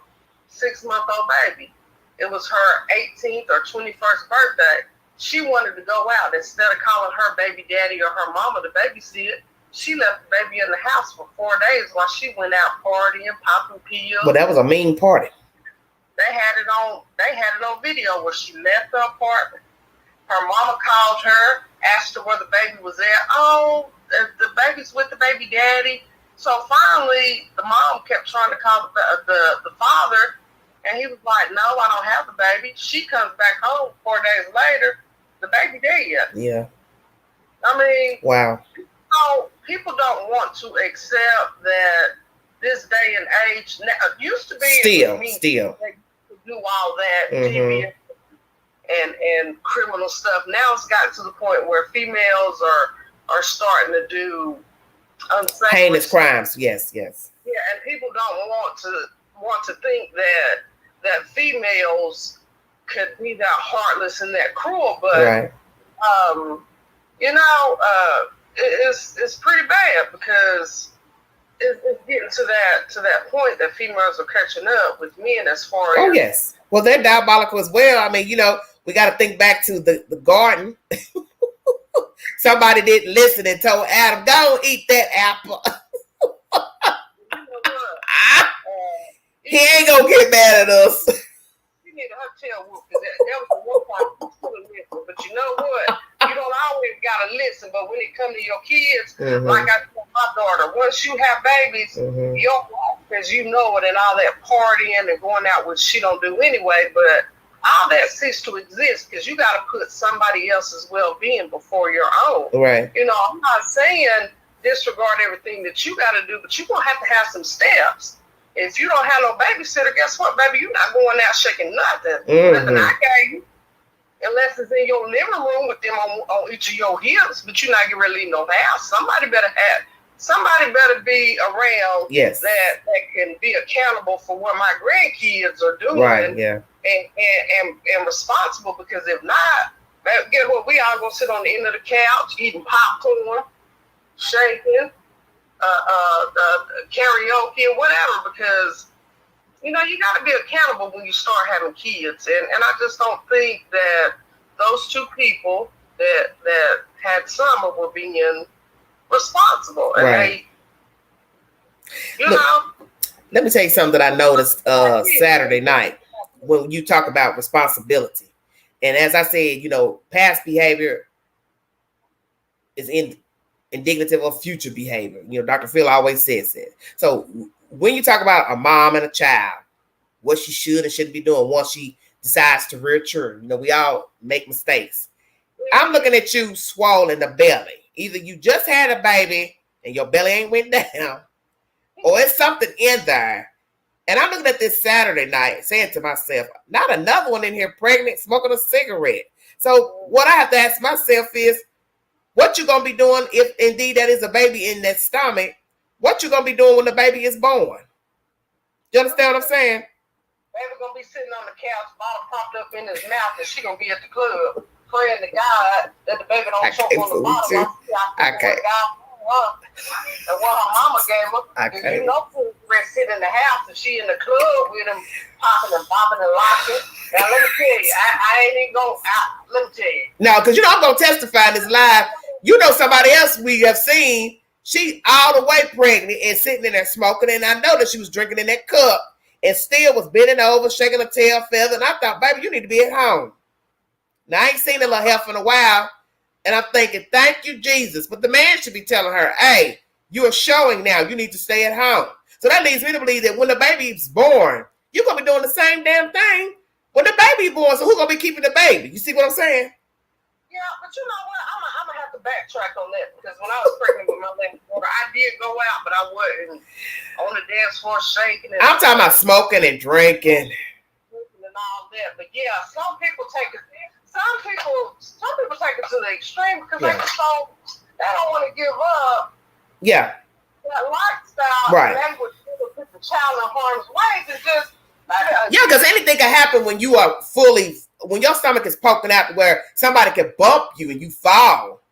Speaker 12: 6-month-old baby. It was her 18th or 21st birthday. She wanted to go out. Instead of calling her baby daddy or her mama to babysit, she left the baby in the house for 4 days while she went out partying, popping pills.
Speaker 1: Well, that was a mean party.
Speaker 12: They had it on video where she left the apartment. Her mama called her, asked her where the baby was at. Oh, the baby's with the baby daddy. So finally, the mom kept trying to call the father, and he was like, no, I don't have the baby. She comes back home 4 days later, the baby dead.
Speaker 1: Yeah.
Speaker 12: I mean,
Speaker 1: wow.
Speaker 12: So people don't want to accept that this day and age, used to be
Speaker 1: still.
Speaker 12: They do all that,
Speaker 1: Mm-hmm.
Speaker 12: and criminal stuff. Now it's gotten to the point where females are starting to do unsavory
Speaker 1: heinous crimes. Yes.
Speaker 12: Yeah, and people don't want to think that females could be that heartless and that cruel, but
Speaker 1: right.
Speaker 12: You know, it's pretty bad because it's getting to that point that females are catching up with men as far as.
Speaker 1: Oh yes. Well, they're diabolical as well. I mean, you know, we got to think back to the garden. Somebody didn't listen and told Adam, "Don't eat that apple."
Speaker 12: You know what?
Speaker 1: He ain't gonna get mad at us.
Speaker 12: You need a hotel whoop because that was the one part you couldn't listen. But you know what? You don't always gotta listen. But when it comes to your kids,
Speaker 1: Mm-hmm.
Speaker 12: like I told my daughter, once you have babies,
Speaker 1: Mm-hmm.
Speaker 12: your life, as you know it, and all that partying and going out, which she don't do anyway, but all that ceases to exist because you got to put somebody else's well-being before your own.
Speaker 1: Right.
Speaker 12: You know, I'm not saying disregard everything that you got to do, but you're going to have some steps. If you don't have no babysitter, guess what, baby? You're not going out shaking nothing.
Speaker 1: Mm-hmm.
Speaker 12: Nothing I gave you. Unless it's in your living room with them on each of your hips, but you're not getting ready to leave no house. Somebody better be around.
Speaker 1: Yes.
Speaker 12: that can be accountable for what my grandkids are doing.
Speaker 1: Right. Yeah.
Speaker 12: And responsible, because if not, guess what? We all gonna sit on the end of the couch eating popcorn, shaking, karaoke, or whatever, because you know you got to be accountable when you start having kids, and I just don't think that those two people that had Summer were being responsible, and
Speaker 1: right.
Speaker 12: they, you know.
Speaker 1: Let me tell you something that I noticed Saturday night when you talk about responsibility. And as I said, you know, past behavior is indicative of future behavior. You know, Dr. Phil always says that. So when you talk about a mom and a child, what she should and shouldn't be doing once she decides to rear children, you know, we all make mistakes. I'm looking at you swollen in the belly. Either you just had a baby and your belly ain't went down, or it's something in there And I'm looking at this Saturday night, saying to myself, not another one in here pregnant, smoking a cigarette. So what I have to ask myself is, what you gonna be doing if indeed that is a baby in that stomach? What you gonna be doing when the baby is born? You understand what I'm saying?
Speaker 12: Baby gonna be sitting on the couch, bottle popped up in his mouth, and she gonna be at the club praying to God that the baby don't choke on the bottle.
Speaker 1: Okay.
Speaker 12: And what her mama gave her,
Speaker 1: Okay.
Speaker 12: you know, Fred sit in the house and she in the club with him popping and bopping and locking. Now let me tell you, I ain't even gonna. Let me tell you.
Speaker 1: No, because you know I'm gonna testify in this live. You know somebody else we have seen. She all the way pregnant and sitting in there smoking, and I know that she was drinking in that cup and still was bending over, shaking her tail feather. And I thought, baby, you need to be at home. Now I ain't seen a little health in a while. And I'm thinking, thank you, Jesus. But the man should be telling her, hey, you are showing now. You need to stay at home. So that leads me to believe that when the baby's born, you're going to be doing the same damn thing when the baby's born. So who's going to be keeping the baby? You see what I'm saying?
Speaker 12: Yeah, but you know what? I'm going to have to backtrack on that because when I was pregnant with my last daughter, I did go out, but I wasn't on the dance floor shaking.
Speaker 1: I'm talking about smoking and drinking.
Speaker 12: And all that. But yeah, some people take it to the extreme because they don't want to give up.
Speaker 1: Yeah.
Speaker 12: That lifestyle.
Speaker 1: Right.
Speaker 12: That would put the child in harm's way. It's just
Speaker 1: yeah, because anything can happen when you are when your stomach is poking out to where somebody can bump you and you fall.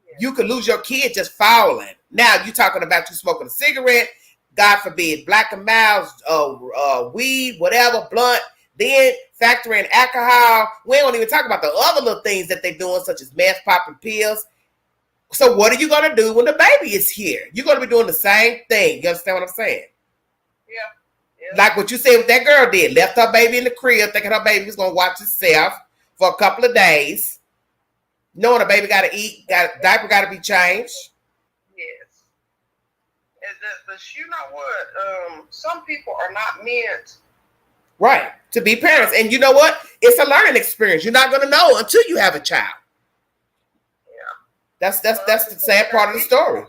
Speaker 1: Yeah. You could lose your kid just falling. Now you're talking about you smoking a cigarette, God forbid, black and miles, weed, whatever, blunt. Then factor in alcohol. We don't even talk about the other little things that they're doing, such as meth, popping pills. So what are you going to do when the baby is here? You're going to be doing the same thing. You understand what I'm saying?
Speaker 12: Yeah.
Speaker 1: Like what you said what that girl did. Left her baby in the crib thinking her baby was going to watch itself for a couple of days. Knowing the baby got to eat, diaper got to be changed.
Speaker 12: Yes. But you know what? Some people are not meant...
Speaker 1: Right. To be parents. And you know what? It's a learning experience. You're not going to know until you have a child.
Speaker 12: Yeah.
Speaker 1: That's the sad part of the story.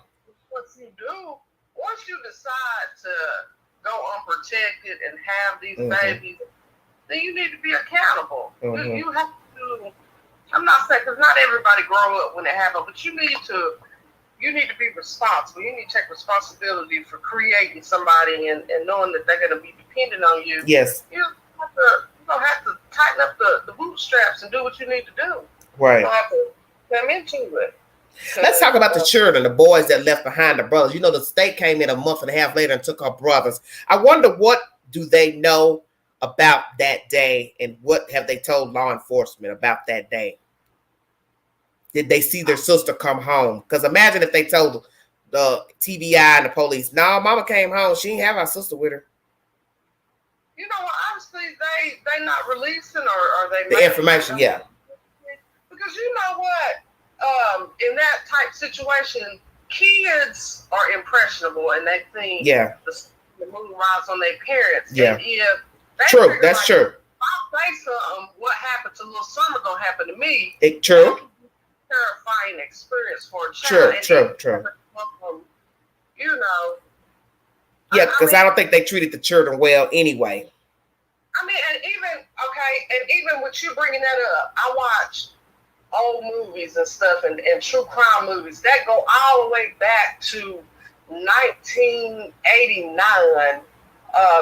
Speaker 12: What you do, once you decide to go unprotected and have these babies, then you need to be accountable. You have to, I'm not saying, because not everybody grow up when it happens, but you need to be responsible. You need to take responsibility for creating somebody and knowing that they're going to be dependent on you.
Speaker 1: Yes.
Speaker 12: You're going to have to tighten up the bootstraps and do what you need to do.
Speaker 1: Right.
Speaker 12: You don't have to come into it.
Speaker 1: Let's talk about the children, the boys that left behind the brothers. You know, the state came in a month and a half later and took our brothers. I wonder what do they know about that day and what have they told law enforcement about that day? Did they see their sister come home? Because imagine if they told the TBI and the police, no, mama came home. She didn't have our sister with her.
Speaker 12: You know what? Honestly, they not releasing or they
Speaker 1: the information, yeah.
Speaker 12: Because you know what? In that type situation, kids are impressionable and they think the moon rides on their parents.
Speaker 1: Yeah.
Speaker 12: And if they
Speaker 1: true, that's
Speaker 12: like,
Speaker 1: true.
Speaker 12: If I say something, what happened to little Summer gonna happen to me?
Speaker 1: True.
Speaker 12: Terrifying experience for a child.
Speaker 1: True.
Speaker 12: You know.
Speaker 1: Yeah, because I don't think they treated the children well anyway.
Speaker 12: I mean, and even with you bringing that up, I watch old movies and stuff and true crime movies that go all the way back to 1989,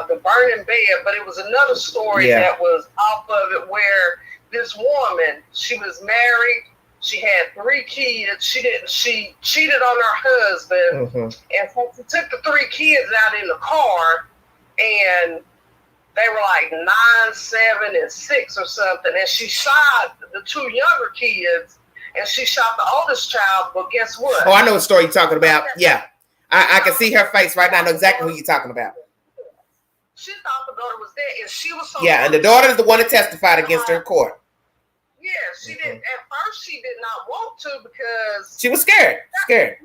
Speaker 12: The Burning Bed, but it was another story that was off of it where this woman, she was married, she had 3 kids, she cheated on her husband, and so she took the 3 kids out in the car, and they were like 9, 7, and 6 or something, and she shot the 2 younger kids, and she shot the oldest child, but guess what?
Speaker 1: Oh, I know what story you're talking about. Yeah. I can see her face right now. I know exactly who you're talking about.
Speaker 12: She thought the daughter was dead, and she was so...
Speaker 1: Yeah, and the daughter is the one that testified against her in court.
Speaker 12: Yeah, she did. At first, she did not want to because...
Speaker 1: She was scared.
Speaker 12: Yeah,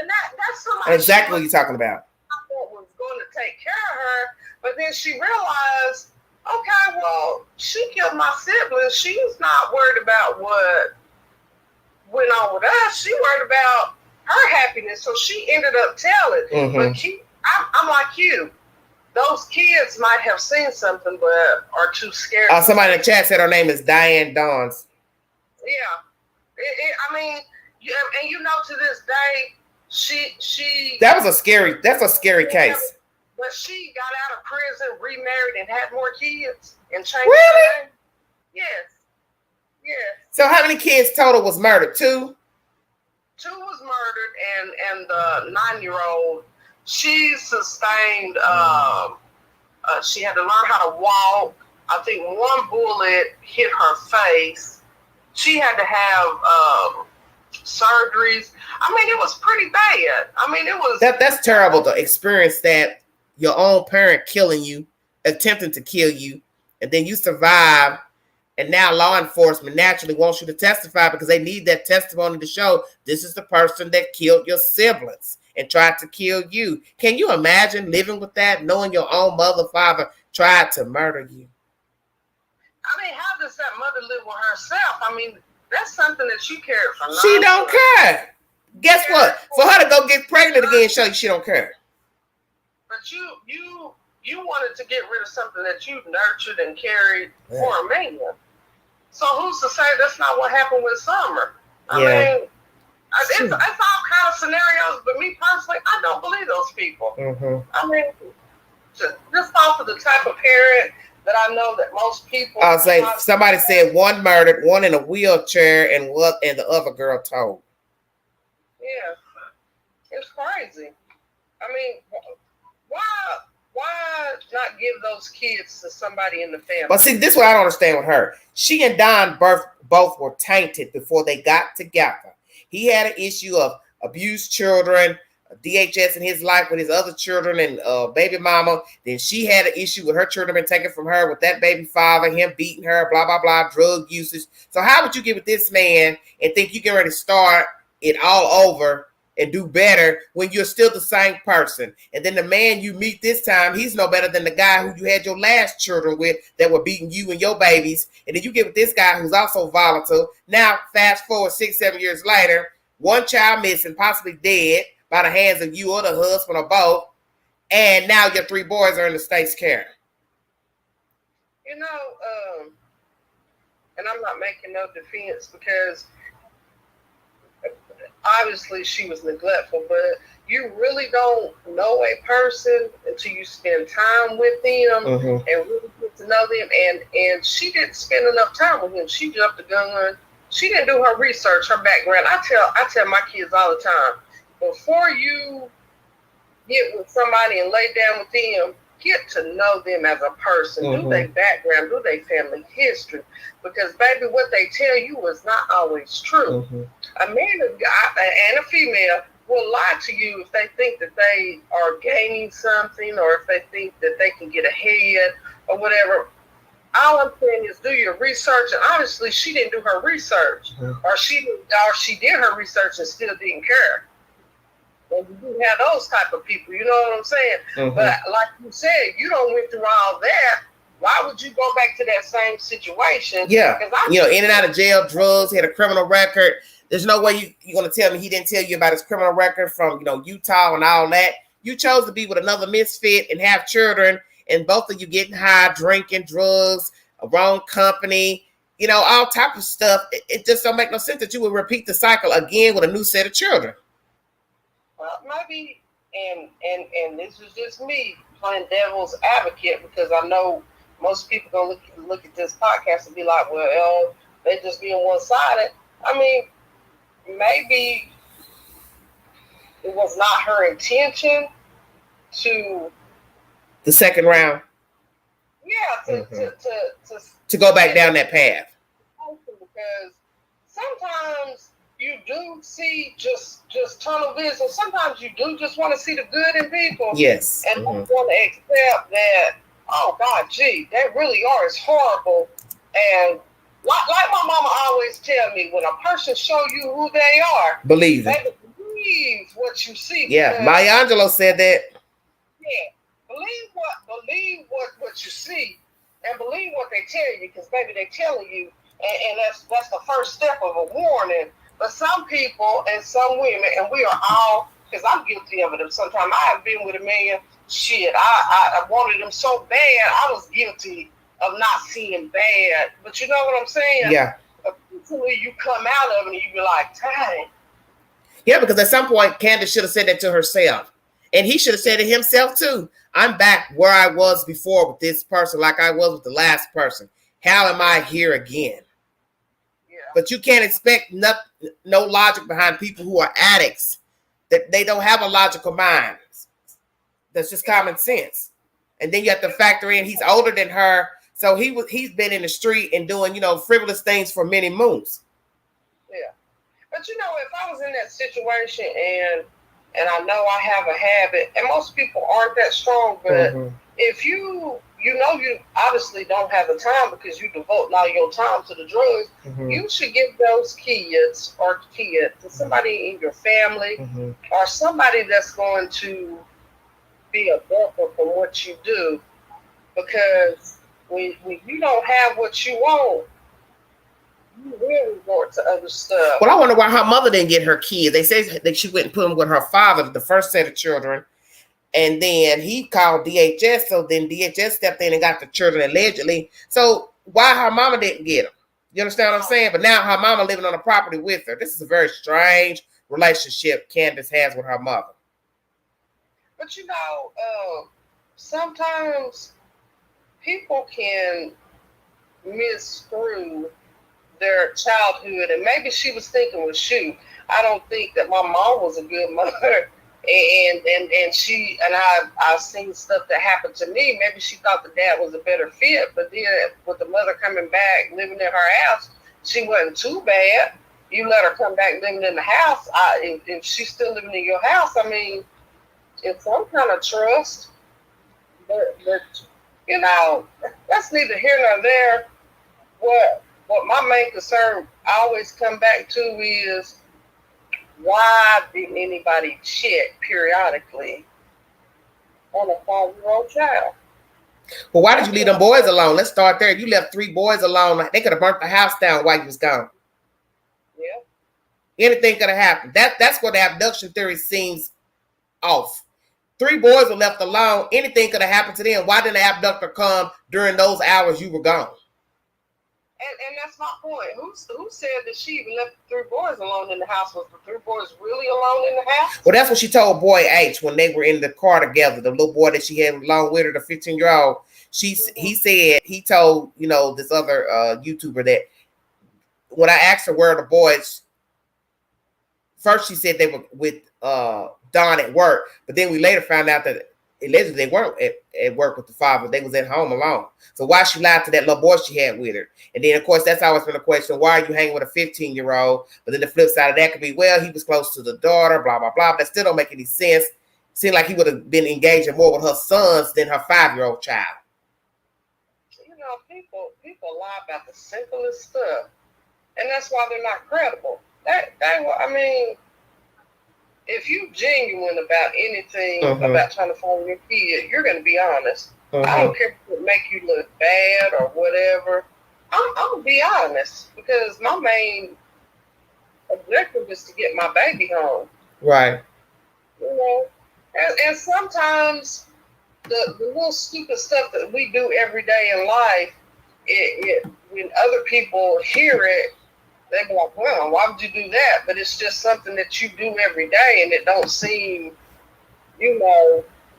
Speaker 12: and that's somebody...
Speaker 1: Exactly what you're talking about.
Speaker 12: I thought was going to take care of her, but then she realized, okay, well, she killed my siblings. She's not worried about what went on with us. She worried about her happiness, so she ended up telling. But I'm like you. those kids might have seen something, but are too scared.
Speaker 1: Somebody in the chat said her name is Diane Dawns.
Speaker 12: Yeah, I mean, and you know, to this day, she.
Speaker 1: That's a scary case.
Speaker 12: But she got out of prison, remarried, and had more kids, and changed
Speaker 1: Really?
Speaker 12: her name. Yes.
Speaker 1: So how many kids total was murdered? 2?
Speaker 12: 2 was murdered, and the 9-year-old, she sustained. She had to learn how to walk. I think 1 bullet hit her face. She had to have surgeries. I mean, it was pretty bad. I mean, it was.
Speaker 1: That's terrible to experience that your own parent killing you, attempting to kill you, and then you survive. And now law enforcement naturally wants you to testify because they need that testimony to show this is the person that killed your siblings and tried to kill you. Can you imagine living with that, knowing your own mother, father tried to murder you?
Speaker 12: I mean, how does that mother live with herself? I mean, that's something that she cared for.
Speaker 1: She don't care. Guess what? For her to go get pregnant again, show you she don't care.
Speaker 12: But you wanted to get rid of something that you nurtured and carried for a man. So who's to say that's not what happened with Summer? I mean, it's all kind of scenarios, but me personally, I don't believe those people. I mean, just off of the type of parent that I know that most people.
Speaker 1: I'll say somebody said 1 murdered, 1 in a wheelchair, and the other girl told.
Speaker 12: Yeah, it's crazy. I mean, why not give those kids to somebody in the family?
Speaker 1: But see, this is what I don't understand with her. She and Don both were tainted before they got together. He had an issue of abused children, DHS in his life with his other children and baby mama. Then she had an issue with her children being taken from her with that baby father, him beating her, blah, blah, blah, drug usage. So how would you get with this man and think you can already start it all over and do better when you're still the same person? And then the man you meet this time, he's no better than the guy who you had your last children with that were beating you and your babies. And then you get with this guy who's also volatile. Now, fast forward 6-7 years later, 1 child missing, possibly dead by the hands of you or the husband or both. And now your 3 boys are in the state's care.
Speaker 12: You know, and I'm not making no defense because obviously she was neglectful, but you really don't know a person until you spend time with them and really get to know them. And she didn't spend enough time with him. She jumped the gun. She didn't do her research, her background. I tell my kids all the time, before you get with somebody and lay down with them, get to know them as a person. Do their background, do their family history. Because, baby, what they tell you is not always true. A man and a female will lie to you if they think that they are gaining something or if they think that they can get ahead or whatever. All I'm saying is do your research. And honestly, she didn't do her research. Or she did her research and still didn't care. And you do have those type of people, you know what I'm saying? But like you said, you don't went through all that. Why would you go back to that same situation?
Speaker 1: Yeah, in and out of jail, drugs, he had a criminal record. There's no way you're going to tell me he didn't tell you about his criminal record from, Utah and all that. You chose to be with another misfit and have children, and both of you getting high, drinking, drugs, a wrong company, all type of stuff. It just don't make no sense that you would repeat the cycle again with a new set of children.
Speaker 12: Well, maybe, and this is just me playing devil's advocate because I know most people gonna look at this podcast and be like, well, they just being one-sided. I mean, maybe it was not her intention to
Speaker 1: the second round.
Speaker 12: Yeah,
Speaker 1: to go back down that path.
Speaker 12: Because sometimes you do see just tunnel vision. Sometimes you do just want to see the good in people.
Speaker 1: Yes.
Speaker 12: And don't want to accept that, oh God, gee, they really are. It's horrible. And like my mama always tell me, when a person show you who they are,
Speaker 1: believe it.
Speaker 12: Believe what you see.
Speaker 1: Yeah, Maya Angelou said that.
Speaker 12: Yeah. Believe what you see and believe what they tell you, because baby, they telling you, and that's the first step of a warning. But some people and some women, and we are all because I'm guilty of it. Sometimes I have been with a man. Shit, I wanted him so bad. I was guilty of not seeing bad. But you know what I'm saying?
Speaker 1: Yeah.
Speaker 12: Eventually, you come out of it and you be like, dang.
Speaker 1: Yeah, because at some point, Candace should have said that to herself. And he should have said it himself, too. I'm back where I was before with this person, like I was with the last person. How am I here again? Yeah. But you can't expect no logic behind people who are addicts. That they don't have a logical mind. That's just common sense. And then you have to factor in he's older than her. So he's been in the street and doing, frivolous things for many moons.
Speaker 12: Yeah. But if I was in that situation and I know I have a habit, and most people aren't that strong, but if you obviously don't have the time because you devote all your time to the drugs, you should give those kids to somebody in your family or somebody that's going to be a buffer from what you do, because when you don't have what you want, you really resort to other stuff.
Speaker 1: Well, I wonder why her mother didn't get her kids. They say that she went and put them with her father, the first set of children, and then he called DHS, so then DHS stepped in and got the children allegedly. So why her mama didn't get them? You understand what I'm saying? But now her mama living on the property with her. This is a very strange relationship Candace has with her mother.
Speaker 12: But sometimes people can misconstrue their childhood, and maybe she was thinking, well, shoot, I don't think that my mom was a good mother, and I've seen stuff that happened to me. Maybe she thought the dad was a better fit, but then with the mother coming back living in her house, she wasn't too bad. You let her come back living in the house, if she's still living in your house, I mean, it's some kind of trust, but that's neither here nor there. What my main concern I always come back to is, why didn't anybody check periodically on a 5-year-old child?
Speaker 1: Well, why did you leave them boys alone? Let's start there. You left 3 boys alone. They could have burnt the house down while you was gone. Yeah. Anything could have happened. That's where the abduction theory seems off. 3 boys were left alone. Anything could have happened to them. Why didn't the abductor come during those hours you were gone?
Speaker 12: And that's my point. Who said that she even left the 3 boys alone in the house? Was the 3 boys really alone in the house?
Speaker 1: Well, that's what she told Boy H when they were in the car together. The little boy that she had along with her, the 15-year-old. He said, he told, this other YouTuber that when I asked her where the boys, first she said they were with Don at work, but then we later found out that allegedly they weren't at work with the father. They was at home alone. So why she lied to that little boy she had with her? And then, of course, that's always been a question. Why are you hanging with a 15-year-old? But then the flip side of that could be, well, he was close to the daughter, blah, blah, blah. But that still don't make any sense. Seemed like he would have been engaging more with her sons than her 5-year-old child.
Speaker 12: People lie about the simplest stuff. And that's why they're not credible. If you genuine about anything about trying to find your kid, you're going to be honest. I don't care if it make you look bad or whatever. I'm going to be honest, because my main objective is to get my baby home.
Speaker 1: Right.
Speaker 12: And sometimes the little stupid stuff that we do every day in life, when other people hear it, they be like, well, why would you do that? But it's just something that you do every day, and it don't seem,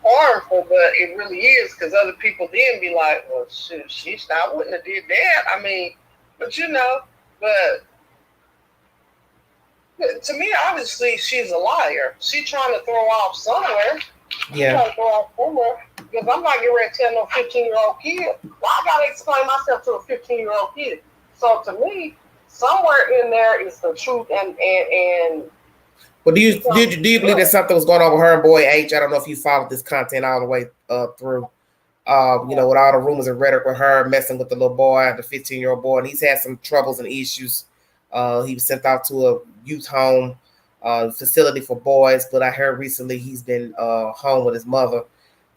Speaker 12: harmful, but it really is, because other people then be like, well, shoot, I wouldn't have did that. But to me, obviously, she's a liar. She's trying to throw off somewhere.
Speaker 1: Yeah.
Speaker 12: Trying to throw off somewhere, because I'm not getting ready to tell no 15-year-old kid. Well, I got to explain myself to a 15-year-old kid. So to me, somewhere in there is the truth, and
Speaker 1: well, do you believe that something was going on with her and Boy H? I don't know if you followed this content all the way through. With all the rumors and rhetoric with her messing with the little boy, the 15-year-old boy, and he's had some troubles and issues. He was sent out to a youth home facility for boys, but I heard recently he's been home with his mother.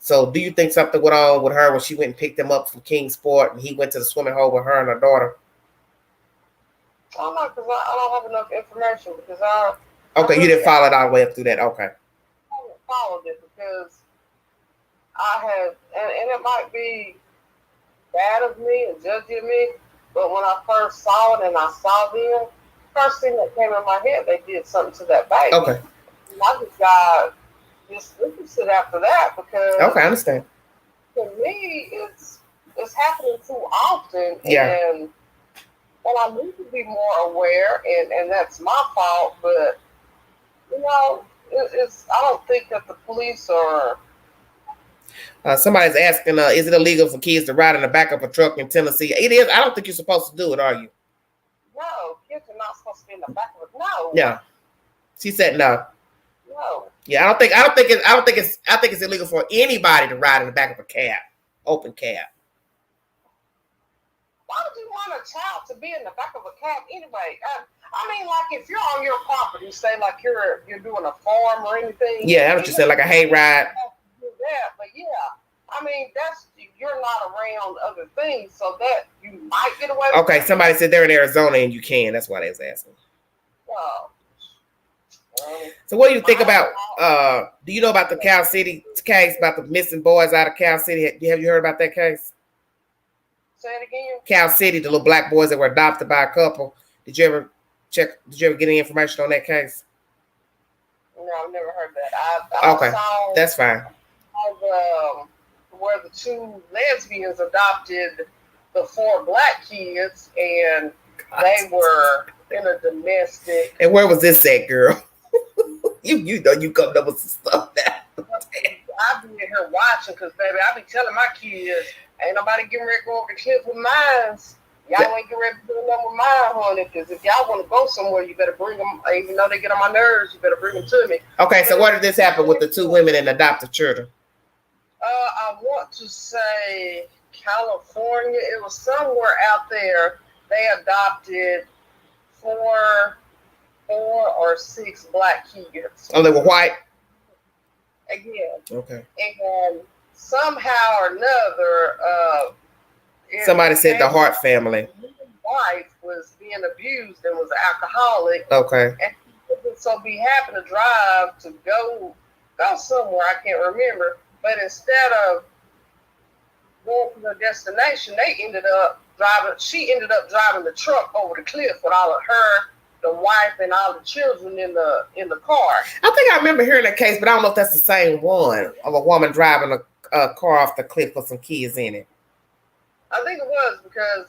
Speaker 1: So do you think something went on with her when she went and picked him up from Kingsport and he went to the swimming hole with her and her daughter?
Speaker 12: I don't know, because I don't have enough information, because
Speaker 1: Okay, you didn't follow it all the way up through that. Okay.
Speaker 12: followed it because I had, and it might be bad of me and judgy of me, but when I first saw it and I saw them, first thing that came in my head, they did something to that baby.
Speaker 1: Okay.
Speaker 12: And I just got disinterested after that because
Speaker 1: Okay, I understand.
Speaker 12: To me, it's happening too often,
Speaker 1: Yeah.
Speaker 12: and I need to be more aware, and that's my fault. But you know, I don't think that the police are.
Speaker 1: Somebody's asking, is it illegal for kids to ride in the back of a truck in Tennessee? It is. I don't think you're supposed to do it, are you?
Speaker 12: No, kids are not supposed to be in the back of a no.
Speaker 1: Yeah. She said no.
Speaker 12: No.
Speaker 1: Yeah, I think it's illegal for anybody to ride in the back of a cab, open cab.
Speaker 12: Why would you want a child to be in the back of a cab anyway? I mean, like if you're on your property, say like you're doing a farm or anything.
Speaker 1: Yeah, I was just saying like a hayride.
Speaker 12: Do that, but yeah, I mean you're not around other things, so that you might get away with.
Speaker 1: Okay, somebody said they're in Arizona and you can. That's why they was asking.
Speaker 12: Wow.
Speaker 1: So what do you think about, do you know about the Cal City case, about the missing boys out of Cal City? Have you heard about that case?
Speaker 12: Say it again?
Speaker 1: Cal City, the little black boys that were adopted by a couple. Did you ever get any information on that case?
Speaker 12: No, I've never heard that. I
Speaker 1: Okay,
Speaker 12: saw
Speaker 1: that's fine.
Speaker 12: Where the two lesbians adopted the 4 black kids, and they were in a domestic.
Speaker 1: And where was this at, girl? you know you coming up with some stuff now.
Speaker 12: I be in here watching because, baby, I be telling my kids, ain't nobody getting ready to go over the cliff with mines. Y'all ain't getting ready to do nothing with mine, honey, because if y'all want to go somewhere, you better bring them. Even though they get on my nerves, you better bring them to me.
Speaker 1: Okay, so where did this happen with the 2 women and adopted children?
Speaker 12: I want to say California. It was somewhere out there. They adopted 4 or 6 black kids.
Speaker 1: Oh, they were white?
Speaker 12: Again.
Speaker 1: Okay.
Speaker 12: And somehow or another,
Speaker 1: Somebody said the Hart family.
Speaker 12: His wife was being abused and was an alcoholic.
Speaker 1: Okay.
Speaker 12: And so be happened to drive to go somewhere, I can't remember. But instead of going to their destination, she ended up driving the truck over the cliff with all of her, the wife, and all the children in the car.
Speaker 1: I think I remember hearing that case, but I don't know if that's the same one of a woman driving a car off the cliff with some kids in it.
Speaker 12: I think it was because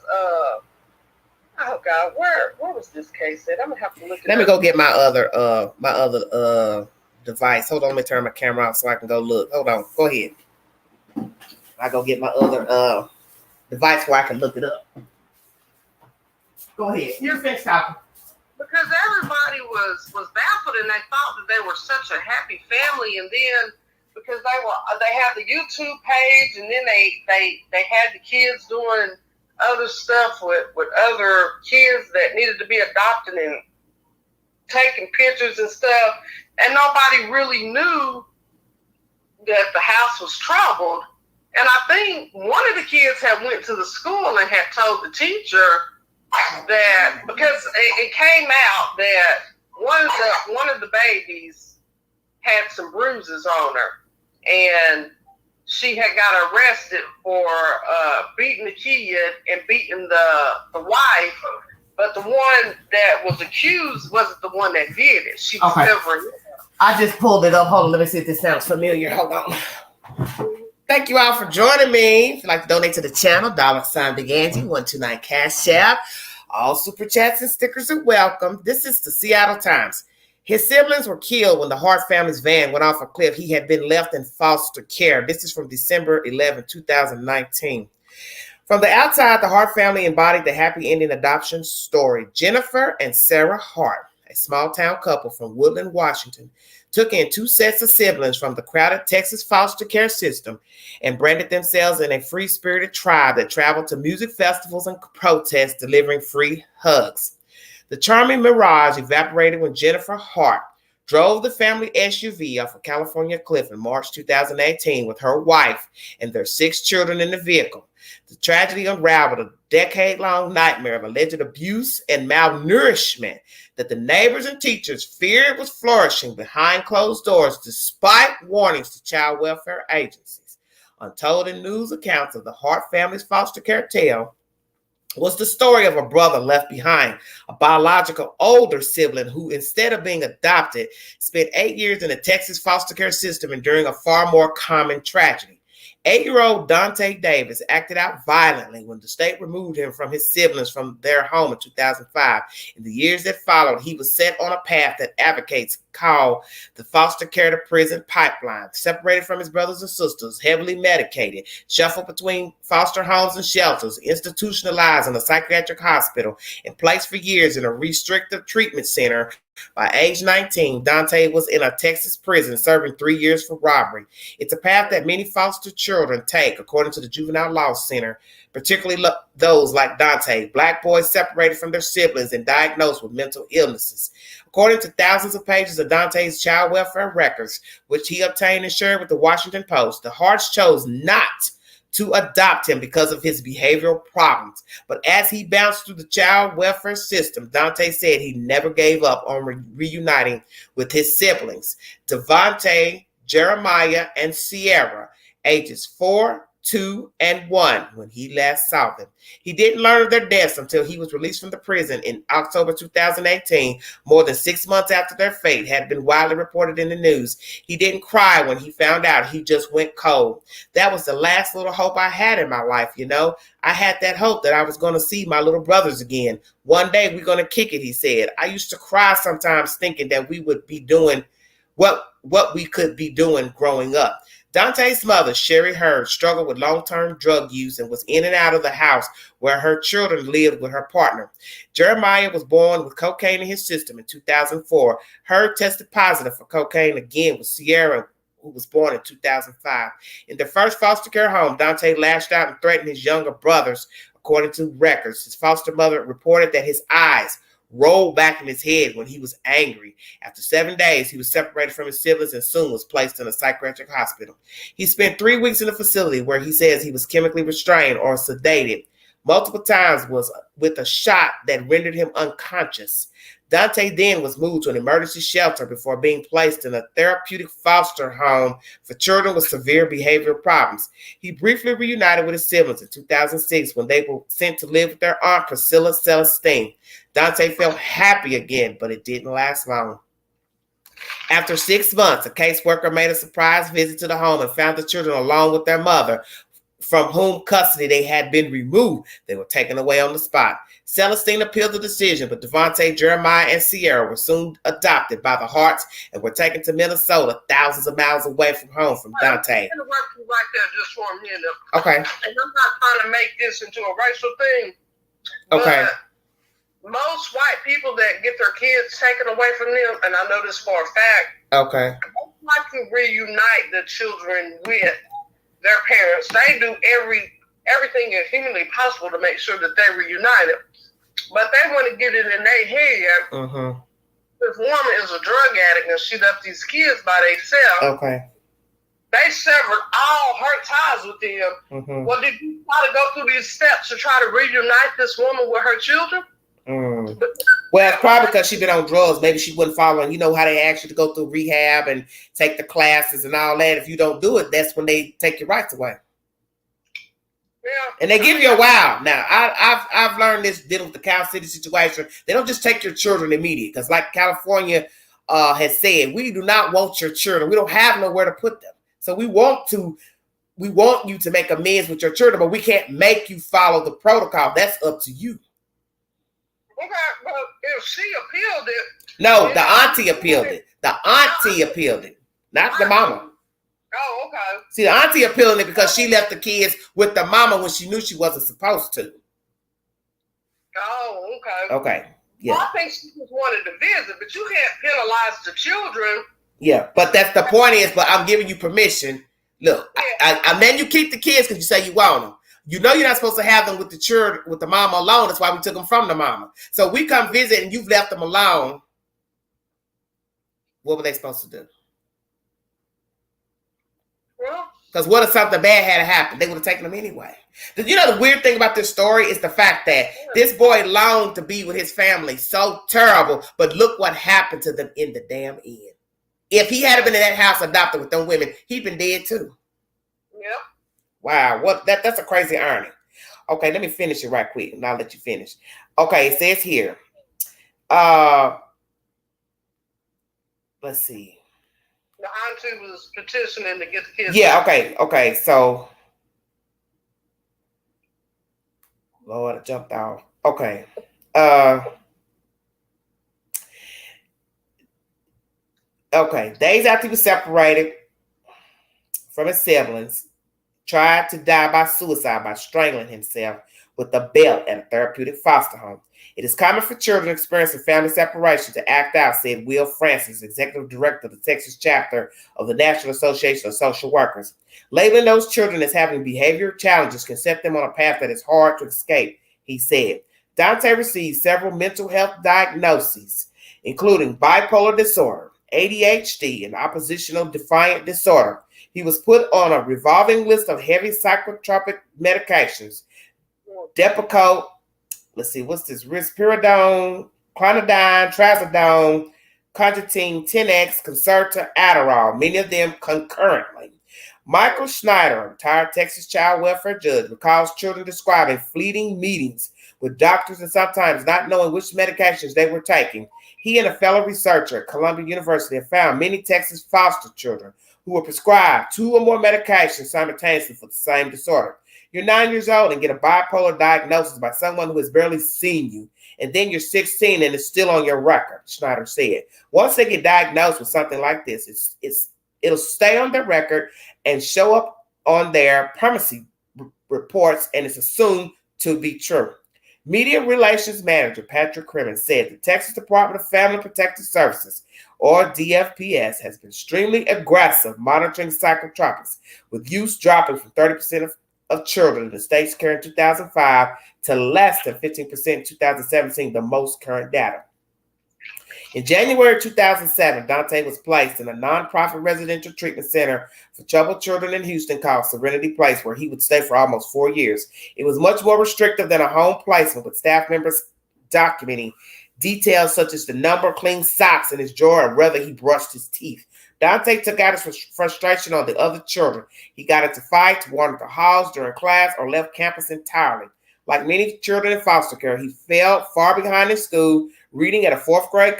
Speaker 12: oh God, where was this case at? I'm gonna have to look it up.
Speaker 1: Let me go get my other device. Hold on, let me turn my camera off so I can go look. Hold on, go ahead. I go get my other device where I can look it up. Go ahead. You're finished talking.
Speaker 12: Because everybody was baffled and they thought that they were such a happy family, and then because they had the YouTube page, and then they had the kids doing other stuff with other kids that needed to be adopted and taking pictures and stuff, and nobody really knew that the house was troubled. And I think one of the kids had went to the school and had told the teacher that, because it came out that one of the babies had some bruises on her, and she had got arrested for beating the kid and beating the wife, but the one that was accused wasn't the one that did it. She was covering it.
Speaker 1: I just pulled it up. Hold on, let me see if this sounds familiar. Hold on. Thank you all for joining me. If you'd like to donate to the channel, $sign Big Angie, 129 Cash App. All super chats and stickers are welcome. This is the Seattle Times. His siblings were killed when the Hart family's van went off a cliff. He had been left in foster care. This is from December 11, 2019. From the outside, the Hart family embodied the happy ending adoption story. Jennifer and Sarah Hart, a small town couple from Woodland, Washington, took in 2 sets of siblings from the crowded Texas foster care system and branded themselves in a free-spirited tribe that traveled to music festivals and protests, delivering free hugs. The charming mirage evaporated when Jennifer Hart drove the family SUV off a California cliff in March 2018 with her wife and their 6 children in the vehicle. The tragedy unraveled a decade-long nightmare of alleged abuse and malnourishment that the neighbors and teachers feared was flourishing behind closed doors despite warnings to child welfare agencies. Untold in news accounts of the Hart family's foster care tale was the story of a brother left behind, a biological older sibling who, instead of being adopted, spent 8 years in the Texas foster care system enduring a far more common tragedy. 8-year-old Dante Davis acted out violently when the state removed him from his siblings from their home in 2005. In the years that followed, he was set on a path that advocates call the foster care to prison pipeline. Separated from his brothers and sisters, heavily medicated, shuffled between foster homes and shelters, institutionalized in a psychiatric hospital, and placed for years in a restrictive treatment center. By age 19, Dante was in a Texas prison serving 3 years for robbery. It's a path that many foster children take, according to the Juvenile Law Center, particularly those like Dante, black boys separated from their siblings and diagnosed with mental illnesses. According to thousands of pages of Dante's child welfare records, which he obtained and shared with the Washington Post, the Harts chose not to adopt him because of his behavioral problems. But as he bounced through the child welfare system, Dante said he never gave up on reuniting with his siblings, Devontae, Jeremiah, and Sierra, ages 4, 2, and 1, when he last saw them. He didn't learn of their deaths until he was released from the prison in October 2018, more than 6 months after their fate had been widely reported in the news. He didn't cry when he found out. He just went cold. That was the last little hope I had in my life, you know. I had that hope that I was going to see my little brothers again. One day we're going to kick it, he said. I used to cry sometimes thinking that we would be doing what we could be doing growing up. Dante's mother, Sherry Hurd, struggled with long-term drug use and was in and out of the house where her children lived with her partner. Jeremiah was born with cocaine in his system in 2004. Hurd tested positive for cocaine again with Sierra, who was born in 2005. In the first foster care home, Dante lashed out and threatened his younger brothers, according to records. His foster mother reported that his eyes rolled back in his head when he was angry. After 7 days, he was separated from his siblings and soon was placed in a psychiatric hospital. He spent 3 weeks in a facility where he says he was chemically restrained or sedated. Multiple times was with a shot that rendered him unconscious. Dante then was moved to an emergency shelter before being placed in a therapeutic foster home for children with severe behavioral problems. He briefly reunited with his siblings in 2006 when they were sent to live with their aunt Priscilla Celestine. Dante felt happy again, but it didn't last long. After 6 months, a caseworker made a surprise visit to the home and found the children along with their mother, from whom custody they had been removed. They were taken away on the spot. Celestine appealed the decision, but Devontae, Jeremiah, and Sierra were soon adopted by the Harts and were taken to Minnesota, thousands of miles away from home from Dante.
Speaker 12: I'm going to interrupt you right there just for a minute.
Speaker 1: Okay.
Speaker 12: And I'm not trying to make this into a racial thing.
Speaker 1: Okay.
Speaker 12: Most white people that get their kids taken away from them, and I know this for a fact,
Speaker 1: okay,
Speaker 12: don't like to reunite the children with their parents. They do everything as humanly possible to make sure that they reunited. But they want to get it in their head. This woman is a drug addict and she left these kids by themselves.
Speaker 1: Okay.
Speaker 12: They severed all her ties with them. Well, did you try to go through these steps to try to reunite this woman with her children?
Speaker 1: Well, it's probably because she's been on drugs. Maybe she wasn't following. You know how they ask you to go through rehab and take the classes and all that. If you don't do it, that's when they take your rights away.
Speaker 12: Yeah.
Speaker 1: And they give you a while. Now, I've learned this dealing with the Cal City situation. They don't just take your children immediately, because like California has said, we do not want your children. We don't have nowhere to put them. So we want you to make amends with your children, but we can't make you follow the protocol. That's up to you.
Speaker 12: Okay, but if she appealed it.
Speaker 1: No, the auntie appealed it. The auntie appealed it, not the mama.
Speaker 12: Oh, okay.
Speaker 1: See, the auntie appealing it because she left the kids with the mama when she knew she wasn't supposed to.
Speaker 12: Oh, okay.
Speaker 1: Okay, yeah.
Speaker 12: Well, I think she just wanted to visit, but you can't penalize the children.
Speaker 1: Yeah, but that's the point is, but I'm giving you permission. Look, and then you keep the kids because you say you want them. You know you're not supposed to have them with the children, with the mama alone. That's why we took them from the mama. So we come visit and you've left them alone. what were they supposed to do?
Speaker 12: Well,
Speaker 1: because what if something bad had happened? They would have taken him anyway. You know, the weird thing about this story is the fact that this boy longed to be with his family so terrible, but look what happened to them in the damn end. If he had been in that house adopted with them women, he'd been dead too.
Speaker 12: Yep.
Speaker 1: Wow, that's a crazy irony. Okay, let me finish it right quick, and I'll let you finish. Okay, it says here. Let's see.
Speaker 12: The auntie was petitioning to get the kids.
Speaker 1: Yeah, okay. So, Lord, I jumped off. Okay. Okay. Days after he was separated from his siblings, tried to die by suicide by strangling himself with a belt at a therapeutic foster home. It is common for children experiencing family separation to act out, said Will Francis, executive director of the Texas chapter of the National Association of Social Workers. Labeling those children as having behavioral challenges can set them on a path that is hard to escape, he said. Dante received several mental health diagnoses, including bipolar disorder, ADHD, and oppositional defiant disorder. He was put on a revolving list of heavy psychotropic medications, Depakote, let's see, what's this? Risperidone, clonidine, trazodone, Concertine, 10X, Concerta, Adderall, many of them concurrently. Michael Schneider, a retired Texas child welfare judge, recalls children describing fleeting meetings with doctors and sometimes not knowing which medications they were taking. He and a fellow researcher at Columbia University have found many Texas foster children who were prescribed 2 or more medications simultaneously for the same disorder. You're 9 years old and get a bipolar diagnosis by someone who has barely seen you, and then you're 16 and it's still on your record, Schneider said. Once they get diagnosed with something like this, it'll stay on their record and show up on their permanency reports, and it's assumed to be true. Media Relations Manager Patrick Crimmins said the Texas Department of Family Protective Services, or DFPS, has been extremely aggressive monitoring psychotropics, with use dropping from 30% of children in the state's care in 2005 to less than 15% in 2017, the most current data. In January 2007, Dante was placed in a nonprofit residential treatment center for troubled children in Houston called Serenity Place, where he would stay for almost 4 years. It was much more restrictive than a home placement, with staff members documenting details such as the number of clean socks in his drawer and whether he brushed his teeth. Dante took out his frustration on the other children. He got into fights, wandered the halls during class, or left campus entirely. Like many children in foster care, he fell far behind in school, reading at a 4th grade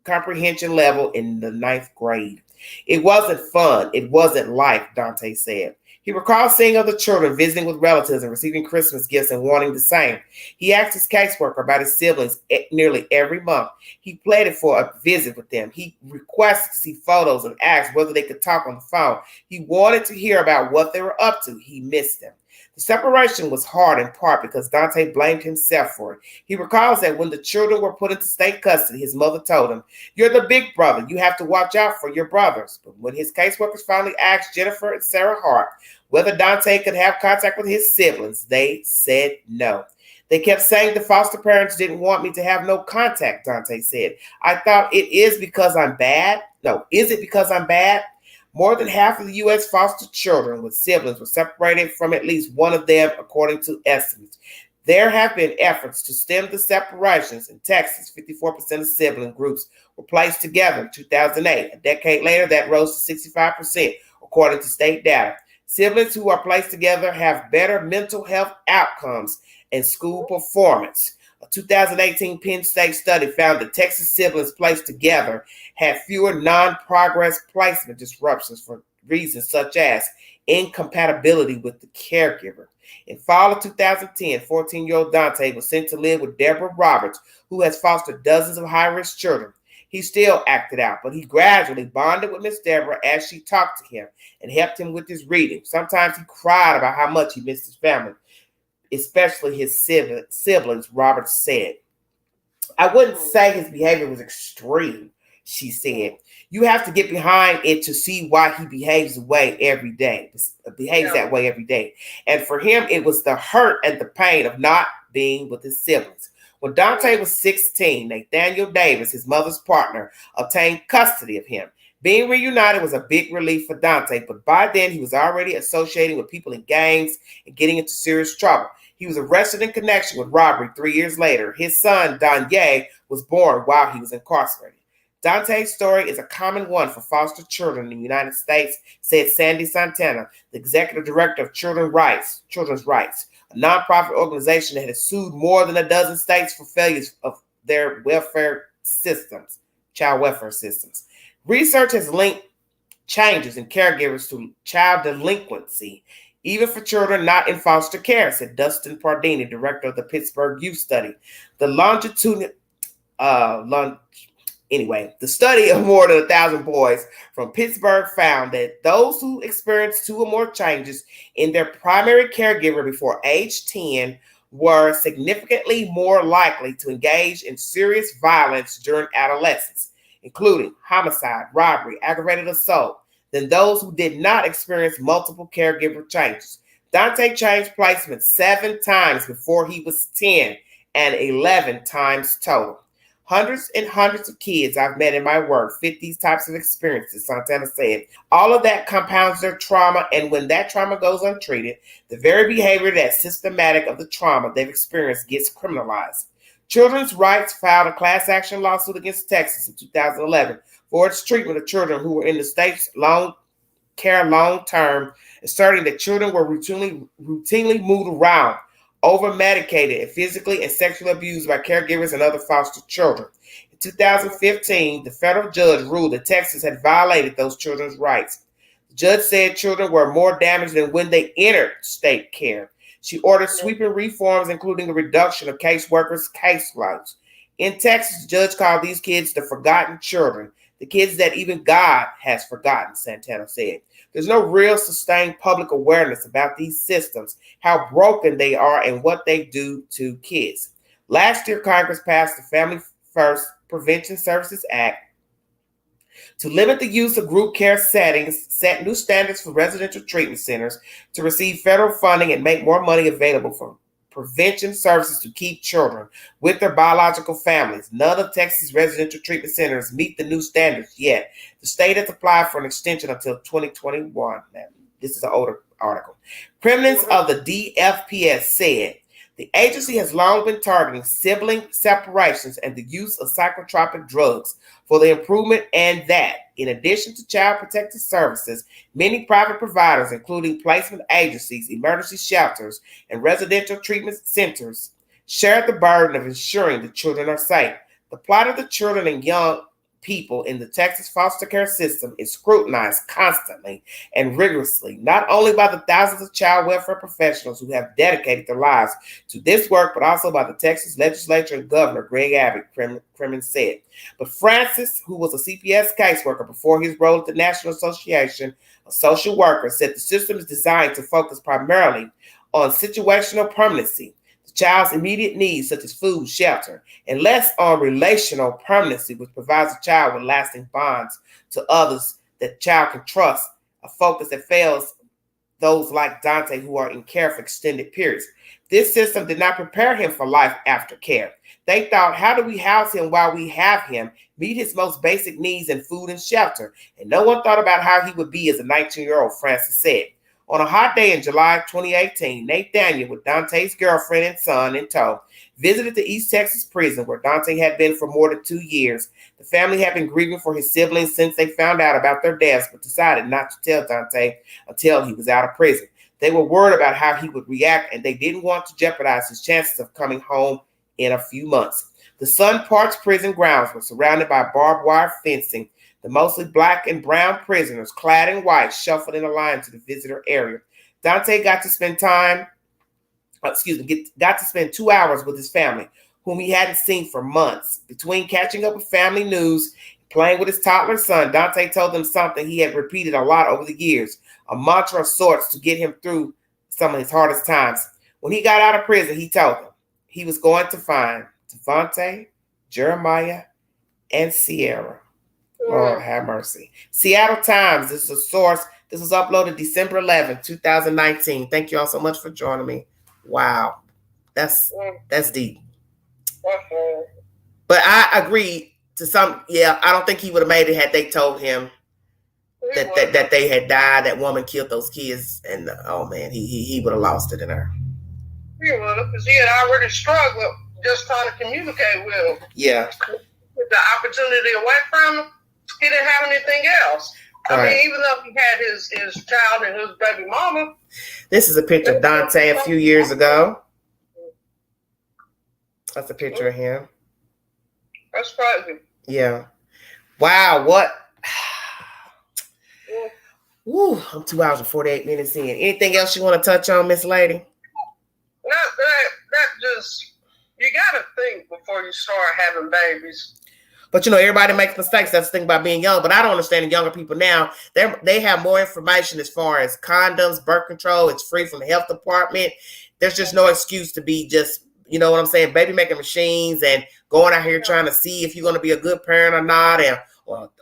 Speaker 1: comprehension level in the 9th grade. It wasn't fun. It wasn't life, Dante said. He recalls seeing other children visiting with relatives and receiving Christmas gifts and wanting the same. He asked his caseworker about his siblings nearly every month. He pleaded for a visit with them. He requested to see photos and asked whether they could talk on the phone. He wanted to hear about what they were up to. He missed them. The separation was hard in part because Dante blamed himself for it. He recalls that when the children were put into state custody, his mother told him, "You're the big brother. You have to watch out for your brothers." But when his caseworkers finally asked Jennifer and Sarah Hart whether Dante could have contact with his siblings, they said no. They kept saying the foster parents didn't want me to have no contact, Dante said. I thought, it is because I'm bad? No, is it because I'm bad? More than half of the U.S. foster children with siblings were separated from at least one of them, according to estimates. There have been efforts to stem the separations. In Texas, 54% of sibling groups were placed together in 2008. A decade later, that rose to 65%, according to state data. Siblings who are placed together have better mental health outcomes and school performance. A 2018 Penn State study found that Texas siblings placed together had fewer non-progress placement disruptions for reasons such as incompatibility with the caregiver. In fall of 2010, 14-year-old Dante was sent to live with Deborah Roberts, who has fostered dozens of high-risk children. He still acted out, but he gradually bonded with Miss Deborah as she talked to him and helped him with his reading. Sometimes he cried about how much he missed his family, especially his siblings, Roberts said. I wouldn't say his behavior was extreme, she said. You have to get behind it to see why he behaves that way every day. And for him, it was the hurt and the pain of not being with his siblings. When Dante was 16, Nathaniel Davis, his mother's partner, obtained custody of him. Being reunited was a big relief for Dante, but by then he was already associating with people in gangs and getting into serious trouble. He was arrested in connection with robbery 3 years later. His son, Diane, was born while he was incarcerated. Dante's story is a common one for foster children in the United States, said Sandy Santana, the executive director of Children's Rights, a nonprofit organization that has sued more than a dozen states for failures of their welfare systems, child welfare systems. Research has linked changes in caregivers to child delinquency, even for children not in foster care, said Dustin Pardini, director of the Pittsburgh Youth Study. The study of more than 1,000 boys from Pittsburgh found that those who experienced 2 or more changes in their primary caregiver before age 10 were significantly more likely to engage in serious violence during adolescence, including homicide, robbery, aggravated assault, than those who did not experience multiple caregiver changes. Dante changed placement 7 times before he was 10 and 11 times total. Hundreds and hundreds of kids I've met in my work fit these types of experiences, Santana said. All of that compounds their trauma, and when that trauma goes untreated, the very behavior that's systematic of the trauma they've experienced gets criminalized. Children's Rights filed a class action lawsuit against Texas in 2011 for its treatment of children who were in the state's long-care long-term, asserting that children were routinely moved around, over-medicated, and physically and sexually abused by caregivers and other foster children. In 2015, the federal judge ruled that Texas had violated those children's rights. The judge said children were more damaged than when they entered state care. She ordered sweeping reforms, including a reduction of caseworkers' caseloads. In Texas, the judge called these kids the forgotten children, the kids that even God has forgotten, Santana said. There's no real sustained public awareness about these systems, how broken they are, and what they do to kids. Last year, Congress passed the Family First Prevention Services Act to limit the use of group care settings, set new standards for residential treatment centers to receive federal funding, and make more money available for prevention services to keep children with their biological families. None of Texas residential treatment centers meet the new standards yet. The state has applied for an extension until 2021. Now, this is an older article. Presidents of the DFPS said the agency has long been targeting sibling separations and the use of psychotropic drugs for the improvement, and that, in addition to child protective services, many private providers, including placement agencies, emergency shelters, and residential treatment centers, share the burden of ensuring the children are safe. The plight of the children and young people in the Texas foster care system is scrutinized constantly and rigorously, not only by the thousands of child welfare professionals who have dedicated their lives to this work, but also by the Texas legislature and Governor Greg Abbott, Kremen said. But Francis, who was a CPS caseworker before his role at the National Association of Social Workers, said the system is designed to focus primarily on situational permanency, child's immediate needs such as food, shelter, and less on relational permanency, which provides a child with lasting bonds to others that the child can trust, a focus that fails those like Dante who are in care for extended periods. This system did not prepare him for life after care. They thought, how do we house him while we have him, meet his most basic needs in food and shelter? And no one thought about how he would be as a 19-year-old, Francis said. On a hot day in July 2018, Nathaniel, with Dante's girlfriend and son in tow, visited the East Texas prison where Dante had been for more than 2 years. The family had been grieving for his siblings since they found out about their deaths, but decided not to tell Dante until he was out of prison. They were worried about how he would react, and they didn't want to jeopardize his chances of coming home in a few months. The Sun Parks prison grounds were surrounded by barbed wire fencing. The mostly black and brown prisoners, clad in white, shuffled in a line to the visitor area. Dante got to spend 2 hours with his family, whom he hadn't seen for months. Between catching up with family news, playing with his toddler son, Dante told them something he had repeated a lot over the years, a mantra of sorts to get him through some of his hardest times. When he got out of prison, he told them he was going to find Devontae, Jeremiah, and Sierra. Lord have mercy. Seattle Times. This is a source. This was uploaded December 11, 2019. Thank you all so much for joining me. Wow. That's deep. But I agree to some. Yeah, I don't think he would have made it had they told him that they had died. That woman killed those kids, and oh man, he would have lost it in her.
Speaker 12: He would have, because he had already struggled just trying to communicate with him.
Speaker 1: Yeah.
Speaker 12: With the opportunity away from him, he didn't have anything else. I mean, even though he had his child and his baby mama.
Speaker 1: This is a picture of Dante a few years ago. That's a picture of him.
Speaker 12: That's crazy.
Speaker 1: Yeah. Wow. What? Woo, I'm 2 hours and 48 minutes in. Anything else you want to touch on, Miss Lady?
Speaker 12: That just, you got to think before you start having babies.
Speaker 1: But you know, everybody makes mistakes. That's the thing about being young. But I don't understand the younger people now. They have more information as far as condoms, birth control. It's free from the health department. There's just no excuse to be just, you know what I'm saying, baby making machines and going out here trying to see if you're going to be a good parent or not, and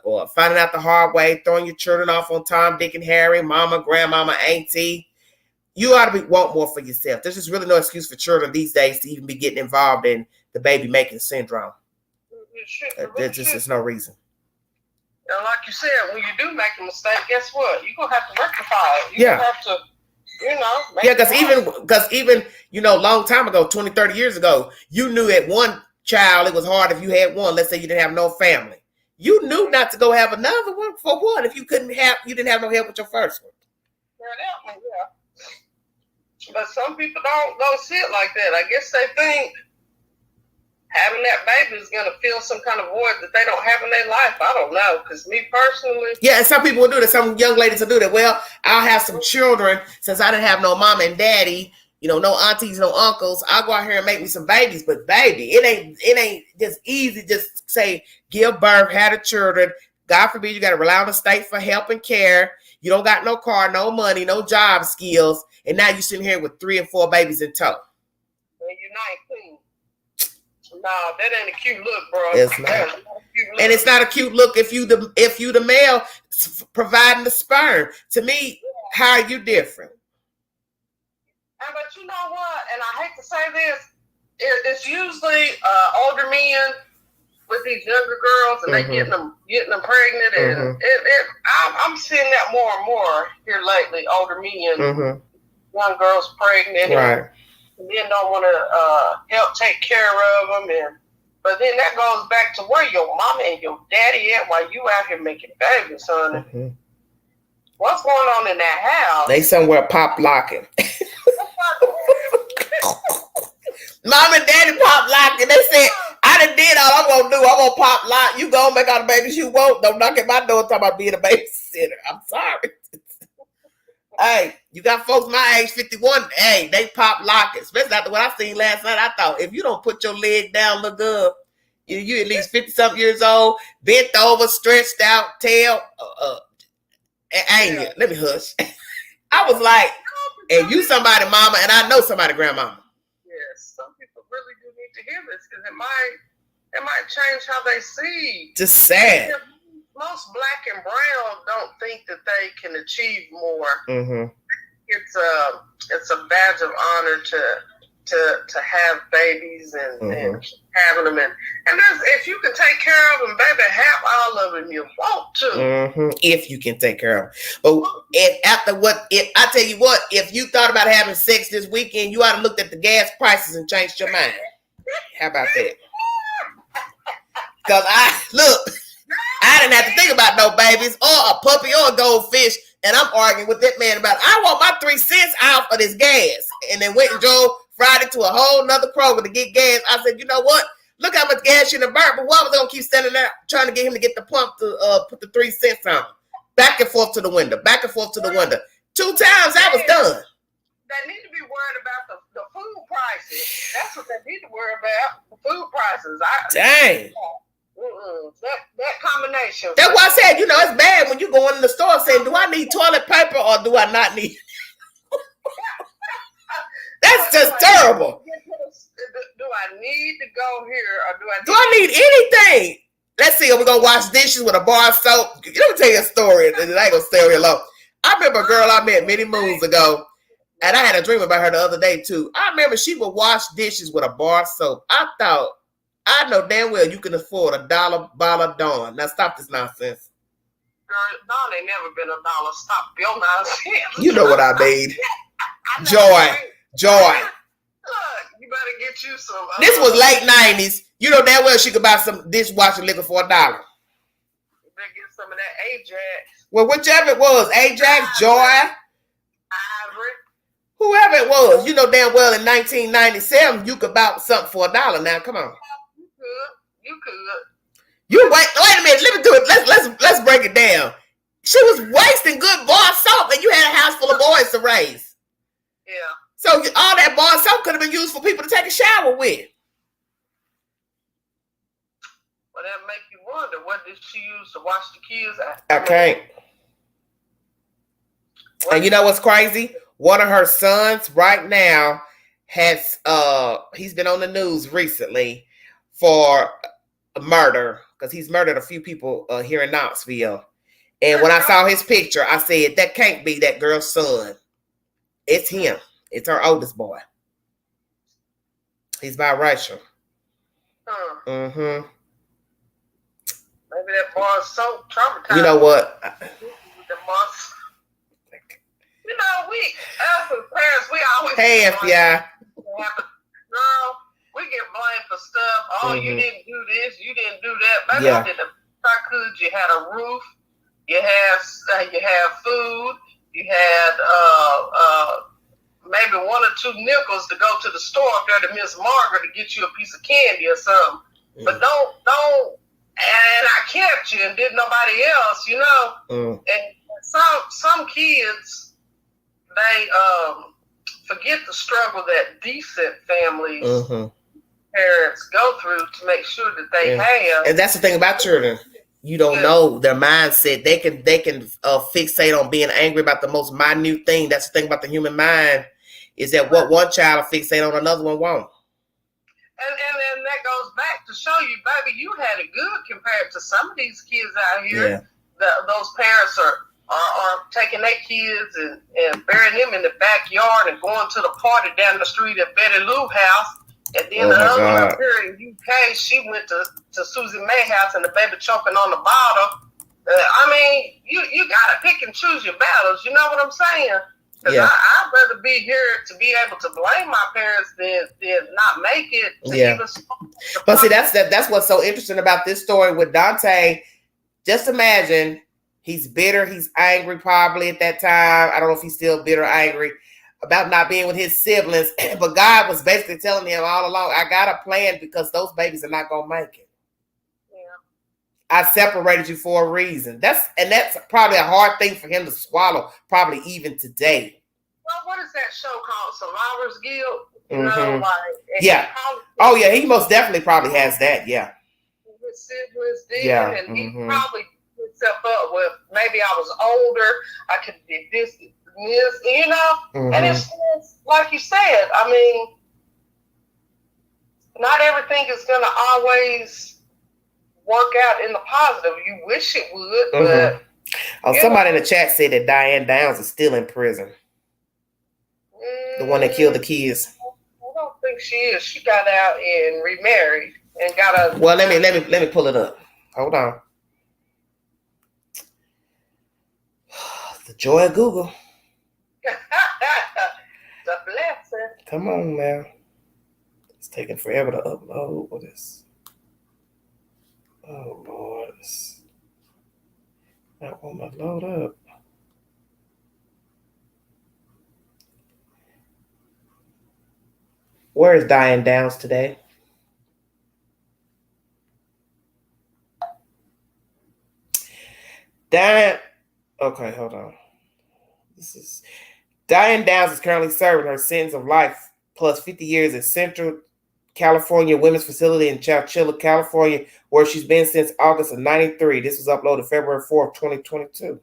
Speaker 1: or finding out the hard way, throwing your children off on Tom, Dick, and Harry, mama, grandmama, auntie. You ought to want more for yourself. There's just really no excuse for children these days to even be getting involved in the baby making syndrome. There's just no reason.
Speaker 12: And like you said, when you do make a mistake, guess what? You're going to have to rectify it.
Speaker 1: Yeah.
Speaker 12: Have to,
Speaker 1: Yeah, because even, long time ago, 20, 30 years ago, you knew at one child, it was hard if you had one. Let's say you didn't have no family. You knew not to go have another one for what? If you didn't have no help with your first one.
Speaker 12: Yeah. But some people don't see it like that. I guess they think having that baby is going to fill some kind of void that they don't have in their life. I don't know. Because me personally.
Speaker 1: Yeah, and some people will do that. Some young ladies will do that. Well, I'll have some children since I didn't have no mom and daddy, no aunties, no uncles. I'll go out here and make me some babies. But baby, it ain't just easy. Just say, give birth, have the children. God forbid you got to rely on the state for help and care. You don't got no car, no money, no job skills. And now you're sitting here with 3 and 4 babies in tow.
Speaker 12: And you're 19. No, that ain't a cute look, bro.
Speaker 1: It's not. And it's not a cute look if you the male providing the sperm. To me, how are you different?
Speaker 12: But you know what? And I hate to say this, it's usually older men with these younger girls, and they getting them pregnant, and I'm seeing that more and more here lately. Older men, young girls pregnant,
Speaker 1: right?
Speaker 12: And then don't want to help take care of them, but then that goes back to where your mama and your daddy at while you out here making babies, honey. What's going on in that house?
Speaker 1: They somewhere pop locking. Mom and daddy pop locking. They said, I done did all I'm gonna do. I'm gonna pop lock. You go make all the babies you want. Don't knock at my door talking about being a babysitter. I'm sorry. Hey, you got folks my age, 51. Hey, they pop locking. Especially after what I seen last night. I thought if you don't put your leg down, look good. You at least 50-something years old, bent over, stretched out, tail. Let me hush. I was like, and you somebody mama, and I know somebody grandmama.
Speaker 12: Yes, some people really do need to hear this because it might change how they see.
Speaker 1: Just sad.
Speaker 12: Most black and brown don't think that they can achieve more. It's a badge of honor to have babies and having them, and if you can take care of them, baby, have all of them you want to.
Speaker 1: If you can take care of them. But I tell you what, if you thought about having sex this weekend, you ought to look at the gas prices and changed your mind. How about that? Because I didn't have to think about no babies or a puppy or a goldfish, and I'm arguing with that man about I want my 3 cents out of this gas, and then went and drove Friday to a whole nother Kroger to get gas. I said, you know what? Look how much gas you done burnt, but why was I gonna keep standing there trying to get him to get the pump to put the 3 cents on? Back and forth to the window, back and forth to the window. 2 times I was done.
Speaker 12: They need to be worried about the food prices. That's what they need to worry about. The food prices.
Speaker 1: Dang.
Speaker 12: That combination.
Speaker 1: That's why I said, it's bad when you go in the store saying, do I need toilet paper or do I not need? That's just terrible.
Speaker 12: Do I need to go here or
Speaker 1: do I need anything? Let's see, are we going to wash dishes with a bar of soap? Let me tell you a story, and I ain't going to stay here long. I remember a girl I met many moons ago, and I had a dream about her the other day, too. I remember she would wash dishes with a bar of soap. I thought, I know damn well you can afford $1 bottle of Dawn. Now stop this nonsense.
Speaker 12: Girl, Dawn ain't never been $1. Stop your nonsense.
Speaker 1: You know what I mean. Joy.
Speaker 12: Look, you better get you some.
Speaker 1: This was late 90s. You know damn well she could buy some dishwasher liquor for $1.
Speaker 12: You better get some of that Ajax.
Speaker 1: Well, whichever it was, Ajax, Joy,
Speaker 12: Ivory.
Speaker 1: whoever it was, you know damn well in 1997 you could buy something for $1. Now, come on.
Speaker 12: You could.
Speaker 1: You wait a minute. Let me do it. Let's break it down. She was wasting good bar soap, and you had a house full of boys to raise.
Speaker 12: Yeah.
Speaker 1: So all that bar soap could have been used for people to take a shower with.
Speaker 12: Well, that make you wonder, what did she use to wash the kids out?
Speaker 1: I can't. And you know what's crazy? One of her sons right now has he's been on the news recently for murder, because he's murdered a few people here in Knoxville. And when I saw his picture, I said, that can't be that girl's son. It's him. It's her oldest boy. He's biracial. Mm-hmm.
Speaker 12: Maybe that boy's so traumatized.
Speaker 1: You know what?
Speaker 12: You know, we, as parents, we always...
Speaker 1: Hey, FBI.
Speaker 12: Girl, we get blamed for stuff. Oh, you didn't do this, you didn't do that. Baby,
Speaker 1: Yeah.
Speaker 12: I did the best I could. You had a roof, you had food, you had maybe 1 or 2 nickels to go to the store up there to Miss Margaret to get you a piece of candy or something. But don't, and I kept you and did nobody else, you know. And some kids, they forget the struggle that decent families, parents go through to make sure that they have.
Speaker 1: And that's the thing about children. You don't know their mindset. They can fixate on being angry about the most minute thing. That's the thing about the human mind, is that what one child will fixate on, another one won't.
Speaker 12: And that goes back to show you, baby, you had it good compared to some of these kids out here.
Speaker 1: Yeah.
Speaker 12: Those parents are taking their kids and burying them in the backyard and going to the party down the street at Betty Lou's house. And then the other one up here in UK, she went to Susie Mae's house and the baby choking on the bottle. I mean, you gotta pick and choose your battles. You know what I'm saying? Because I'd rather be here to be able to blame my parents than not make it.
Speaker 1: But see, that's what's so interesting about this story with Dante. Just imagine, he's bitter, he's angry probably at that time. I don't know if he's still bitter or angry about not being with his siblings. But God was basically telling him all along, I got a plan because those babies are not going to make it. I separated you for a reason. That's probably a hard thing for him to swallow, probably even today.
Speaker 12: Well, what is that show called? Survivor's Guild? You know,
Speaker 1: yeah. Oh, yeah. He most definitely probably has that. Yeah.
Speaker 12: His siblings did, and he probably put himself up with, maybe I was older, I could do this, you know? And it's like you said, I mean, not everything is going to always work out in the positive. You wish it would, but
Speaker 1: somebody in the chat said that Diane Downs is still in prison. The one that killed the kids.
Speaker 12: I don't think she is. She got out and remarried and got a.
Speaker 1: Well, let me pull it up. Hold on. The joy of Google.
Speaker 12: The blessing.
Speaker 1: Come on now. It's taking forever to upload. What is? Oh Lord, it's not want to load up. Where is Diane Downs today? Diane, okay, hold on. Diane Downs is currently serving her sentence of life plus 50 years at Central California Women's Facility in Chowchilla, California, where she's been since August of '93. This was uploaded February 4th, 2022.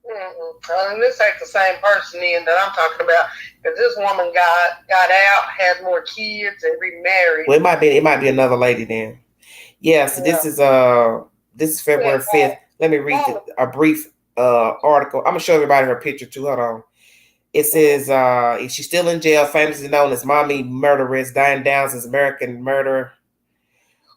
Speaker 12: And this ain't the same person then that I'm talking about, because this woman got out, had more kids, and remarried.
Speaker 1: Well, it might be another lady then. Yeah, so this is February 5th. Let me read a brief article. I'm gonna show everybody her picture too. Hold on. It says she's still in jail, famously known as Mommy Murderess. Diane Downs is American murderer.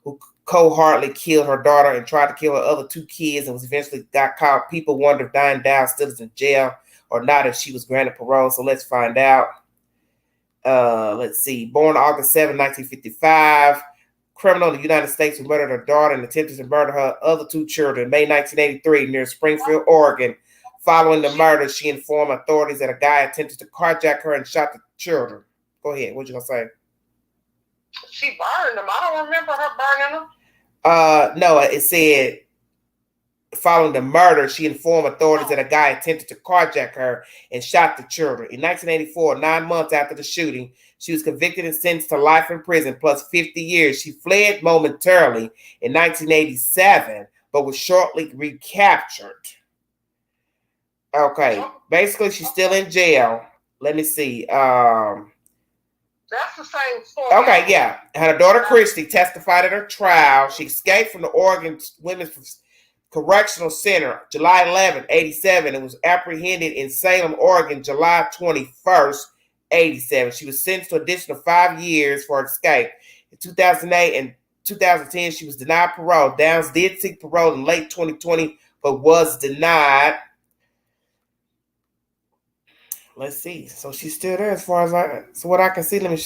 Speaker 1: who cold-heartedly killed her daughter and tried to kill her other 2 kids and was eventually got caught. People wonder if Diane Downs still is in jail or not, if she was granted parole. So let's find out. Let's see. Born August 7, 1955. Criminal in the United States who murdered her daughter and attempted to murder her other 2 children in May 1983 near Springfield, Oregon. Following the murder, she informed authorities that a guy attempted to carjack her and shot the children. Go ahead. What you gonna say?
Speaker 12: She burned them. I don't remember her burning them.
Speaker 1: No, it said following the murder, she informed authorities that a guy attempted to carjack her and shot the children. In 1984, 9 months after the shooting, she was convicted and sentenced to life in prison plus 50 years. She fled momentarily in 1987, but was shortly recaptured. Okay, basically she's still in jail. Let me see.
Speaker 12: That's the same story.
Speaker 1: Okay, yeah. Her daughter Christy testified at her trial. She escaped from the Oregon Women's Correctional Center July 11, 87, and was apprehended in Salem, Oregon, July 21st, 87. She was sentenced to an additional 5 years for escape. In 2008 and 2010, she was denied parole. Downs did seek parole in late 2020, but was denied. Let's see. So she's still there as far as what I can see. Let me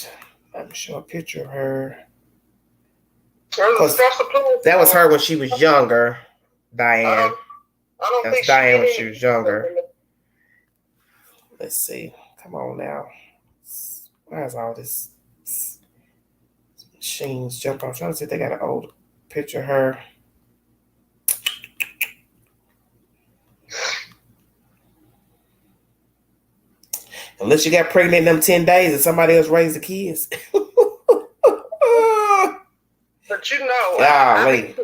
Speaker 1: show a picture of her. That was her when she was younger. Diane.
Speaker 12: I don't think
Speaker 1: Diane when she was younger. Let's see. Come on now. Where's all this machines jump? I'm trying to see if they got an old picture of her. Unless you got pregnant in them 10 days and somebody else raised the kids.
Speaker 12: But you know, I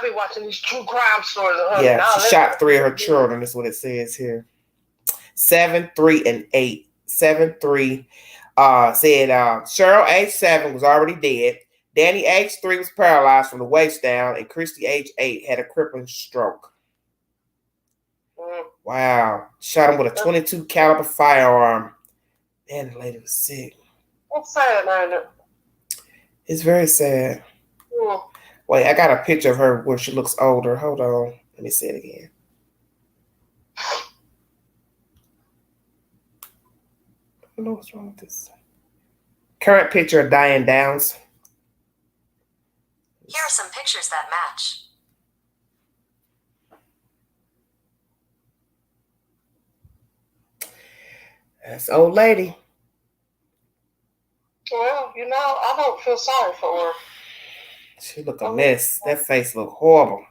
Speaker 12: be watching these true crime stories.
Speaker 1: Yeah, she shot 3 of her children. That's what it says here. 7, 3, and 8. 7, 3 said Cheryl, age 7, was already dead. Danny, age 3, was paralyzed from the waist down. And Christy, age 8, had a crippling stroke. Wow. Shot him with a 22 caliber firearm. Man, the lady was sick.
Speaker 12: What's sad, man?
Speaker 1: It's very sad. Wait, I got a picture of her where she looks older. Hold on. Let me say it again. I don't know what's wrong with this. Current picture of Diane Downs.
Speaker 13: Here are some pictures that match.
Speaker 1: That's old lady.
Speaker 12: Well, you know, I don't feel sorry for her.
Speaker 1: She look a mess. That face look horrible.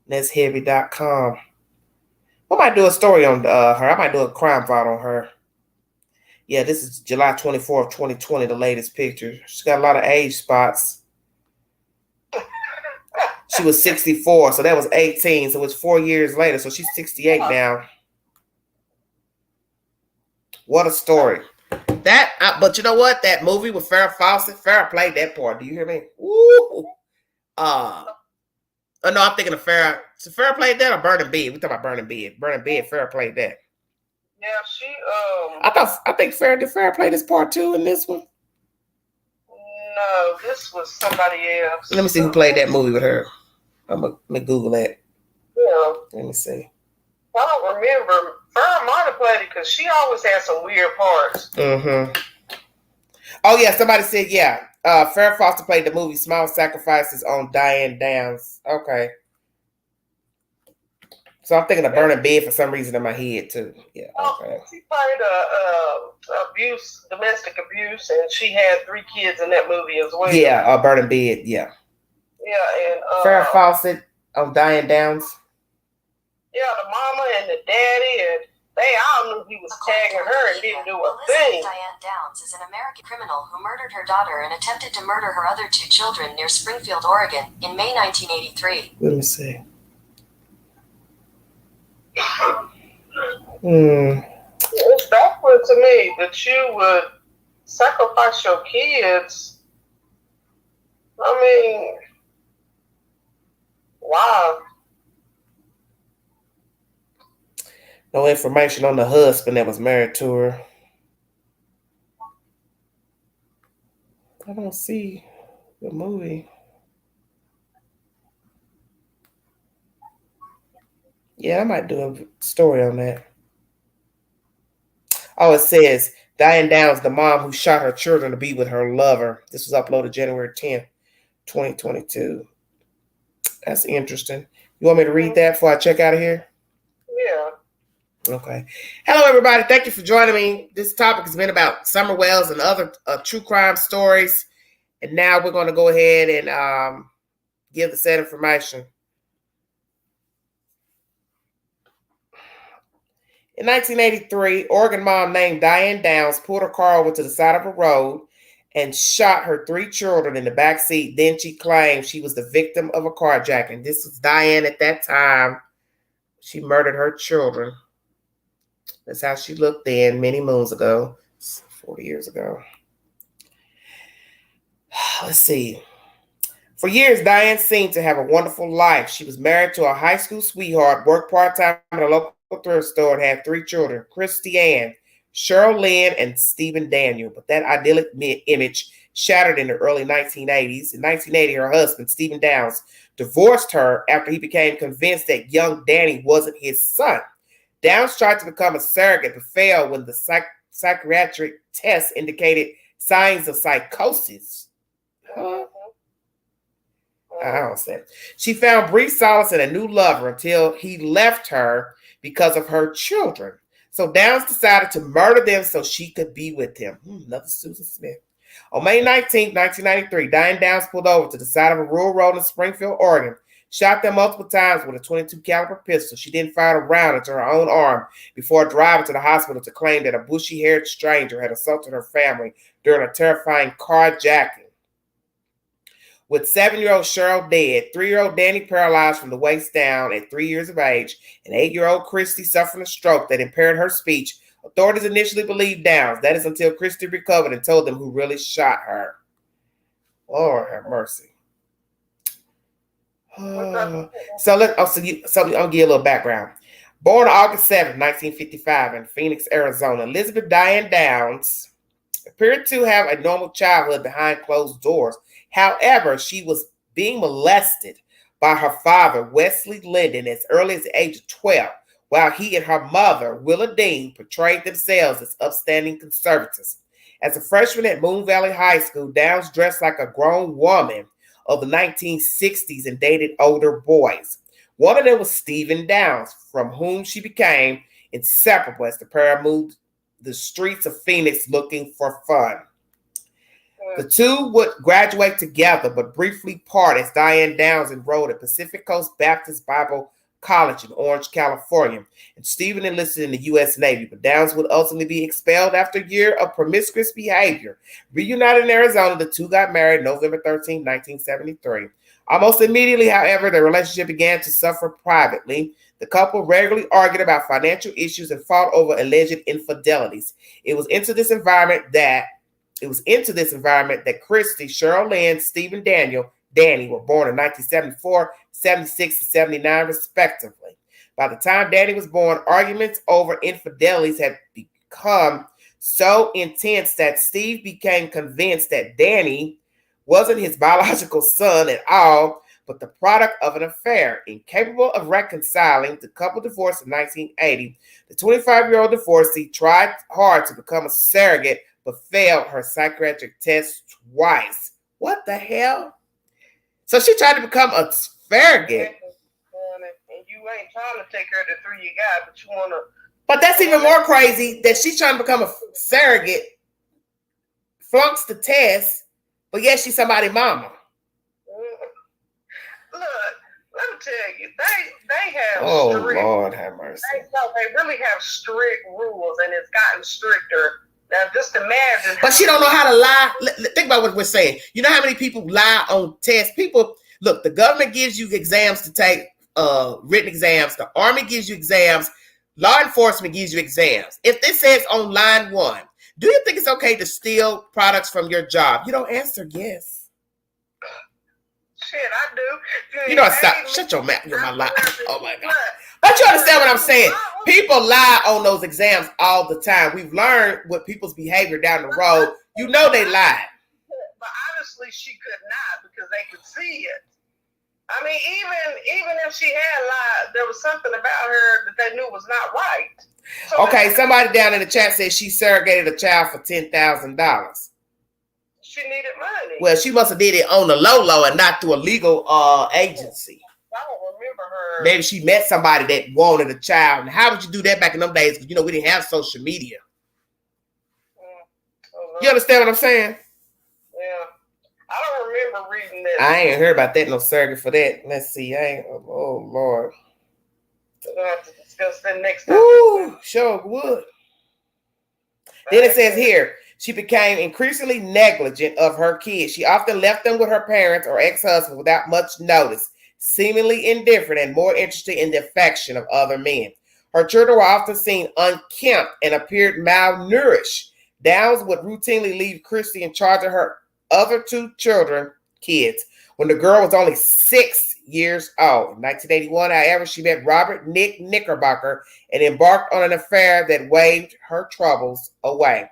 Speaker 1: NestHeavy.com. I might do a story on her. I might do a crime file on her. Yeah, this is July 24th, 2020, the latest picture. She's got a lot of age spots. She was 64, so that was 18. So it's 4 years later. So she's 68 now. What a story. But you know what? That movie with Farrah Fawcett, Farrah played that part. Do you hear me? Woo! Oh no, I'm thinking of Farrah. So Farrah played that or Burning Bed? We talking about Burning Bed. Burning Bed, Farrah played that.
Speaker 12: Yeah, she
Speaker 1: I think Farrah played this part too in this one.
Speaker 12: No, this was somebody else.
Speaker 1: Let me see who played that movie with her. I'm gonna Google that.
Speaker 12: Yeah.
Speaker 1: Let me see.
Speaker 12: I don't remember. Farrah might have played it because she always had some weird parts.
Speaker 1: Mm-hmm. Oh yeah, somebody said yeah. Farrah Fawcett played the movie Small Sacrifices on Diane Downs. Okay. So I'm thinking of Burning Bed for some reason in my head too. Yeah. Okay.
Speaker 12: She played domestic abuse, and she had 3 kids in that movie as well.
Speaker 1: Yeah, Burning Bed. Yeah.
Speaker 12: Yeah, and
Speaker 1: Farrah Fawcett on Diane Downs.
Speaker 12: Yeah, the mama and the daddy, and they all knew he was tagging her and didn't do a thing.
Speaker 13: Diane Downs is an American criminal who murdered her daughter and attempted to murder her other 2 children near Springfield, Oregon, in May 1983.
Speaker 1: Let me see.
Speaker 12: It's backwards to me that you would sacrifice your kids. I mean, wow.
Speaker 1: No information on the husband that was married to her. I don't see Good movie. Yeah, I might do a story on that. Oh, it says Diane Downs, the mom who shot her children to be with her lover. This was uploaded January 10th, 2022. That's interesting. You want me to read that before I check out of here?
Speaker 12: Yeah.
Speaker 1: Okay. Hello, everybody. Thank you for joining me. This topic has been about Summer Wells and other true crime stories. And now we're going to go ahead and give the said information. In 1983, Oregon mom named Diane Downs pulled her car over to the side of a road and shot her 3 children in the back seat. Then she claimed she was the victim of a carjacking. This was Diane at that time. She murdered her children. That's how she looked then, many moons ago, 40 years ago. Let's see. For years, Diane seemed to have a wonderful life. She was married to a high school sweetheart, worked part-time at a local thrift store, and had 3 children, Diane, Cheryl Lynn, and Stephen Daniel. But that idyllic image shattered in the early 1980s. In 1980, her husband, Stephen Downs, divorced her after he became convinced that young Danny wasn't his son. Downs tried to become a surrogate but failed when the psychiatric test indicated signs of psychosis. Huh? I don't say. She found brief solace in a new lover until he left her because of her children. So Downs decided to murder them so she could be with him. Another Susan Smith. On May 19, 1993, Diane Downs pulled over to the side of a rural road in Springfield, Oregon, shot them multiple times with a .22 caliber pistol. She then fired a round into her own arm before driving to the hospital to claim that a bushy-haired stranger had assaulted her family during a terrifying carjacking. With 7-year-old Cheryl dead, 3-year-old Danny paralyzed from the waist down at 3 years of age, and 8-year-old Christy suffering a stroke that impaired her speech, authorities initially believed Downs. That is until Christy recovered and told them who really shot her. Lord have mercy. So I'll give you a little background. Born August 7, 1955 in Phoenix, Arizona, Elizabeth Diane Downs appeared to have a normal childhood behind closed doors. However, she was being molested by her father, Wesley Linden, as early as the age of 12, while he and her mother, Willa Dean, portrayed themselves as upstanding conservatives. As a freshman at Moon Valley High School, Downs dressed like a grown woman of the 1960s and dated older boys. One of them was Stephen Downs, from whom she became inseparable as the pair moved the streets of Phoenix looking for fun. The two would graduate together, but briefly part as Diane Downs enrolled at Pacific Coast Baptist Bible College in Orange, California, and Stephen enlisted in the U.S. Navy, but Downs would ultimately be expelled after a year of promiscuous behavior. Reunited in Arizona, the two got married November 13, 1973. Almost immediately, however, their relationship began to suffer privately. The couple regularly argued about financial issues and fought over alleged infidelities. It was into this environment that Christy, Cheryl Lynn, Stephen Daniel, Danny were born in 1974, 76, and 79, respectively. By the time Danny was born, arguments over infidelities had become so intense that Steve became convinced that Danny wasn't his biological son at all, but the product of an affair. Incapable of reconciling, the couple divorced in 1980. The 25-year-old divorcee tried hard to become a surrogate, but failed her psychiatric test twice. What the hell? So she tried to become a surrogate.
Speaker 12: And you ain't trying to take care of the 3 you got, but you want to.
Speaker 1: But that's even more crazy that she's trying to become a surrogate, flunks the test, but yet she's somebody's mama.
Speaker 12: Look, let me tell you, they have
Speaker 1: strict, Lord have mercy.
Speaker 12: They really have strict rules, and it's gotten stricter. Now, just imagine.
Speaker 1: But she don't know how to lie. Think about what we're saying. You know how many people lie on tests? People, look, the government gives you exams to take, written exams. The Army gives you exams. Law enforcement gives you exams. If this says on line 1, do you think it's okay to steal products from your job? You don't answer yes.
Speaker 12: Shit, I do.
Speaker 1: You know, stop. Shut your mouth. You're my lie. Oh my God. But you understand what I'm saying? People lie on those exams all the time. We've learned what people's behavior down the road. You know they lie.
Speaker 12: But I obviously she could not because they could see it. I mean, even if she had lied, there was something about her that they knew was not right. So
Speaker 1: okay, somebody down in the chat said she surrogated a child for $10,000.
Speaker 12: She needed money.
Speaker 1: Well, she must have did it on the low and not through a legal agency.
Speaker 12: I don't remember her.
Speaker 1: Maybe she met somebody that wanted a child. And how would you do that back in them days? Because, we didn't have social media. You understand what I'm saying?
Speaker 12: Yeah. I don't remember reading that.
Speaker 1: I ain't heard about that, no surrogate for that. Let's see. Oh, Lord.
Speaker 12: We're going to have to discuss that next time.
Speaker 1: Ooh, sure would. Then it says here, she became increasingly negligent of her kids. She often left them with her parents or ex-husband without much notice, seemingly indifferent and more interested in the affection of other men. Her children were often seen unkempt and appeared malnourished. Downs would routinely leave Christy in charge of her other two kids, when the girl was only 6 years old. In 1981, however, she met Robert Nick Knickerbocker and embarked on an affair that waved her troubles away.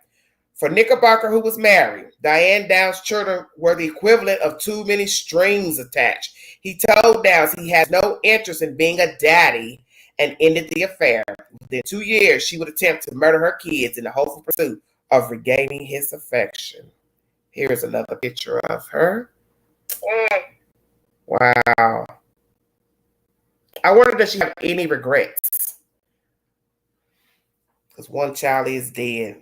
Speaker 1: For Knickerbocker, who was married, Diane Downs' children were the equivalent of too many strings attached. He told Downs he had no interest in being a daddy and ended the affair. Within 2 years, she would attempt to murder her kids in the hopeful pursuit of regaining his affection. Here's another picture of her. Wow. I wonder, does she have any regrets? Because one child is dead.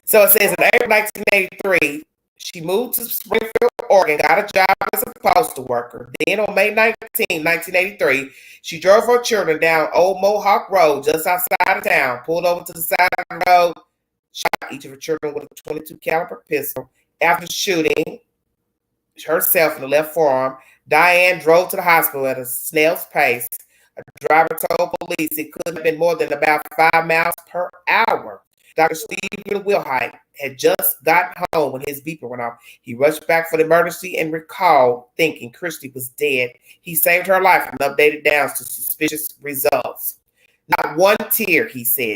Speaker 1: So it says in April 1983, she moved to Springfield, Oregon, got a job as a postal worker. Then on May 19, 1983, she drove her children down Old Mohawk Road just outside of town, pulled over to the side of the road, shot each of her children with a .22 caliber pistol. After shooting herself in the left forearm, Diane drove to the hospital at a snail's pace. A driver told police it couldn't have been more than about 5 miles per hour. Dr. Stephen Wilhite had just gotten home when his beeper went off. He rushed back for the emergency and recalled thinking Christy was dead. He saved her life and updated Downs to suspicious results. Not one tear, he said.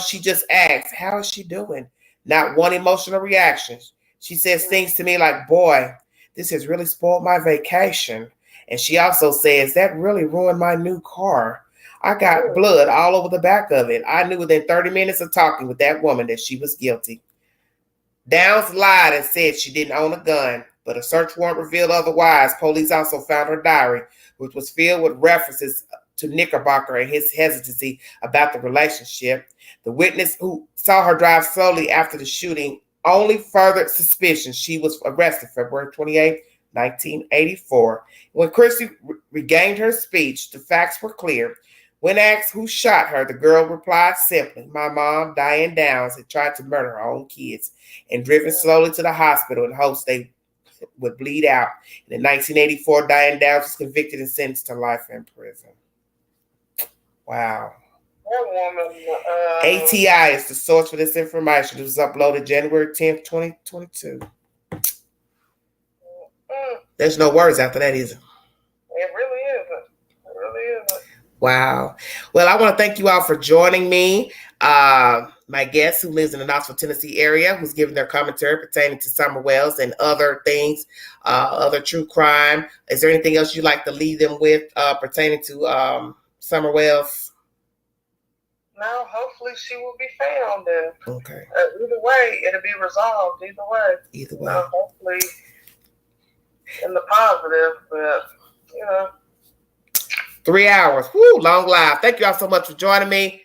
Speaker 1: She just asked, how is she doing? Not one emotional reaction. She says things to me like, boy, this has really spoiled my vacation. And she also says, that really ruined my new car. I got blood all over the back of it. I knew within 30 minutes of talking with that woman that she was guilty. Downs lied and said she didn't own a gun, but a search warrant revealed otherwise. Police also found her diary, which was filled with references to Knickerbocker and his hesitancy about the relationship. The witness who saw her drive slowly after the shooting only furthered suspicion. She was arrested February 28, 1984. When Christy regained her speech, the facts were clear. When asked who shot her, the girl replied simply, my mom, Diane Downs, had tried to murder her own kids and driven slowly to the hospital in hopes they would bleed out. And in 1984, Diane Downs was convicted and sentenced to life in prison. Wow. ATI is the source for this information. It was uploaded January 10th, 2022. There's no words after that, is it?
Speaker 12: It really isn't. It really isn't.
Speaker 1: Wow. Well, I want to thank you all for joining me. My guest who lives in the Knoxville, Tennessee area, who's giving their commentary pertaining to Summer Wells and other things, other true crime. Is there anything else you'd like to leave them with pertaining to Summer Wells?
Speaker 12: No, hopefully she will be found. And
Speaker 1: okay.
Speaker 12: Either way, it'll be resolved. Either way.
Speaker 1: Either way.
Speaker 12: Hopefully in the positive, but
Speaker 1: 3 hours. Woo, long live. Thank you all so much for joining me.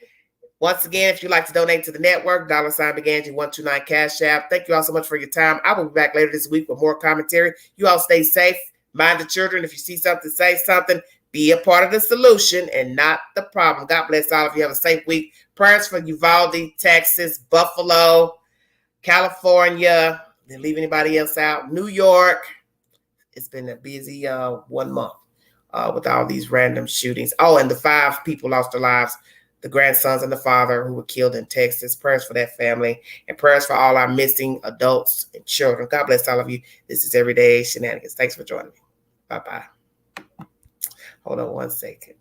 Speaker 1: Once again, if you'd like to donate to the network, $Beganji129 Cash App. Thank you all so much for your time. I will be back later this week with more commentary. You all stay safe. Mind the children. If you see something, say something. Be a part of the solution and not the problem. God bless all of you. Have a safe week. Prayers for Uvalde, Texas, Buffalo, California. Didn't leave anybody else out. New York. It's been a busy 1 month with all these random shootings. Oh, and the 5 people lost their lives. The grandsons and the father who were killed in Texas. Prayers for that family and prayers for all our missing adults and children. God bless all of you. This is Everyday Shenanigans. Thanks for joining me. Bye-bye. Hold on 1 second.